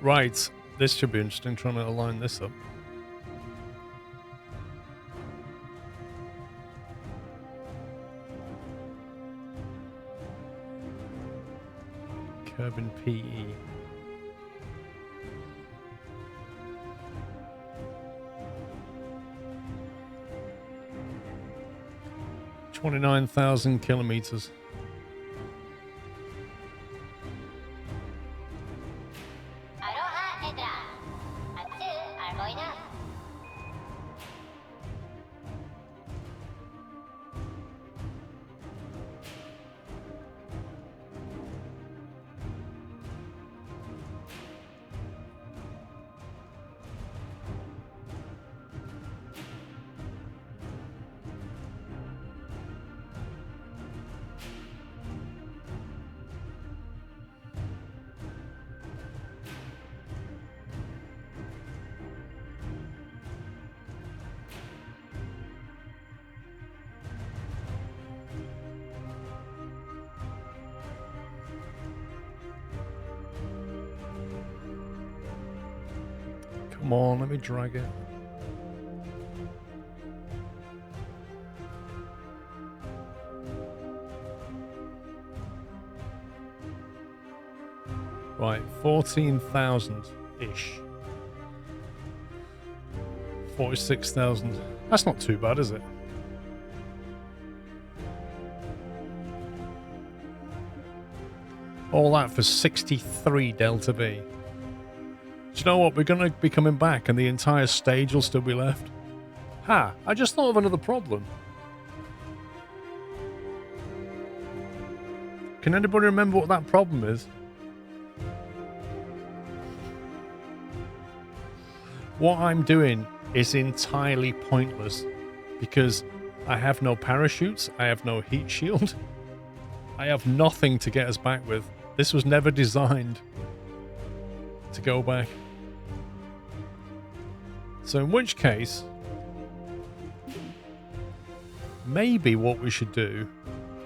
Right, this should be interesting, trying to align this up. Kerbal PE. $29,000 kilometers. Come on, let me drag it. Right, 14,000-ish. 46,000. That's not too bad, is it? All that for 63 Delta V. Do you know what? We're going to be coming back and the entire stage will still be left. Ha! I just thought of another problem. Can anybody remember what that problem is? What I'm doing is entirely pointless because I have no parachutes, I have no heat shield, I have nothing to get us back with. This was never designed to go back. So in which case, maybe what we should do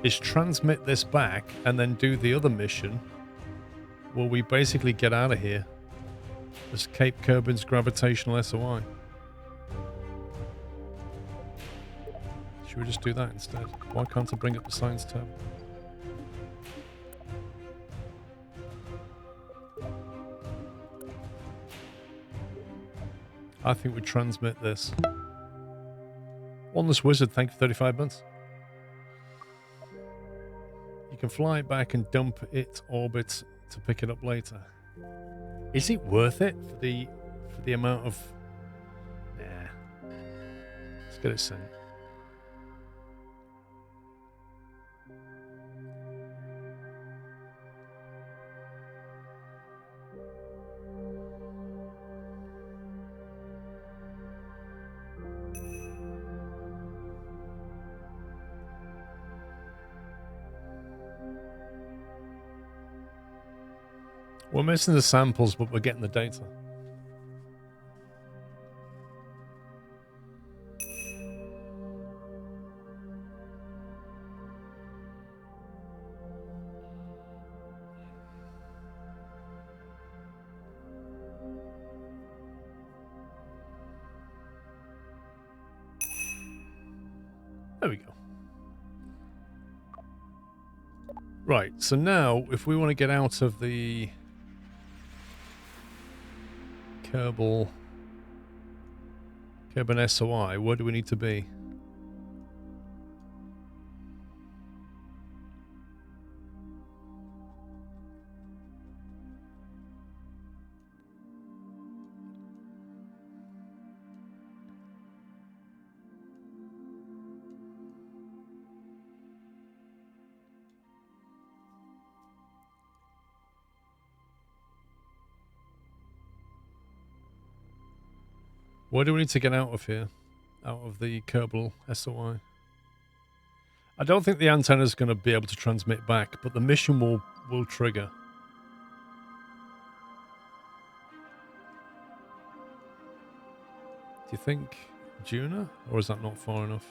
is transmit this back and then do the other mission where we basically get out of here. Escape Kerbin's gravitational SOI. Should we just do that instead? Why can't I bring up the science tab? I think we transmit this. Wandless Wizard, thank you for 35 months. You can fly it back and dump it orbit to pick it up later. Is it worth it for the amount of... Nah. Let's get it sent. We're missing the samples, but we're getting the data. There we go. Right, so now, if we want to get out of the Kerbal SOI, where do we need to be? Where do we need to get out of here? Out of the Kerbal SOI? I don't think the antenna is going to be able to transmit back, but the mission will trigger. Do you think Juna? Or is that not far enough?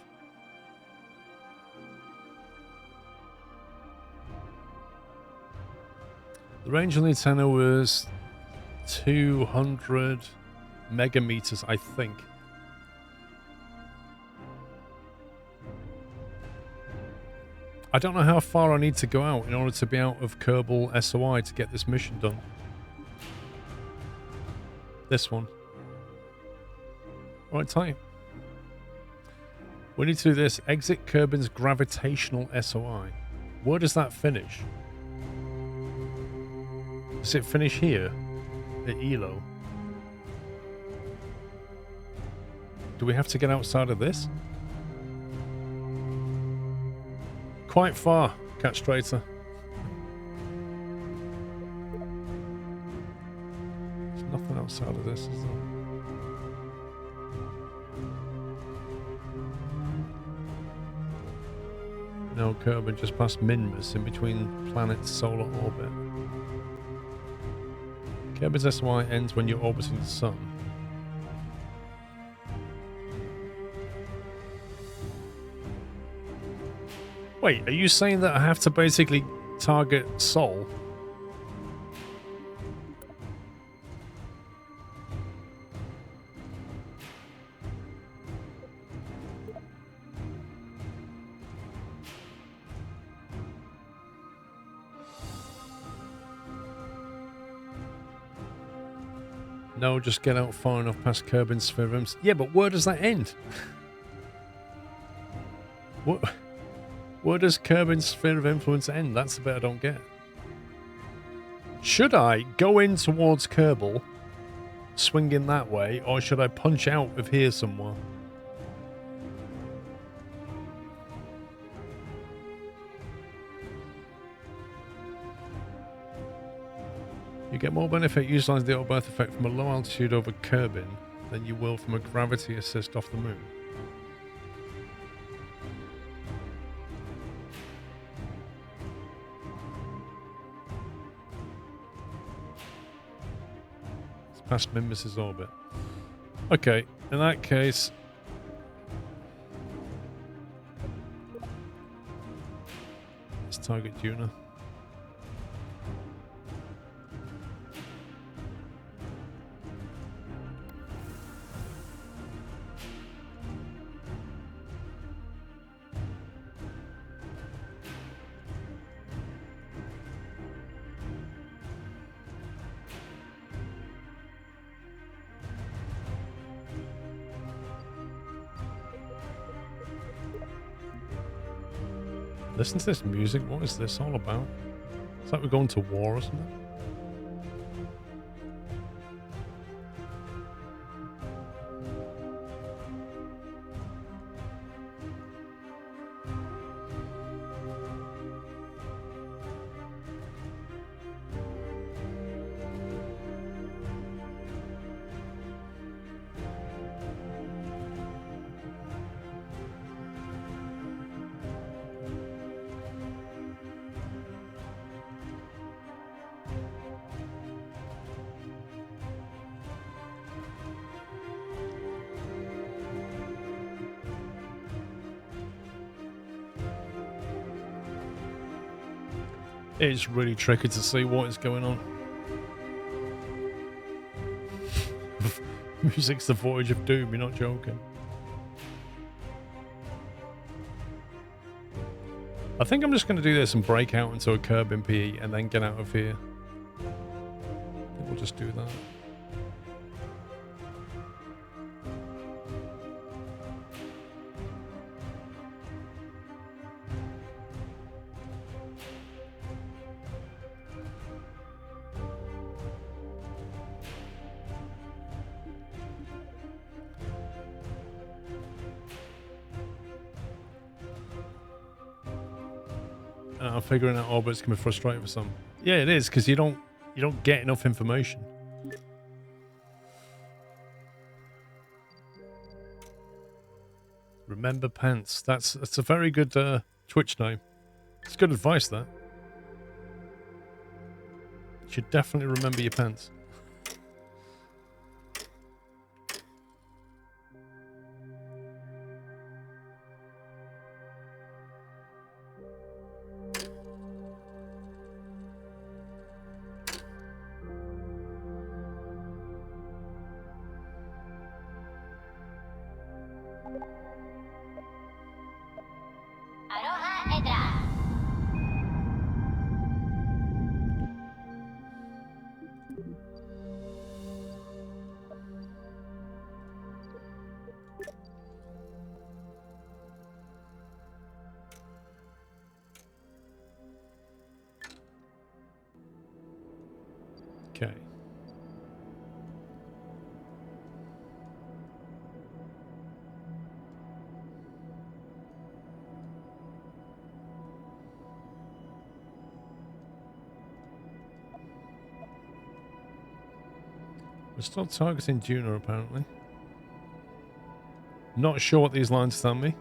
The range on the antenna was 200 megameters, I think. I don't know how far I need to go out in order to be out of Kerbal SOI to get this mission done. This one. Right, type. We need to do this. Exit Kerbin's gravitational SOI. Where does that finish? Does it finish here? At ELO? Do we have to get outside of this? Quite far, Cat Strater. There's nothing outside of this, is there? No, Kerbal just past Minmus in between planet's solar orbit. Kerbin's SY ends when you're orbiting the sun. Wait, are you saying that I have to basically target Sol? No, just get out far enough past Kerbin's sphere of influence. Yeah, but where does that end? What? Where does Kerbin's sphere of influence end? That's the bit I don't get. Should I go in towards Kerbal, swing in that way, or should I punch out of here somewhere? You get more benefit utilising the auto-birth effect from a low altitude over Kerbin than you will from a gravity assist off the moon. It's past Minmus's orbit. Okay, in that case... let's target Juna. Listen to this music. What is this all about? It's like we're going to war or something. It's really tricky to see what is going on. Music's the voyage of doom, you're not joking. I think I'm just going to do this and break out into a Kerbin PE and then get out of here. I think we'll just do that. Figuring out orbits can be frustrating for some. Yeah, it is, because you don't get enough information. Remember pants. That's a very good Twitch name. It's good advice, that. You should definitely remember your pants. Okay. We're still targeting Lunar, apparently. Not sure what these lines tell me.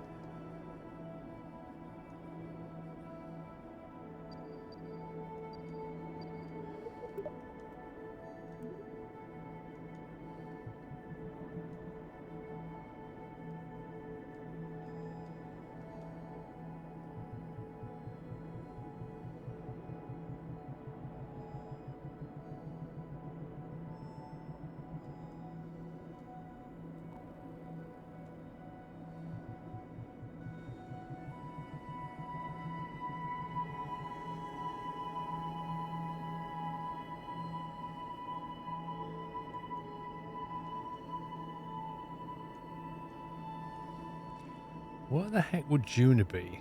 Where the heck would Juna be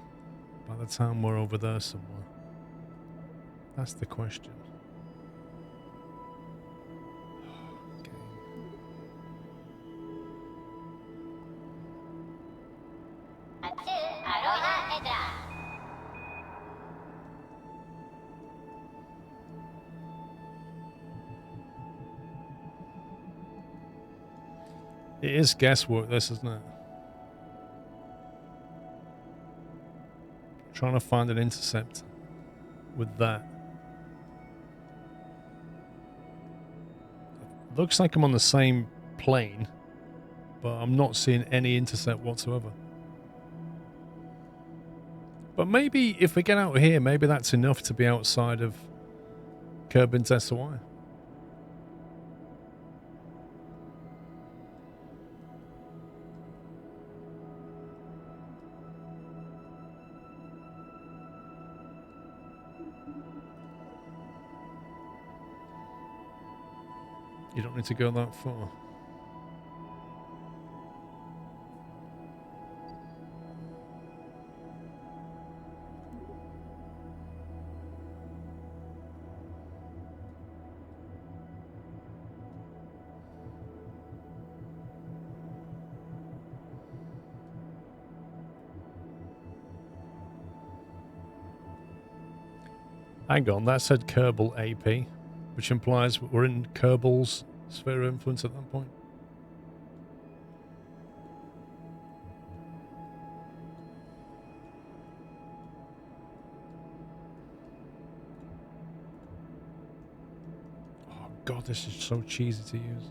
by the time we're over there somewhere? That's the question. Okay. It is guesswork, this, isn't it? Trying to find an intercept with that. Looks like I'm on the same plane, but I'm not seeing any intercept whatsoever. But maybe if we get out here, maybe that's enough to be outside of Kerbin's SOI. You don't need to go that far. Hang on, that said Kerbal AP, which implies we're in Kerbal's sphere of influence at that point. Oh god, this is so cheesy to use.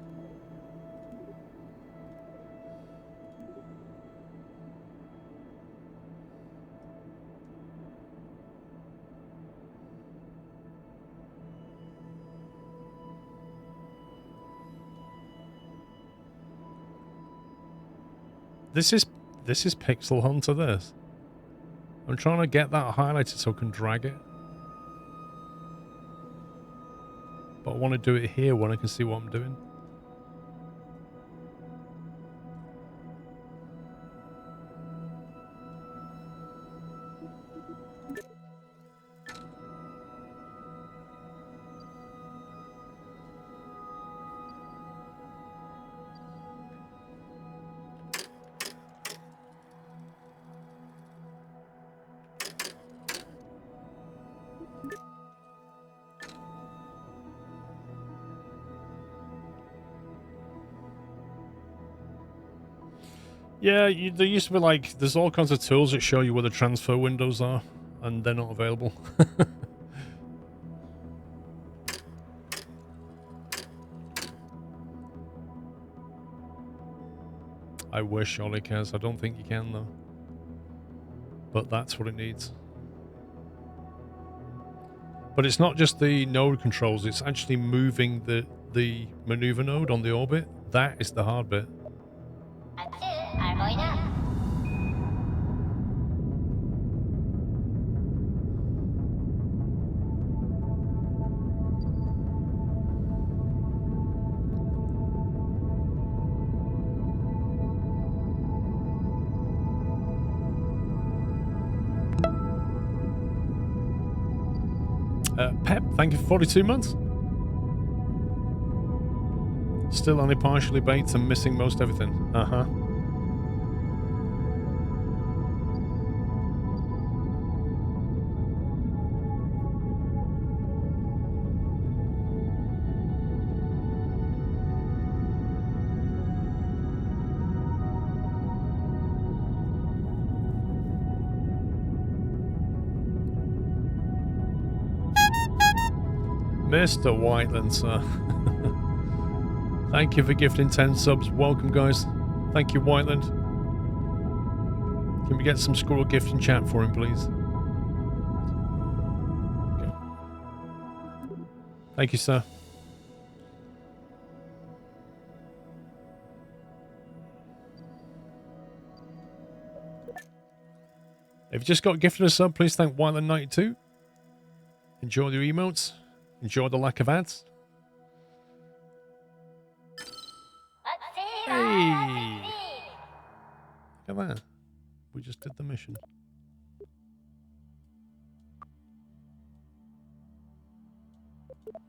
This is Pixel Hunter, this. I'm trying to get that highlighted so I can drag it. But I want to do it here when I can see what I'm doing. Yeah, there used to be like, there's all kinds of tools that show you where the transfer windows are, and they're not available. I wish Ollie cares. I don't think you can though. But that's what it needs. But it's not just the node controls, it's actually moving the maneuver node on the orbit. That is the hard bit. Pep, thank you for 42 months. Still only partially baked and missing most everything. Uh-huh. Mr. Whiteland, sir. Thank you for gifting 10 subs. Welcome, guys. Thank you, Whiteland. Can we get some squirrel gift in chat for him, please? Okay. Thank you, sir. If you just got gifted a sub, please thank Whiteland92. Enjoy your emotes. Enjoy the lack of ads. Hey! Look at that. We just did the mission.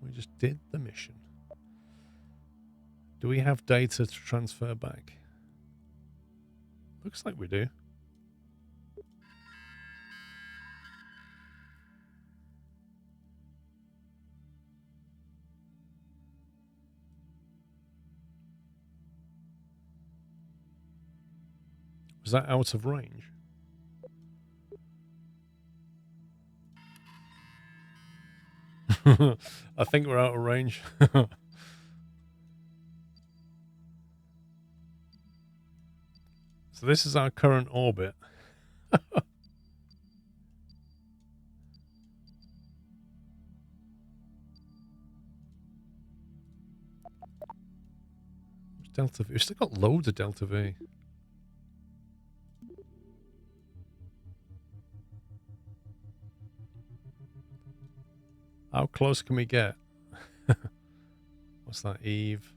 We just did the mission. Do we have data to transfer back? Looks like we do. Was that out of range? I think we're out of range. So this is our current orbit. Delta V. We've still got loads of Delta V. How close can we get? What's that, Eve?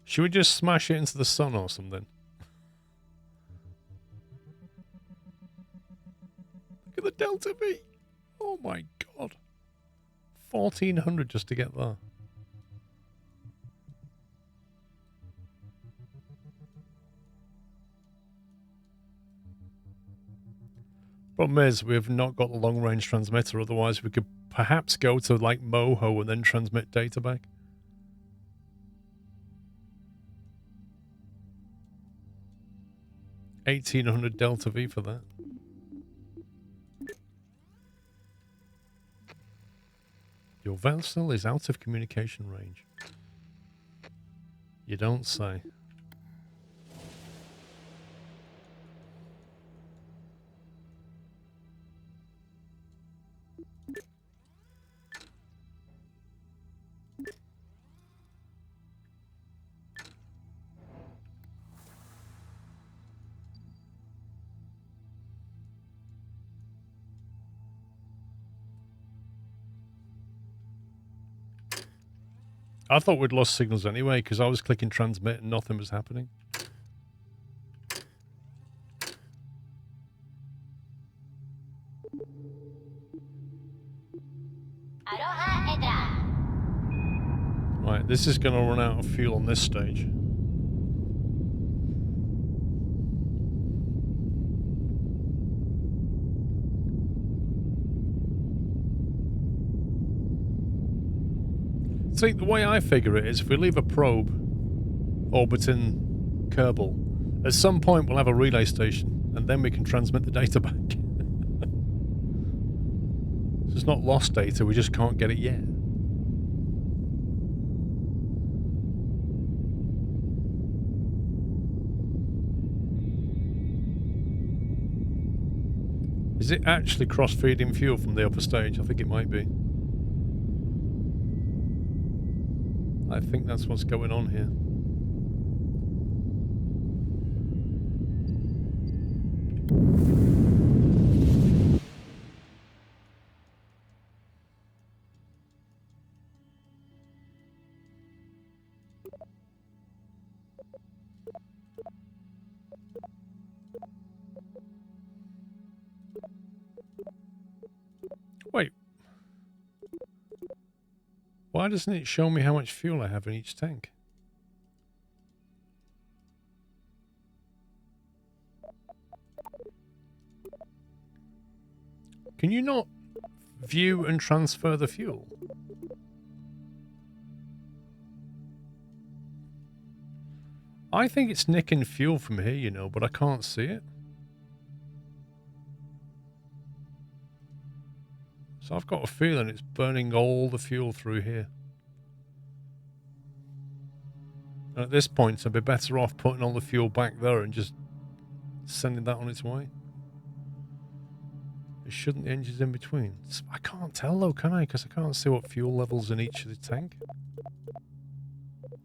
Should we just smash it into the sun or something? Look at the Delta V. Oh my god. 1400 just to get there. Problem is, we've not got the long-range transmitter, otherwise we could perhaps go to, like, Moho and then transmit data back. $1,800 Delta V for that. Your vessel is out of communication range. You don't say. I thought we'd lost signals anyway, because I was clicking transmit and nothing was happening. Right, this is going to run out of fuel on this stage. See, the way I figure it is if we leave a probe orbiting Kerbal, at some point we'll have a relay station, and then we can transmit the data back. So it's not lost data, we just can't get it yet. Is it actually cross-feeding fuel from the upper stage? I think it might be. I think that's what's going on here. Wait. Why doesn't it show me how much fuel I have in each tank? Can you not view and transfer the fuel? I think it's nicking fuel from here, you know, but I can't see it. So I've got a feeling it's burning all the fuel through here. And at this point, I'd be better off putting all the fuel back there and just sending that on its way. It shouldn't the engines in between. I can't tell though, can I? Because I can't see what fuel levels in each of the tank.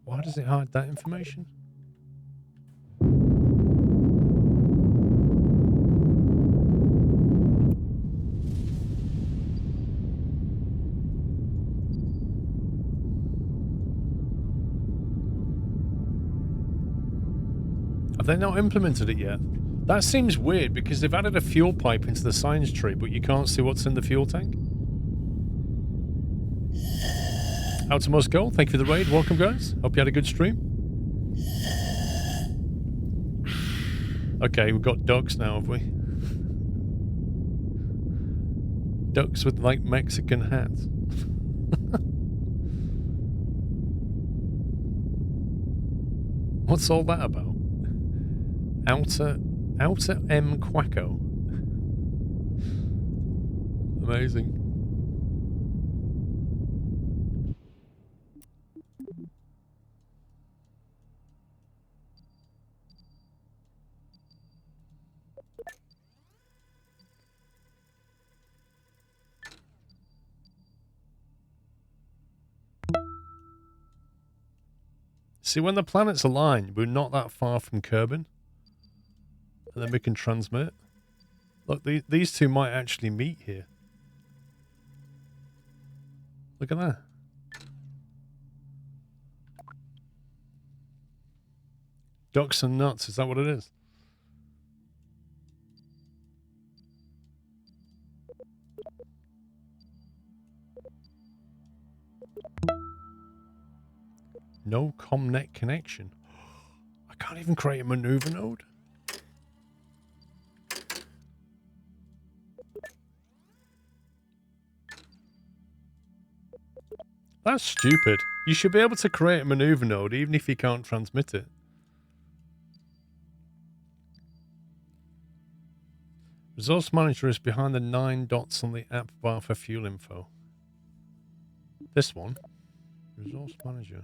Why does it hide that information? Have they not implemented it yet? That seems weird because they've added a fuel pipe into the science tree, but you can't see what's in the fuel tank. Outermost Goal, thank you for the raid. Welcome, guys. Hope you had a good stream. Okay, we've got ducks now, have we? Ducks with, like, Mexican hats. What's all that about? Outer M Quacko. Amazing. See, when the planets align, we're not that far from Kerbin. And then we can transmit. Look, these two might actually meet here. Look at that. Ducks and nuts, is that what it is? No ComNet connection. I can't even create a maneuver node. That's stupid. You should be able to create a maneuver node even if you can't transmit it. Resource Manager is behind the 9 dots on the app bar for fuel info. This one. Resource Manager.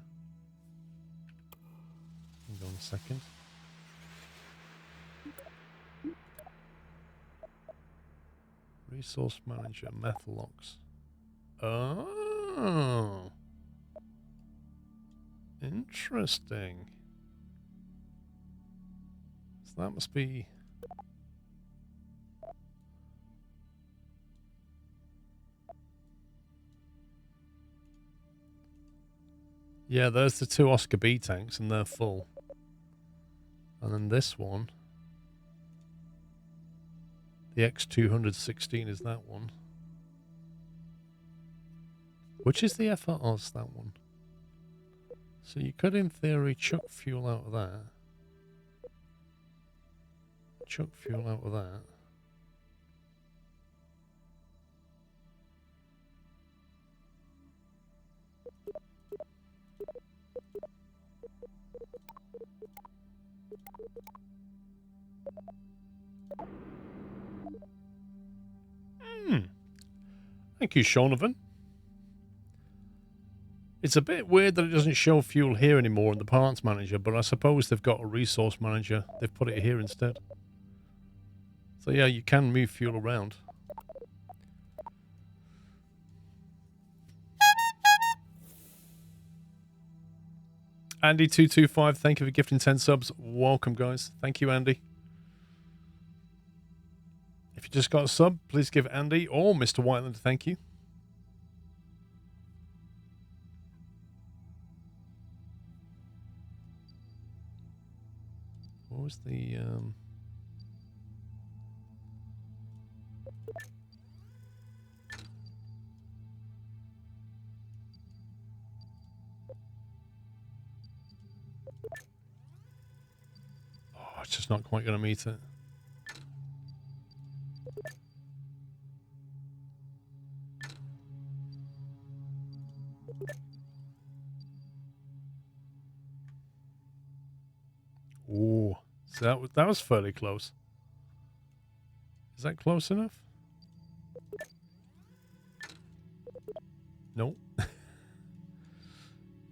Hang on a second. Resource Manager, Methalox. Oh. Interesting. So that must be... Yeah, there's the two Oscar B tanks and they're full. And then this one. The X216 is that one. Which is the FROS, that one. So you could, in theory, chuck fuel out of that. Chuck fuel out of that. Thank you, Shaunovan. It's a bit weird that it doesn't show fuel here anymore in the parts manager, but I suppose they've got a resource manager. They've put it here instead. So yeah, you can move fuel around. Andy225, thank you for gifting 10 subs. Welcome, guys. Thank you, Andy. If you just got a sub, please give Andy or Mr. Whiteland a thank you. What was the... Oh, it's just not quite going to meet it. Oh, so that was fairly close. Is that close enough? No.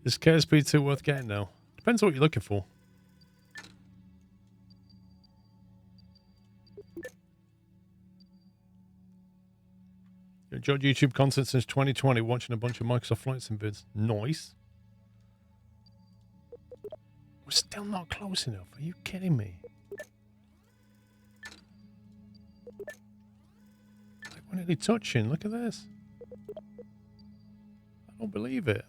Is KSP2 worth getting now? Depends on what you're looking for. You enjoyed YouTube content since 2020, watching a bunch of Microsoft Flight Sim vids. Nice. We're still not close enough. Are you kidding me? Like, we're nearly touching. Look at this. I don't believe it.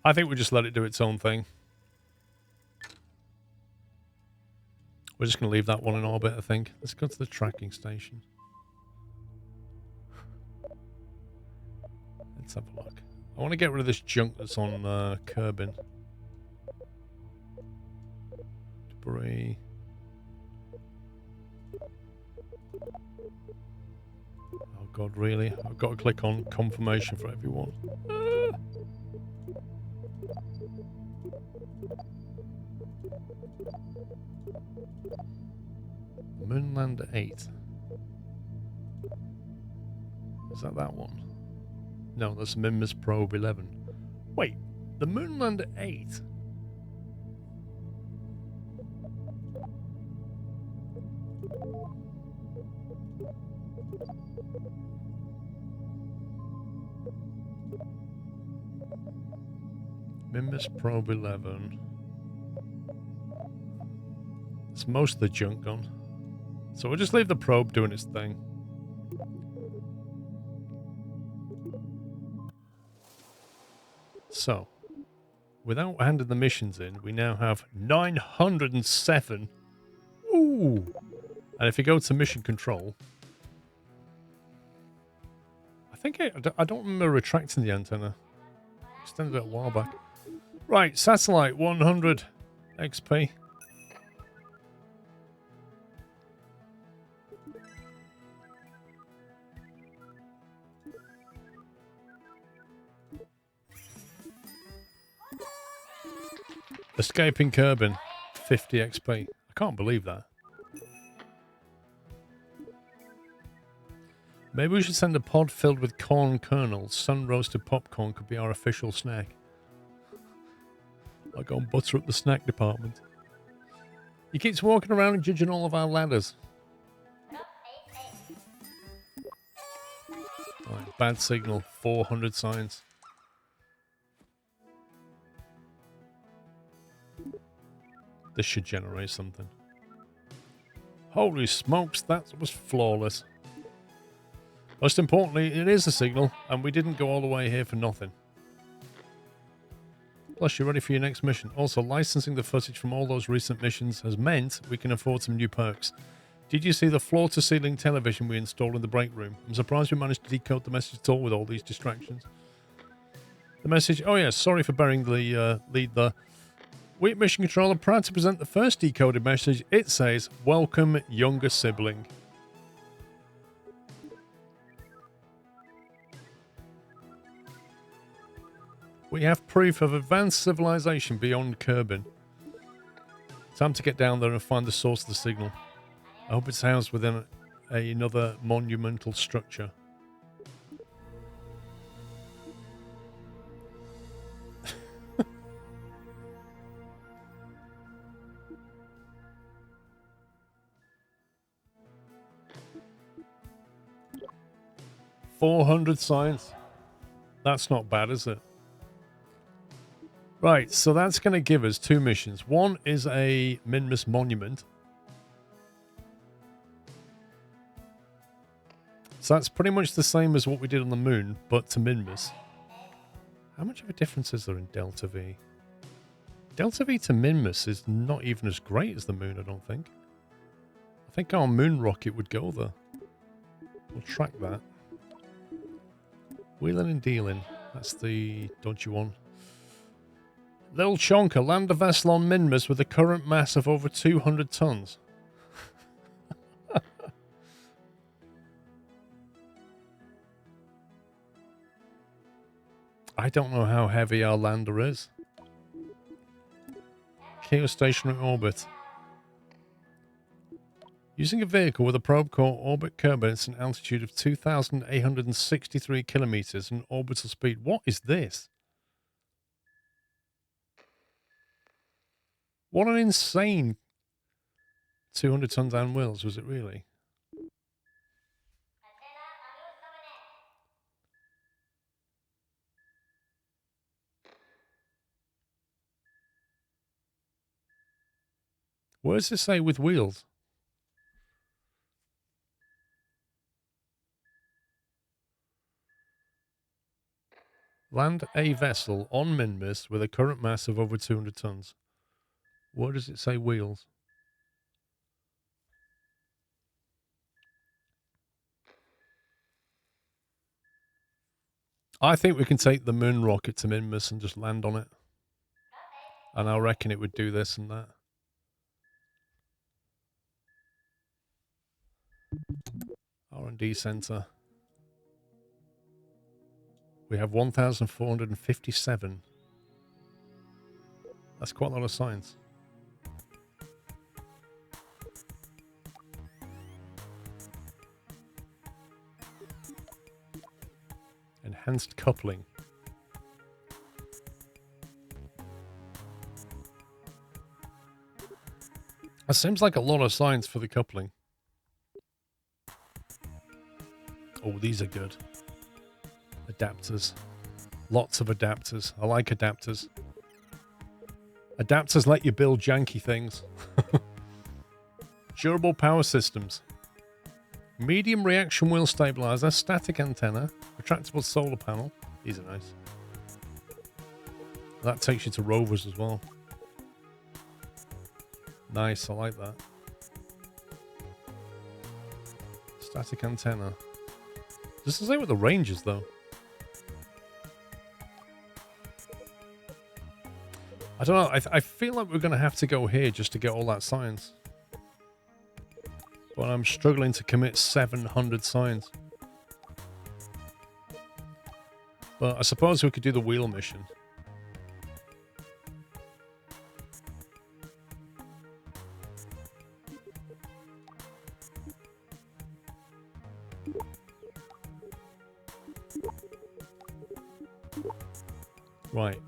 I think we'll just let it do its own thing. We're just going to leave that one in orbit, I think. Let's go to the tracking station. Let's have a look. I want to get rid of this junk that's on Kerbin. Debris. Oh god, really? I've got to click on confirmation for everyone. Ah! Moonlander 8. Is that one? No, that's Minmus Probe 11. Wait, the Moonlander 8? Minmus Probe 11. It's most of the junk gone. So we'll just leave the probe doing its thing. So, without handing the missions in, we now have 907. Ooh! And if you go to mission control, I think I don't remember retracting the antenna. Extended it a while back. Right, satellite 100 XP. Escaping Kerbin, 50 XP. I can't believe that. Maybe we should send a pod filled with corn kernels. Sun-roasted popcorn could be our official snack. I'll go and butter up the snack department. He keeps walking around and judging all of our ladders. Right, bad signal, 400 signs. This should generate something. Holy smokes, that was flawless. Most importantly, it is a signal, and we didn't go all the way here for nothing. Plus, you're ready for your next mission. Also, licensing the footage from all those recent missions has meant we can afford some new perks. Did you see the floor-to-ceiling television we installed in the break room? I'm surprised we managed to decode the message at all with all these distractions. The message... Oh, yeah, sorry for burying the lead there. We at Mission Control are proud to present the first decoded message. It says, "Welcome, younger sibling." We have proof of advanced civilization beyond Kerbin. Time to get down there and find the source of the signal. I hope it's housed within another monumental structure. $400 signs. That's not bad, is it? Right, so that's going to give us 2 missions. One is a Minmus monument. So that's pretty much the same as what we did on the moon, but to Minmus. How much of a difference is there in Delta V? Delta V to Minmus is not even as great as the moon, I don't think. I think our moon rocket would go there. We'll track that. Wheeling and dealing. That's the dodgy one. Little Chonker, land a vessel on Minmus with a current mass of over 200 tons. I don't know how heavy our lander is. Geostationary orbit. Using a vehicle with a probe core orbit Kerbal at an altitude of 2,863 kilometers and orbital speed. What is this? What an insane 200 ton down wheels, was it really? Where does it say with wheels? Land a vessel on Minmus with a current mass of over 200 tons. Where does it say wheels? I think we can take the moon rocket to Minmus and just land on it. And I reckon it would do this and that. R&D center. We have 1,457. That's quite a lot of science. Enhanced coupling. That seems like a lot of science for the coupling. Oh, these are good. Adapters. Lots of adapters. I like adapters. Adapters let you build janky things. Durable power systems. Medium reaction wheel stabilizer, static antenna, retractable solar panel. These are nice. That takes you to rovers as well. Nice, I like that. Static antenna. Does it say what the range is, though? I don't know. I feel like we're going to have to go here just to get all that science. But I'm struggling to commit 700 science. But I suppose we could do the wheel mission. Right.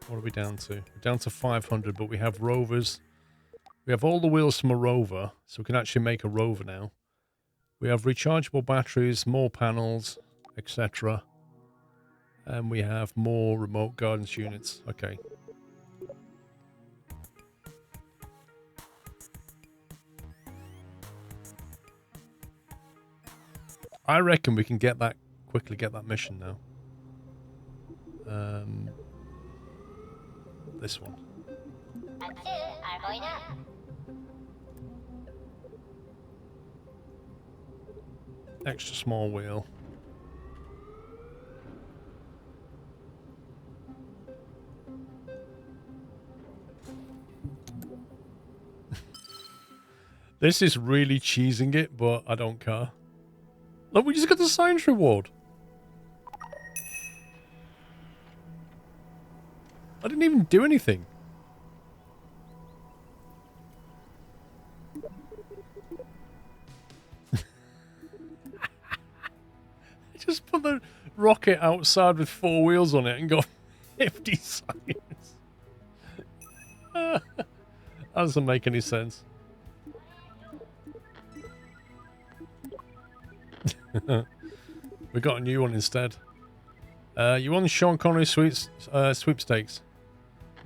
What are we down to? We're down to 500, but we have rovers. We have all the wheels from a rover, so we can actually make a rover now. We have rechargeable batteries, more panels, etc. And we have more remote guidance units. Okay. I reckon we can get that quickly, get that mission now. This one. Extra small wheel. This is really cheesing it, but I don't care. Look, we just got the science reward. I didn't even do anything. Just put the rocket outside with 4 wheels on it and got 50 science. That doesn't make any sense. We got a new one instead. You won Sean Connery sweepstakes.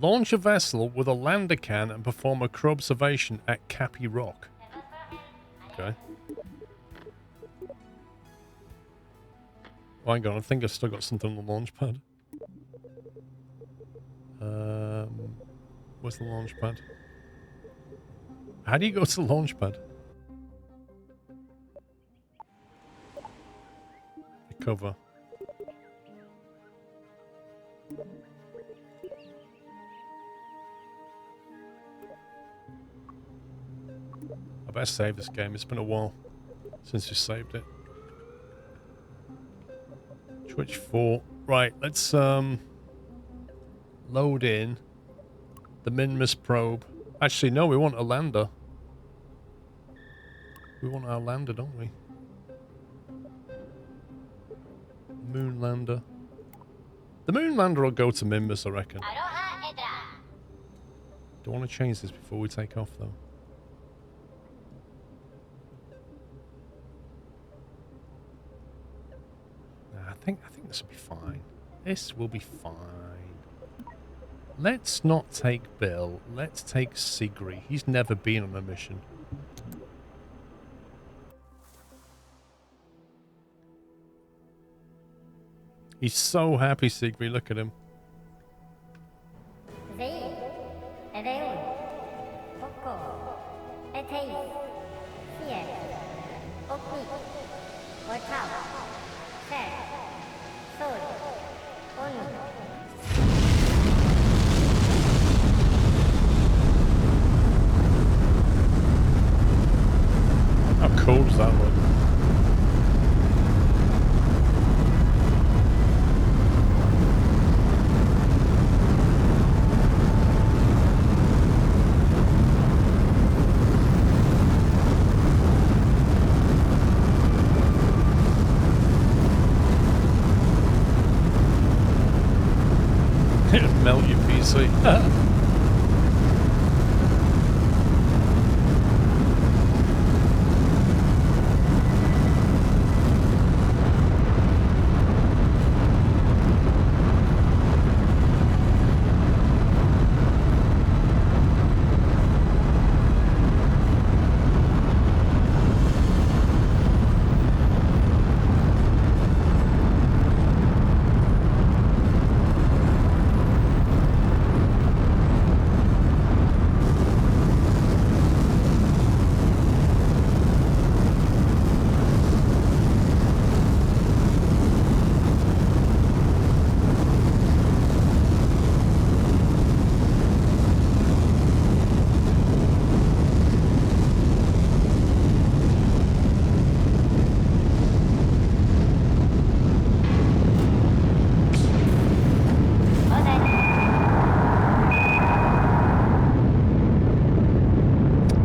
Launch a vessel with a lander can and perform a crew observation at Cappy Rock. Okay. Oh, hang on, I think I've still got something on the launch pad. Where's the launch pad? How do you go to the launch pad? The cover. I better save this game. It's been a while since we saved it. Twitch 4. Right, let's load in the Minmus probe. Actually, no, we want a lander. We want our lander, don't we? Moon lander. The moon lander will go to Minmus, I reckon. Don't want to change this before we take off, though. I think this will be fine. This will be fine. Let's not take Bill. Let's take Sigri. He's never been on a mission. He's so happy, Sigri. Look at him. How cool does that look? It'd melt your PC.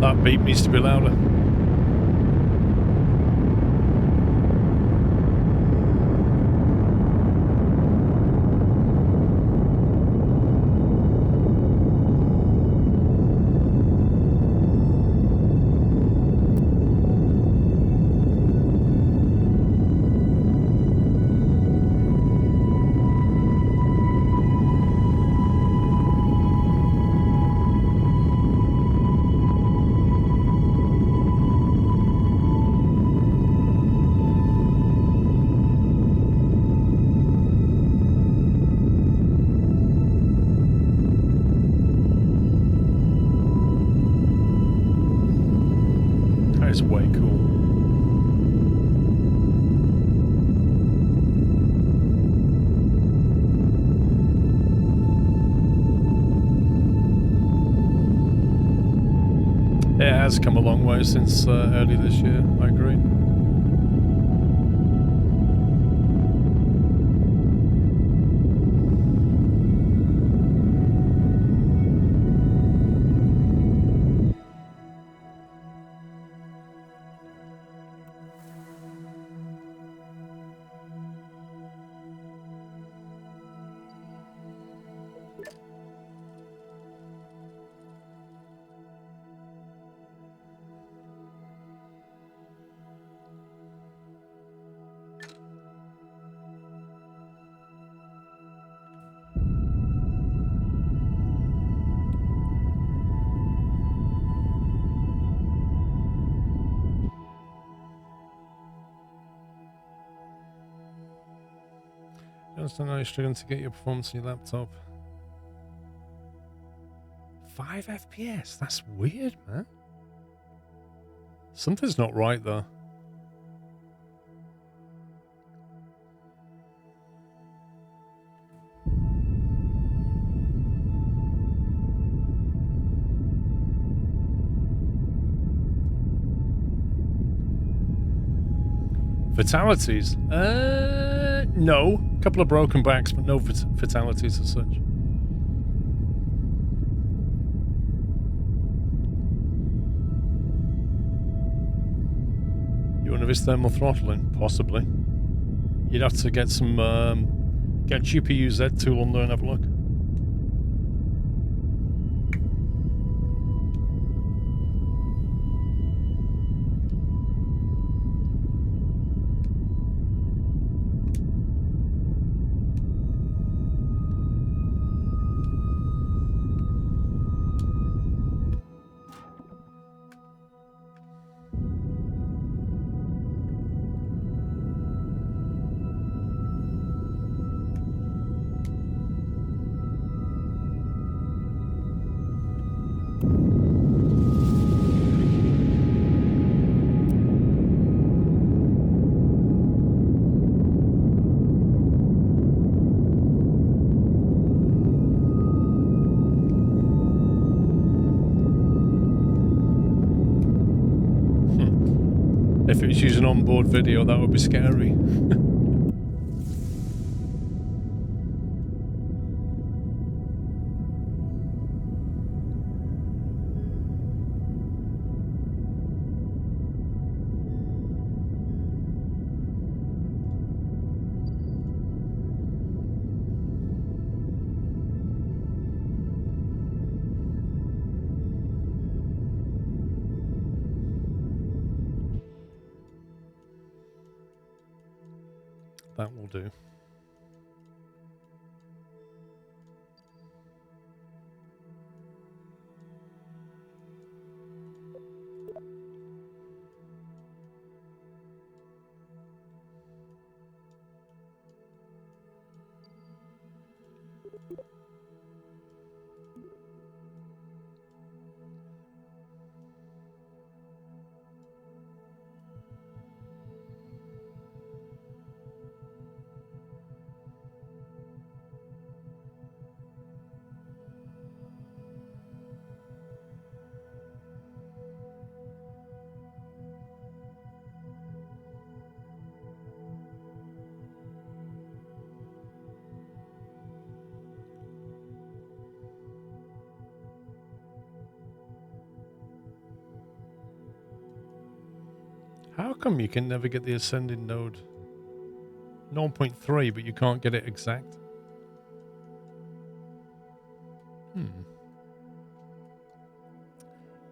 That beep needs to be louder. That is way cool. It has come a long way since early this year, I agree. Just know you're struggling to get your performance on your laptop. 5 FPS? That's weird, man. Something's not right, though. Fatalities? No. A couple of broken backs, but no fatalities as such. You want to risk thermal throttling? Possibly. You'd have to get some, get GPU Z tool on there and have a look. If it was using onboard video, that would be scary. That will do. How come you can never get the ascending node 0.3, but you can't get it exact?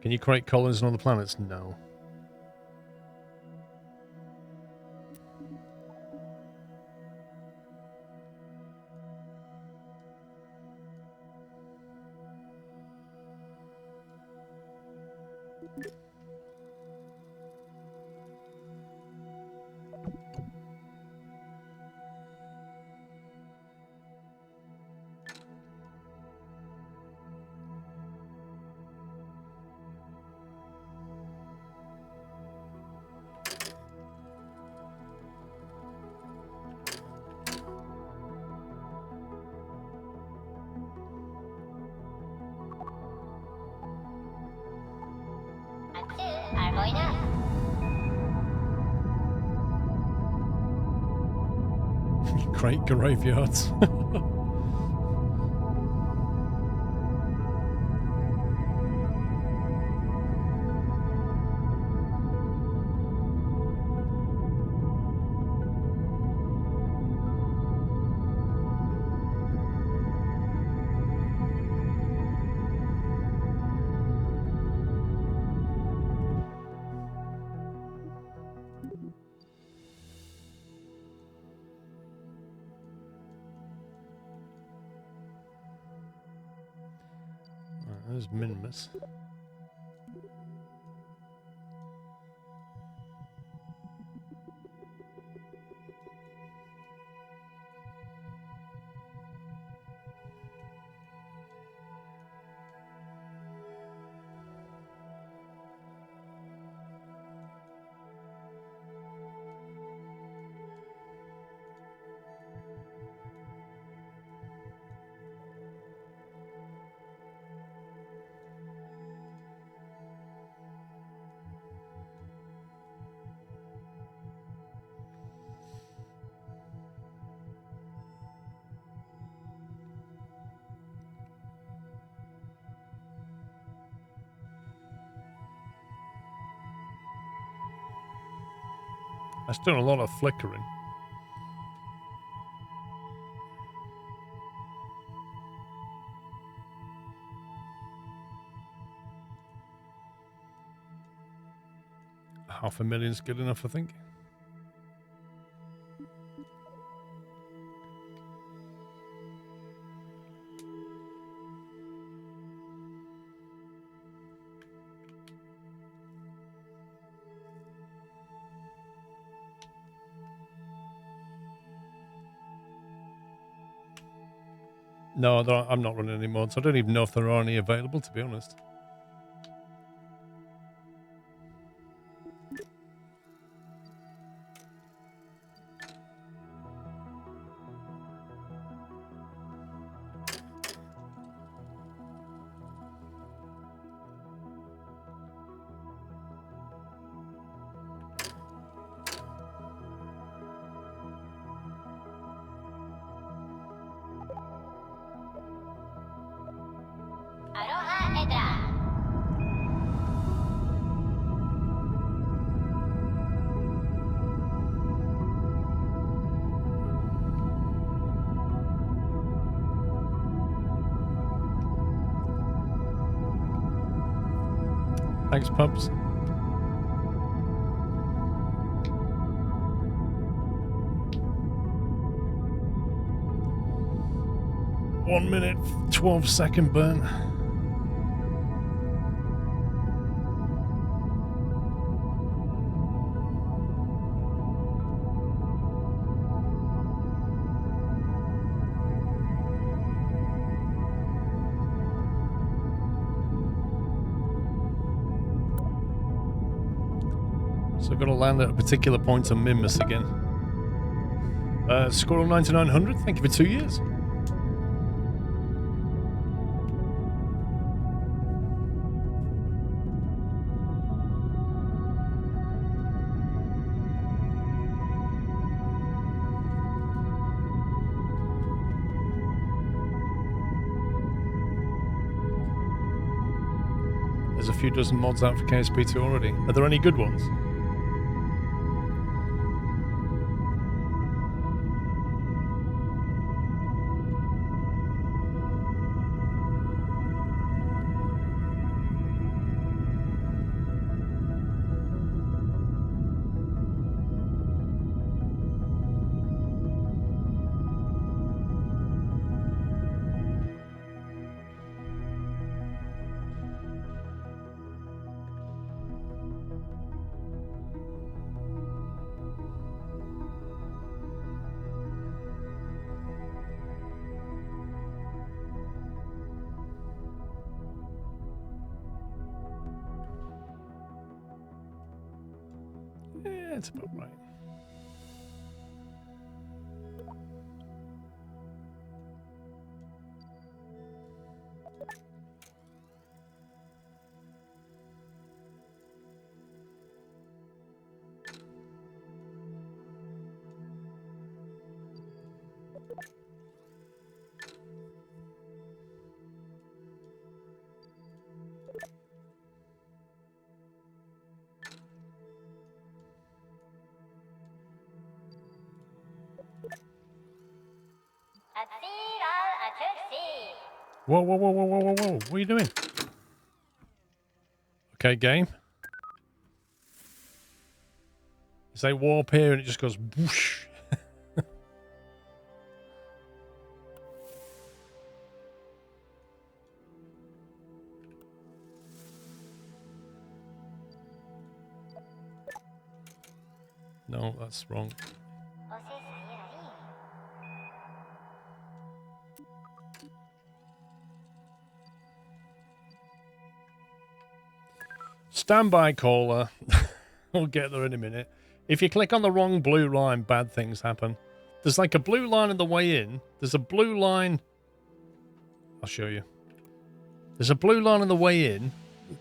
Can you create colonies on other planets? No. Great graveyards. There's Minmus. It's done a lot of flickering. $500,000's good enough, I think. No, I'm not running any mods. I don't even know if there are any available, to be honest. Thanks, Pubs. One minute, 12-second burn. So I've got to land at a particular point on Minmus again. Squirrel 9900, thank you for 2 years. There's a few dozen mods out for KSP2 already. Are there any good ones? Yeah, it's about right. Whoa, whoa, whoa, whoa, whoa, whoa, whoa. What are you doing? Okay, game. You say warp here and it just goes whoosh. No, that's wrong. Stand by, caller. We'll get there in a minute. If you click on the wrong blue line, bad things happen. There's like a blue line on the way in. There's a blue line. I'll show you. There's a blue line on the way in.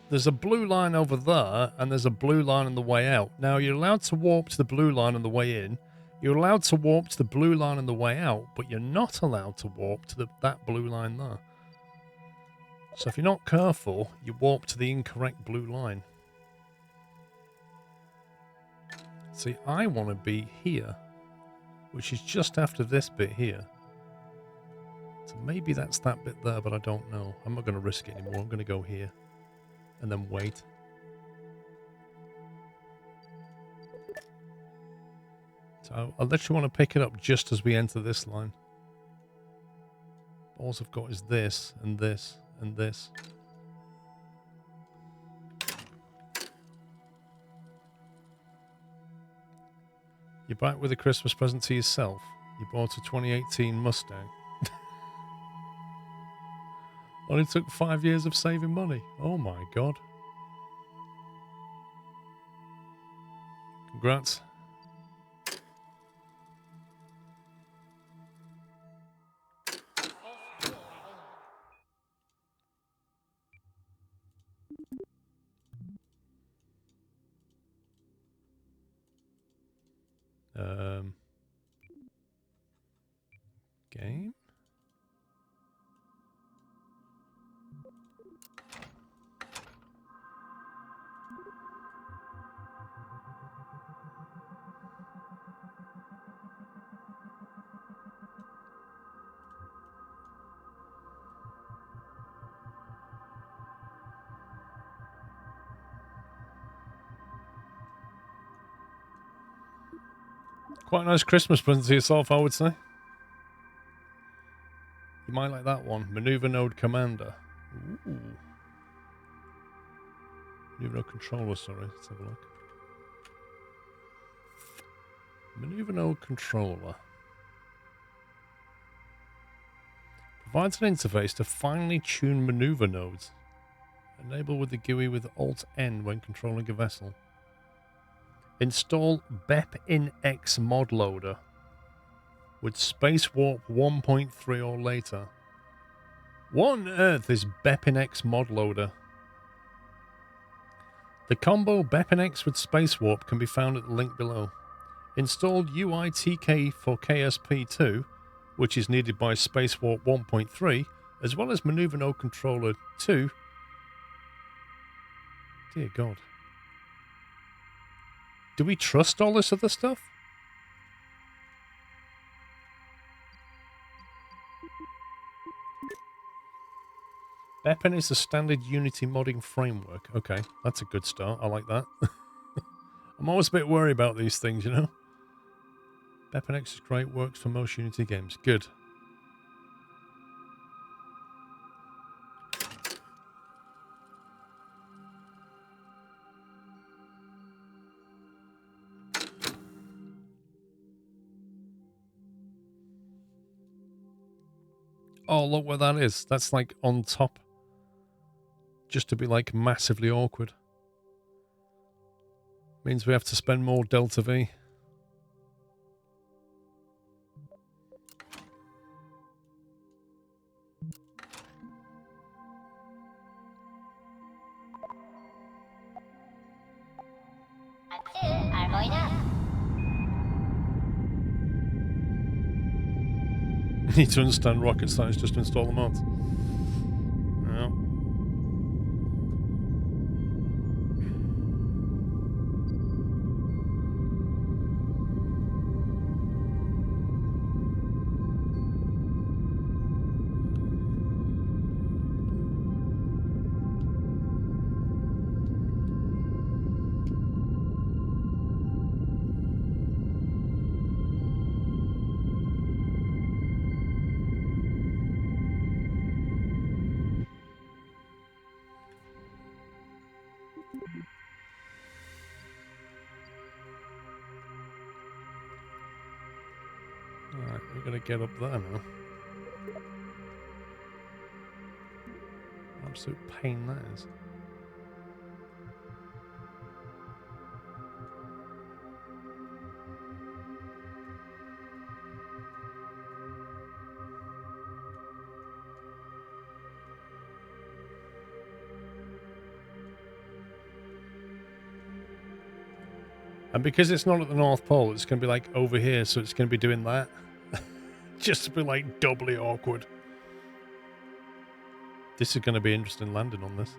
There's a blue line over there, and there's a blue line on the way out. Now, you're allowed to warp to the blue line on the way in. You're allowed to warp to the blue line on the way out, but you're not allowed to warp to that blue line there. So if you're not careful, you warp to the incorrect blue line. See, I want to be here, which is just after this bit here. So maybe that's that bit there, but I don't know. I'm not going to risk it anymore. I'm going to go here and then wait. So I literally want to pick it up just as we enter this line. All I've got is this and this and this. You're back with a Christmas present to yourself. You bought a 2018 Mustang. Only took 5 years of saving money. Oh my god. Congrats. Game. Quite a nice Christmas present to yourself, I would say. You might like that one. Maneuver Node Commander. Ooh. Maneuver Node Controller, sorry. Let's have a look. Maneuver Node Controller. Provides an interface to finely tune maneuver nodes. Enable with the GUI with Alt-N when controlling a vessel. Install BepInX mod loader with Space Warp 1.3 or later. What on earth is BepInX mod loader? The combo BepInX with Space Warp can be found at the link below. Installed UITK for KSP2, which is needed by Space Warp 1.3, as well as Maneuver Node Controller 2. Dear God. Do we trust all this other stuff? Bepin is the standard Unity modding framework. Okay, that's a good start. I like that. I'm always a bit worried about these things, you know? BepInX is great, works for most Unity games. Good. Oh, look where that is. That's like on top. Just to be like massively awkward. Means we have to spend more Delta V. Need to understand rocket science just to install the mods. No. Alright, we're gonna get up there now. Absolute pain that is. And because it's not at the North Pole, it's going to be like over here, so it's going to be doing that. Just to be like doubly awkward. This is going to be interesting landing on this.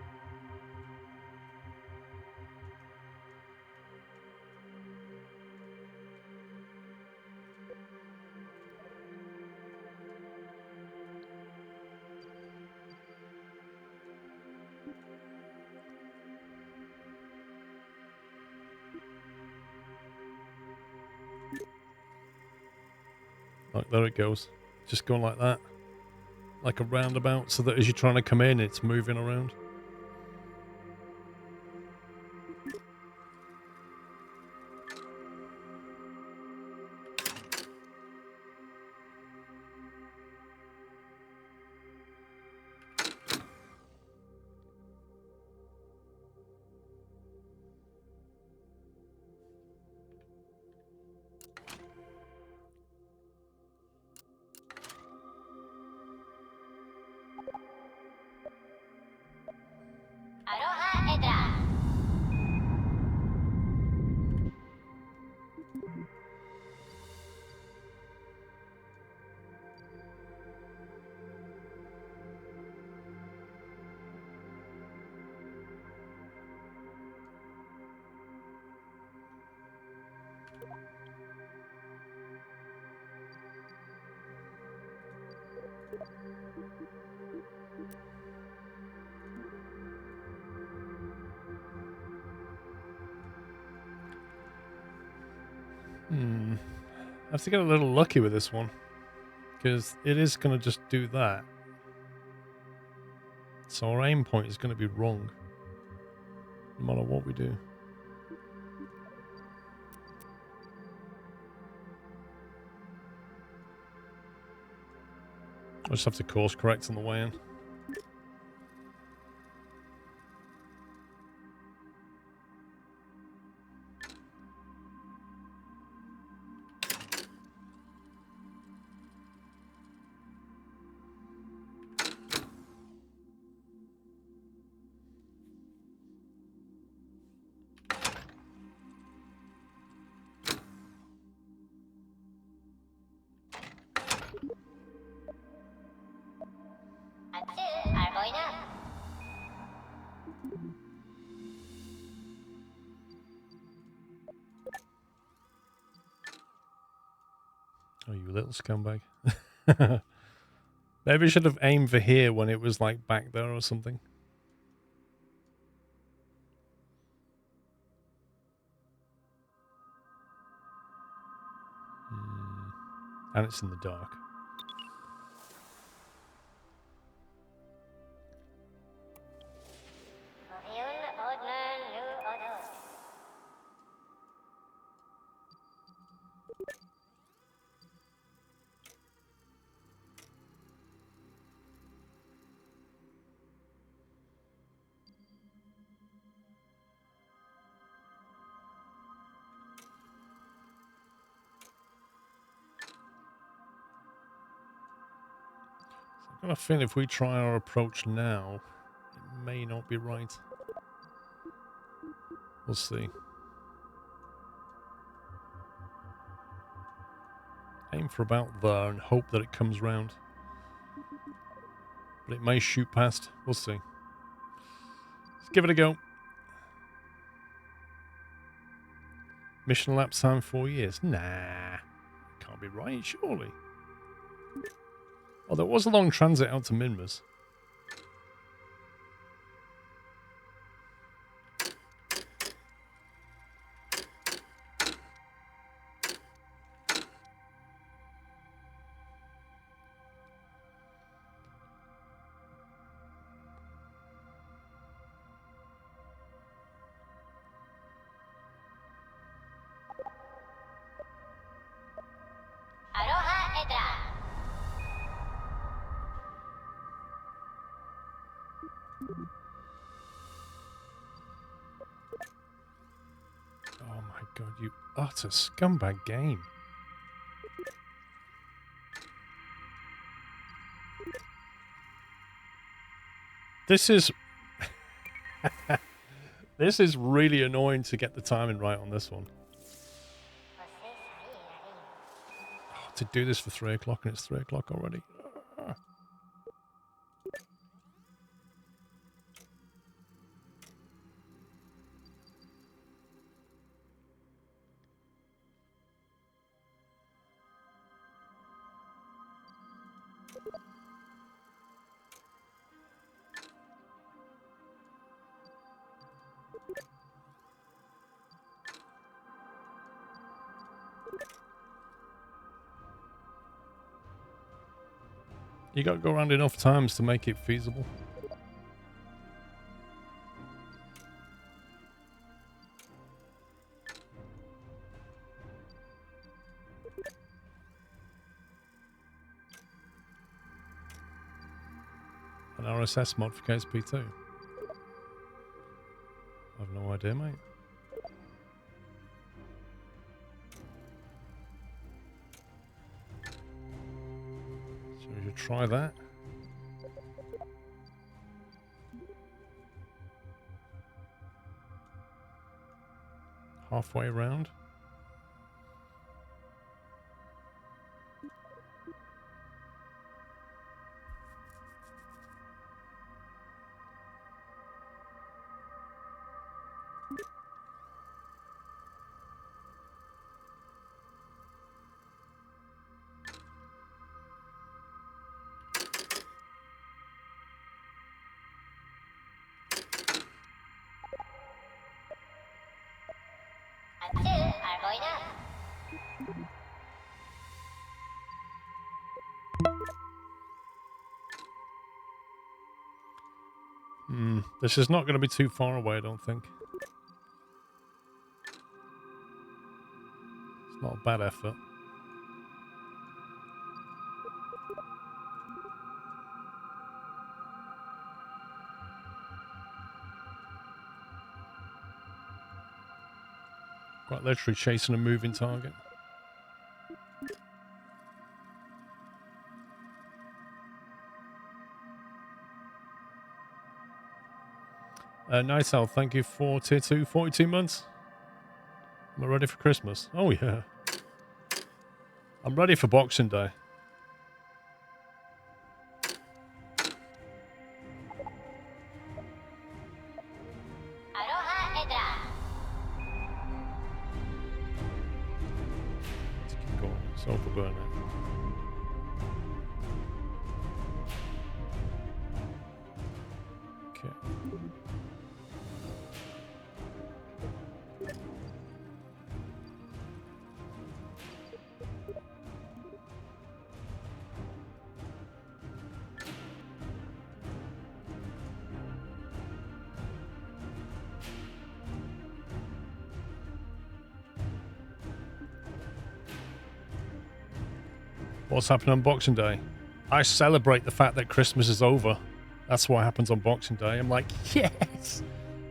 Like, there it goes. Just going like that. Like a roundabout, so that as you're trying to come in, it's moving around. I have to get a little lucky with this one, because it is going to just do that. So our aim point is going to be wrong, no matter what we do. I just have to course correct on the way in. Oh, you little scumbag. Maybe I should have aimed for here when it was like back there or something. And it's in the dark. I got a feeling if we try our approach now, it may not be right. We'll see. Aim for about there and hope that it comes round. But it may shoot past. We'll see. Let's give it a go. Mission elapsed time 4 years. Nah. Can't be right, surely. Oh, there was a long transit out to Minmus. Oh my god, you utter scumbag game. This is... this is really annoying to get the timing right on this one. Oh, to do this for 3 o'clock and it's 3 o'clock already. You got to go around enough times to make it feasible. An RSS mod for KSP2. I've no idea, mate. So we should try that. Halfway around. This is not going to be too far away, I don't think. It's not a bad effort. Quite literally chasing a moving target. Night Owl, thank you for tier 2, 42 months. Am I ready for Christmas? Oh yeah. I'm ready for Boxing Day. Let's keep going. It's overburning. Okay. What's happening on Boxing Day? I celebrate the fact that Christmas is over. That's what happens on Boxing Day. I'm like, yes!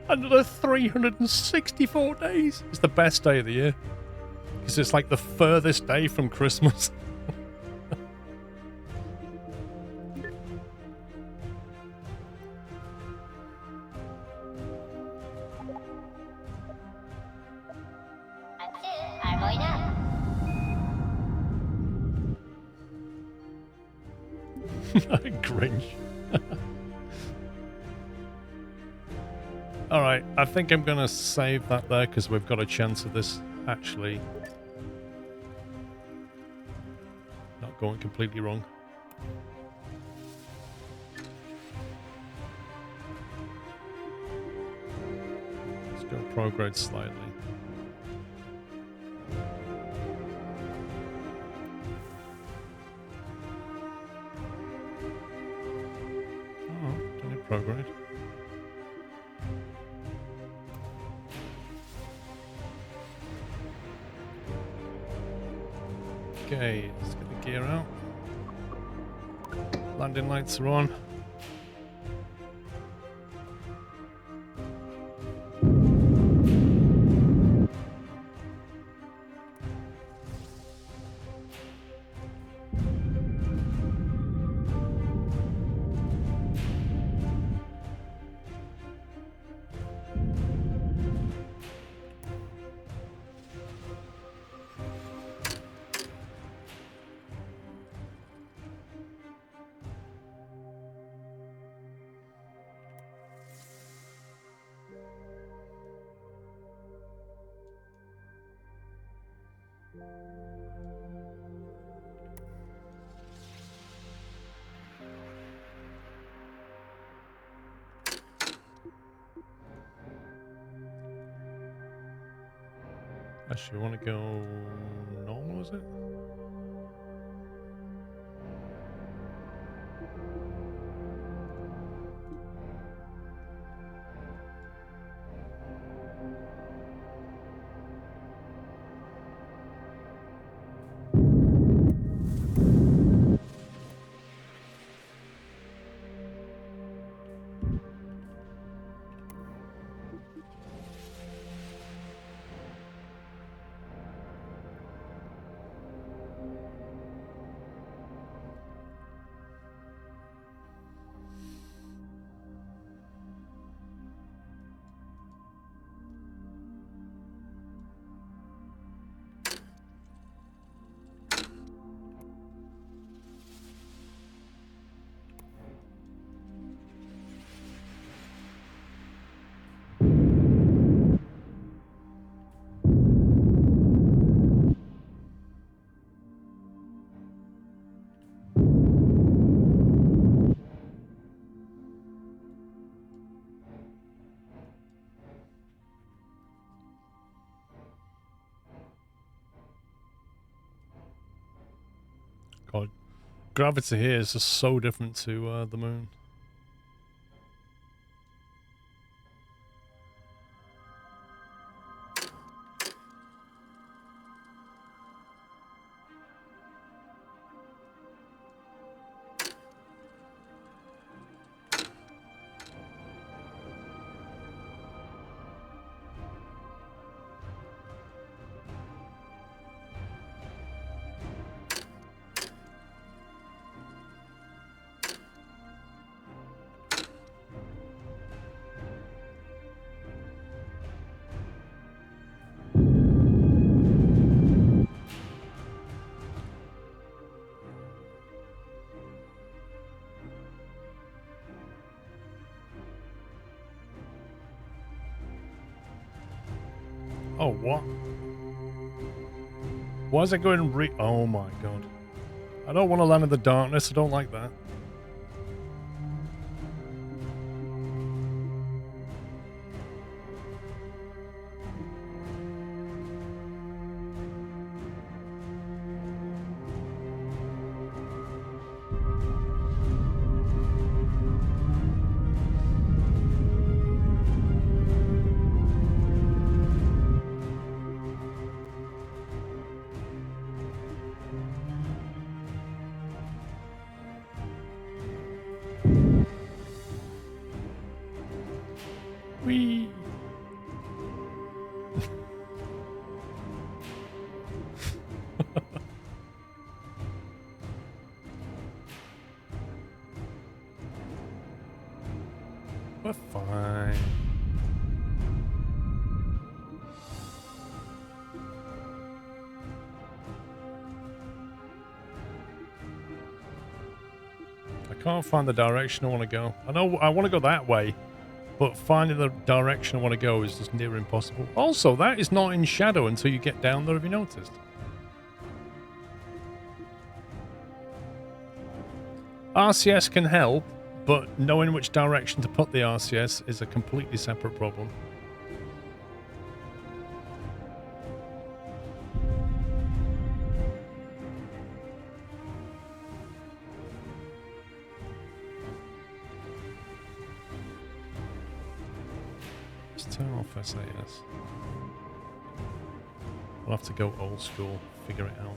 Another 364 days! It's the best day of the year. Because it's like the furthest day from Christmas. Grinch. Alright, I think I'm going to save that there because we've got a chance of this actually not going completely wrong. Let's go prograde slightly. Oh, don't need prograde. Okay, let's get the gear out. Landing lights are on. Actually, you want to go normal, is it? God, gravity here is just so different to the moon. Oh, what? Why is it going oh my god. I don't want to land in the darkness. I don't like that. Whee! We're fine. I can't find the direction I want to go. I know I want to go that way, but finding the direction I want to go is just near impossible. Also, that is not in shadow until you get down there, have you noticed? RCS can help, but knowing which direction to put the RCS is a completely separate problem. Let's turn off SAS. We'll have to go old school, figure it out.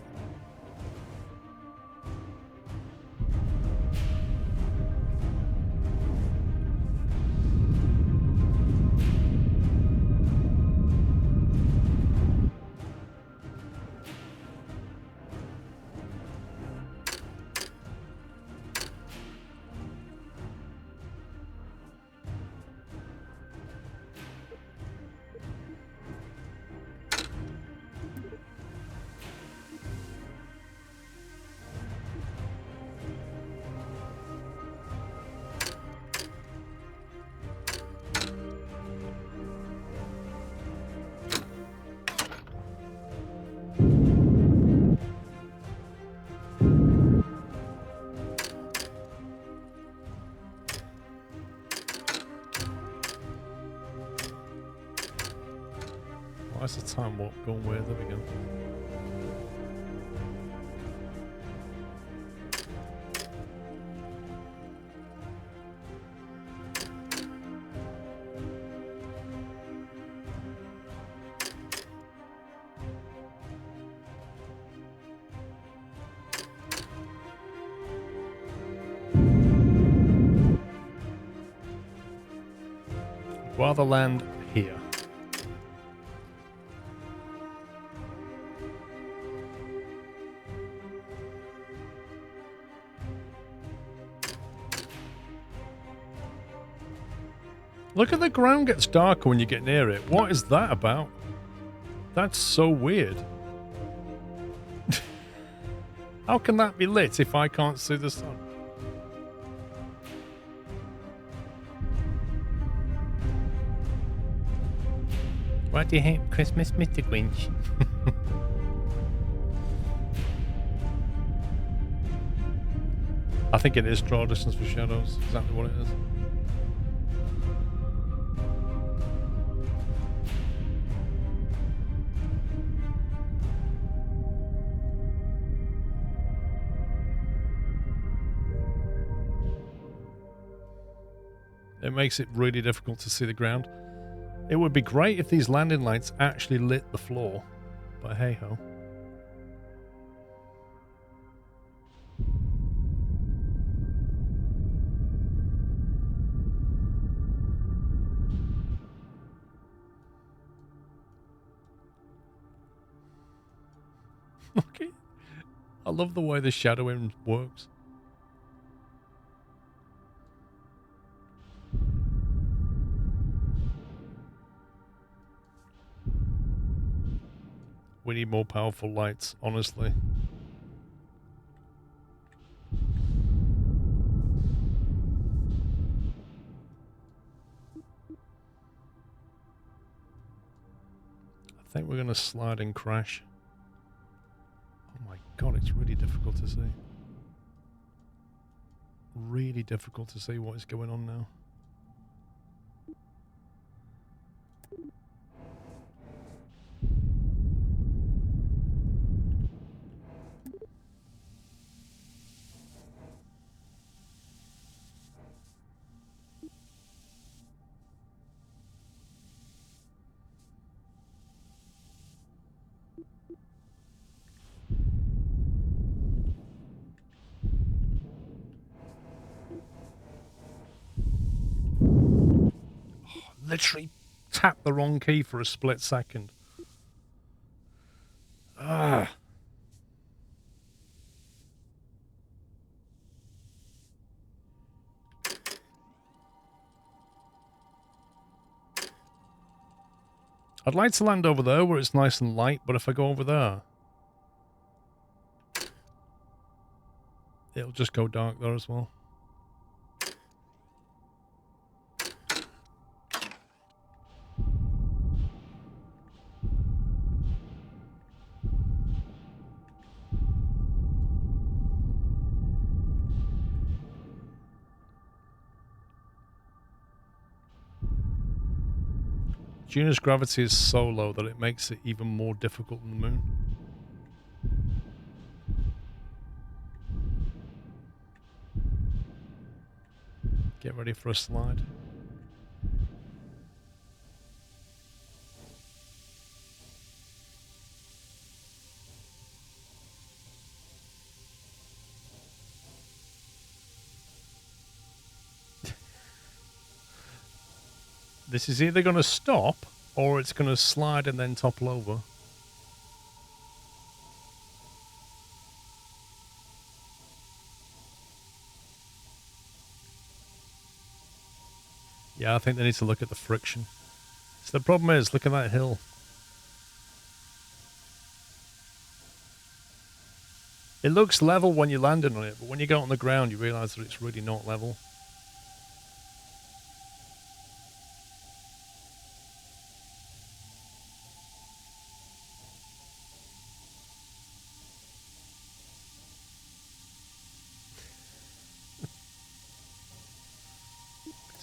Why's the time warp going weird? There we go. I'd rather land here. Look at the ground gets darker when you get near it. What is that about? That's so weird. How can that be lit if I can't see the sun? Why do you hate Christmas, Mr. Grinch? I think it is draw distance for shadows. Exactly what it is. It makes it really difficult to see the ground. It would be great if these landing lights actually lit the floor, but hey ho. Okay. I love the way the shadowing works. We need more powerful lights, honestly. I think we're going to slide and crash. Oh my god, it's really difficult to see. Really difficult to see what is going on now. Literally tapped the wrong key for a split second. Ah. I'd like to land over there where it's nice and light, but if I go over there, it'll just go dark there as well. Juno's gravity is so low that it makes it even more difficult than the moon. Get ready for a slide. This is either going to stop or it's going to slide and then topple over. Yeah, I think they need to look at the friction. So the problem is, look at that hill. It looks level when you're landing on it, but when you go on the ground, you realize that it's really not level.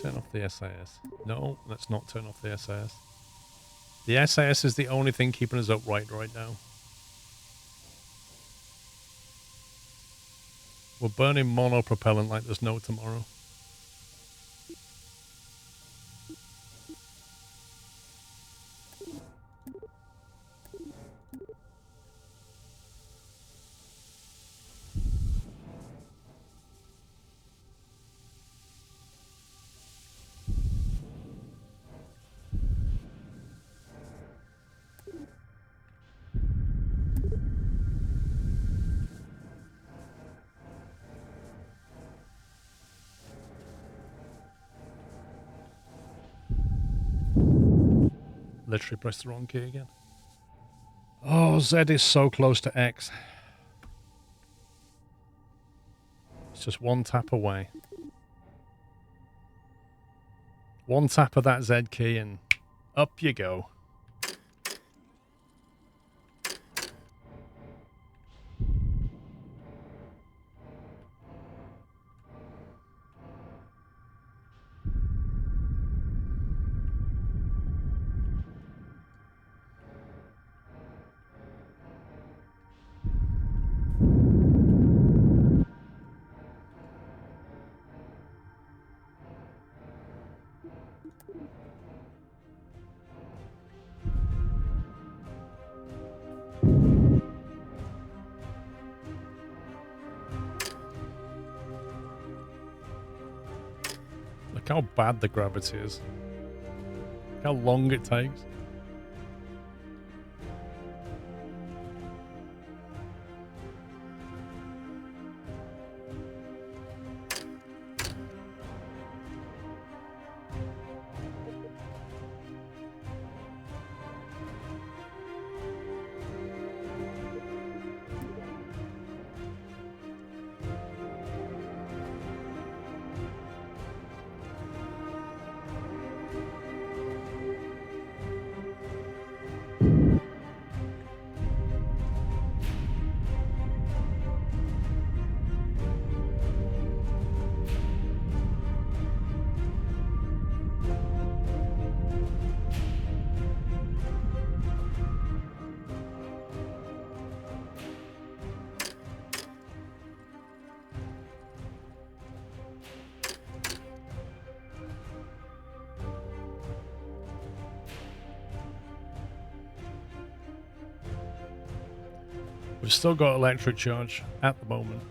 Turn off the SAS. No, let's not turn off the SAS. The SAS is the only thing keeping us upright right now. We're burning monopropellant like there's no tomorrow. Literally pressed the wrong key again. Oh, Z is so close to X. It's just one tap away. One tap of that Z key and up you go. Look how bad the gravity is. Look how long it takes. We've still got electric charge at the moment.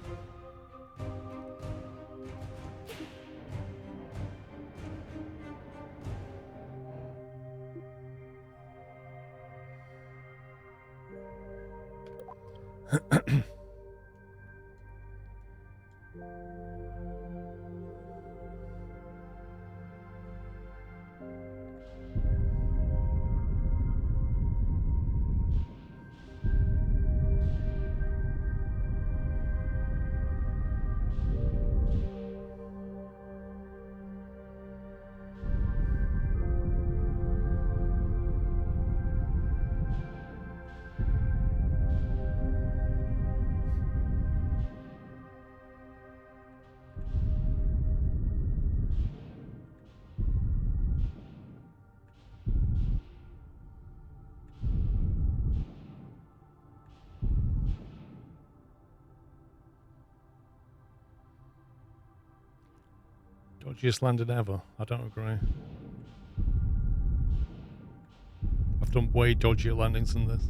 Dodgiest landing ever. I don't agree. I've done way dodgier landings than this.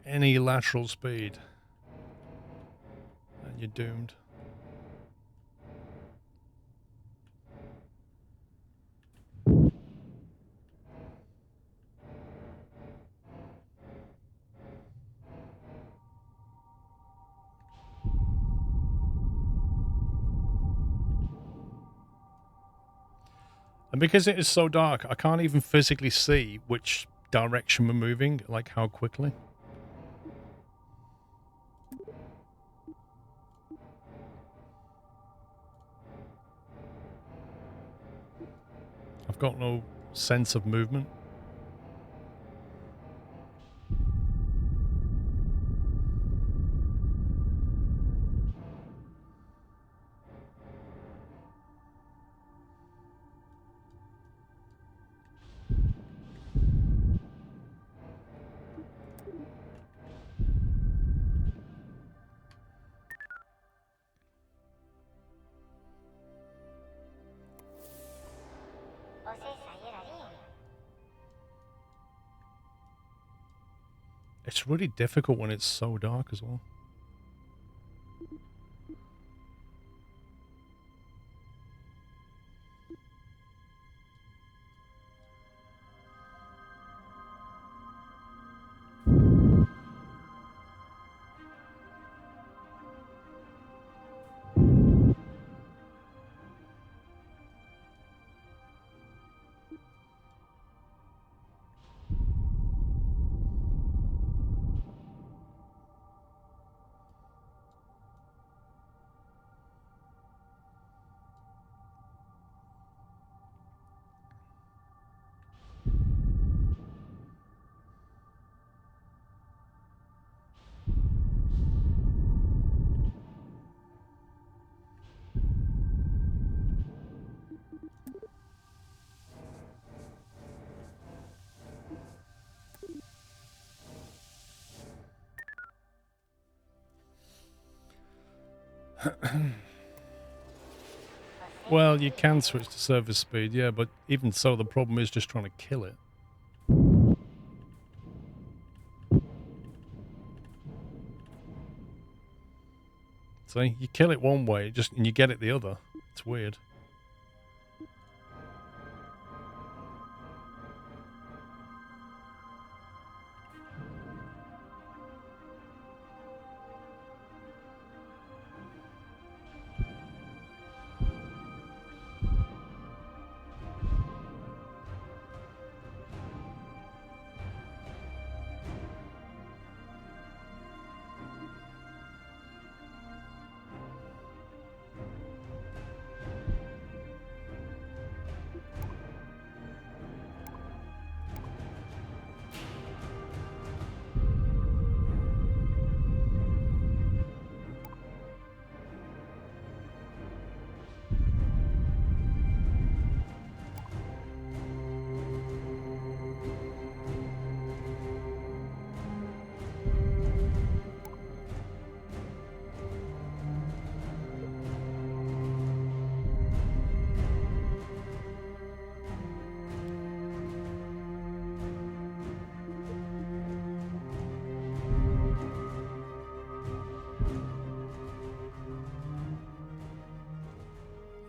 Any lateral speed and you're doomed. And because it is so dark, I can't even physically see which direction we're moving, like how quickly. I've got no sense of movement. It's really difficult when it's so dark as well. Well, you can switch to service speed, yeah, but even so, the problem is just trying to kill it. See, you kill it one way, and you get it the other. It's weird.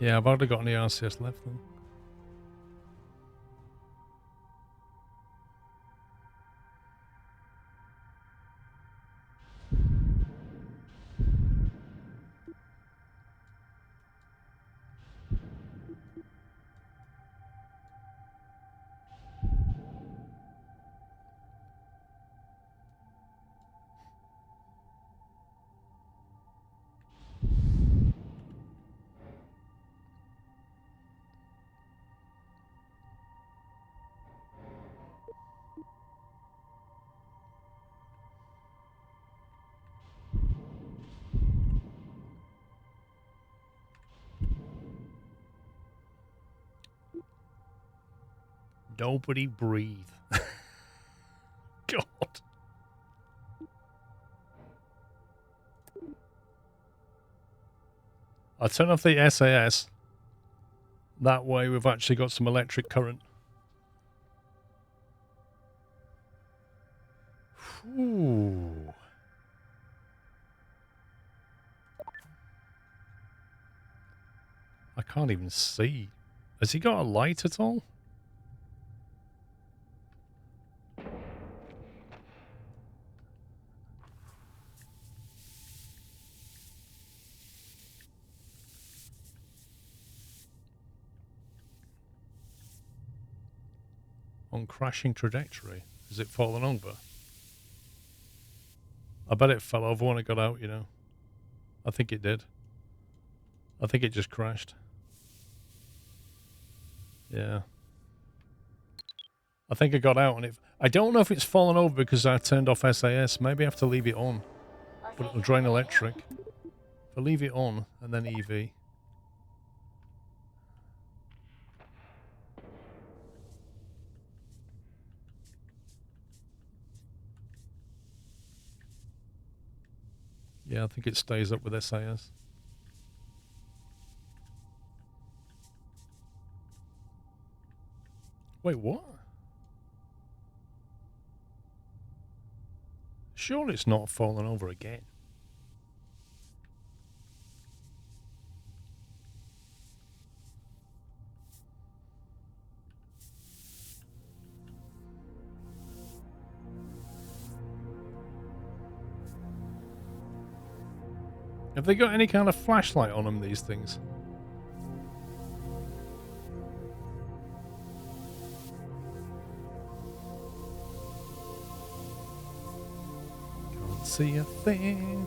Yeah, I've already got any RCS left then. Nobody breathe. God. I'll turn off the SAS. That way we've actually got some electric current. Ooh. I can't even see. Has he got a light at all? On crashing trajectory. Has it fallen over? I bet it fell over when it got out, you know. I think it did. I think it just crashed. Yeah. I think I got out and I don't know if it's fallen over because I turned off SAS. Maybe I have to leave it on. But it'll drain electric. If I leave it on and then EV. Yeah, I think it stays up with SAS. Wait, what? Surely it's not fallen over again. Have they got any kind of flashlight on them, these things? Can't see a thing.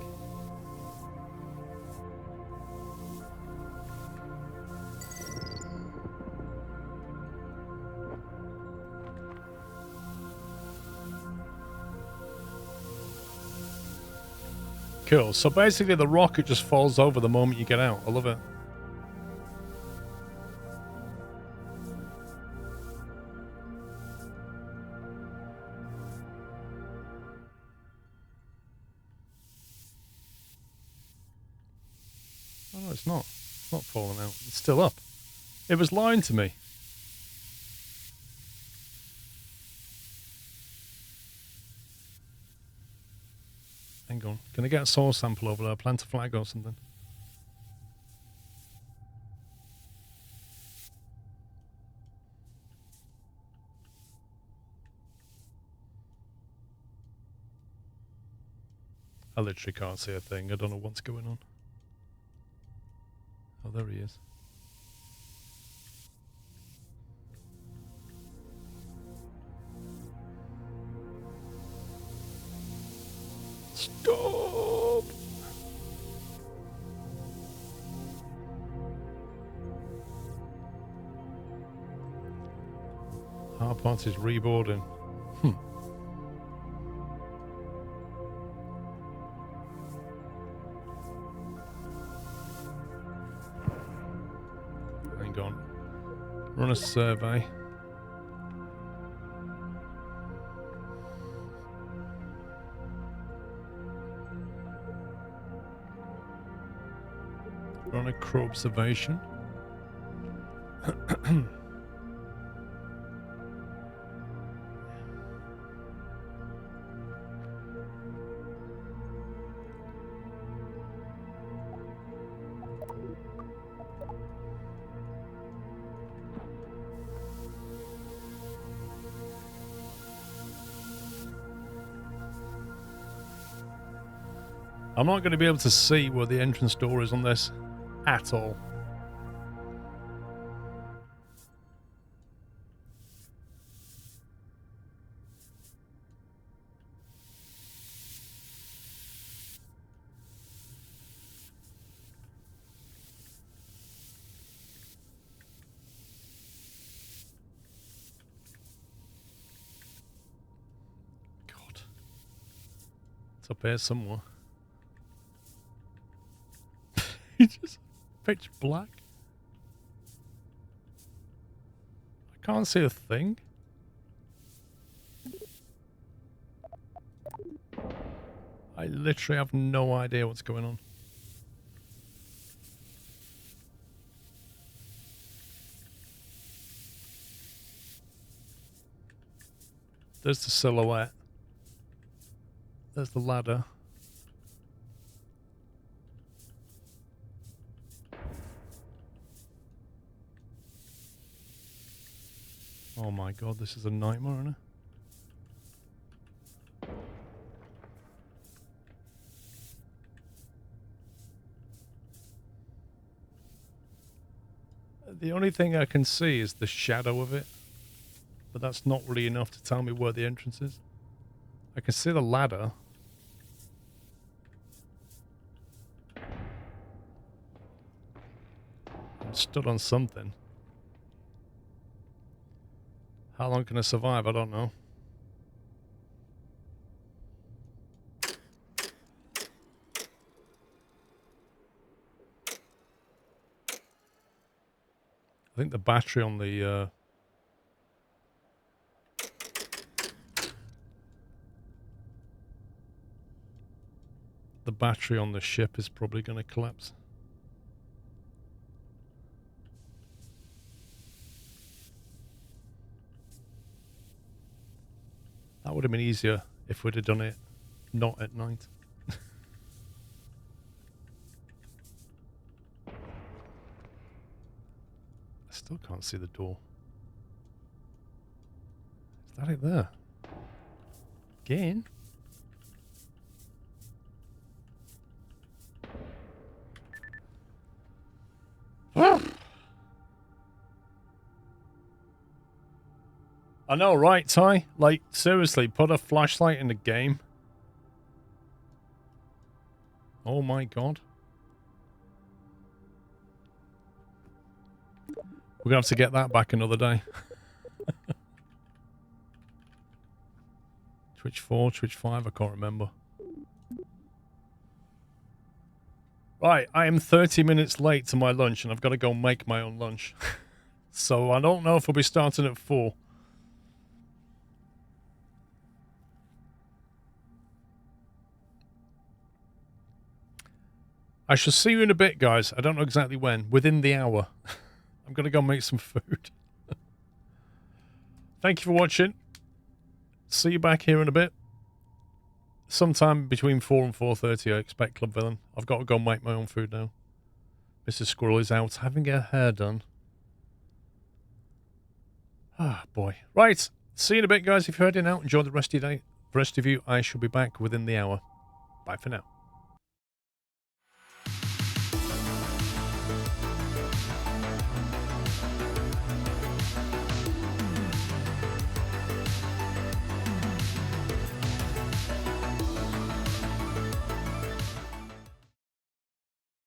Cool. So basically the rocket just falls over the moment you get out. I love it. No, it's not. It's not falling out. It's still up. It was lying to me. Hang on. Can I get a soil sample over there? Plant a flag or something? I literally can't see a thing. I don't know what's going on. Oh, there he is. Stop! Hard part is reboarding. Hang on. Run a survey. Run a crew observation. I'm not going to be able to see where the entrance door is on this at all. God. It's up here somewhere. It's just pitch black. I can't see a thing. I literally have no idea what's going on. There's the silhouette. There's the ladder. Oh my god, this is a nightmare, isn't it? The only thing I can see is the shadow of it, but that's not really enough to tell me where the entrance is. I can see the ladder. I'm stood on something. How long can I survive? I don't know. I think the battery on the battery on the ship is probably going to collapse. That would have been easier if we'd have done it not at night. I still can't see the door. Is that it there? Again? I know, right, Ty? Like, seriously, put a flashlight in the game. Oh my god. We're gonna have to get that back another day. Twitch 4, Twitch 5, I can't remember. Right, I am 30 minutes late to my lunch and I've got to go make my own lunch. So I don't know if we'll be starting at 4. I shall see you in a bit, guys. I don't know exactly when. Within the hour. I'm going to go make some food. Thank you for watching. See you back here in a bit. Sometime between 4 and 4:30, I expect, Club Villain. I've got to go make my own food now. Mrs. Squirrel is out having her hair done. Ah, boy. Right. See you in a bit, guys. If you're heading out, enjoy the rest of your day. The rest of you, I shall be back within the hour. Bye for now.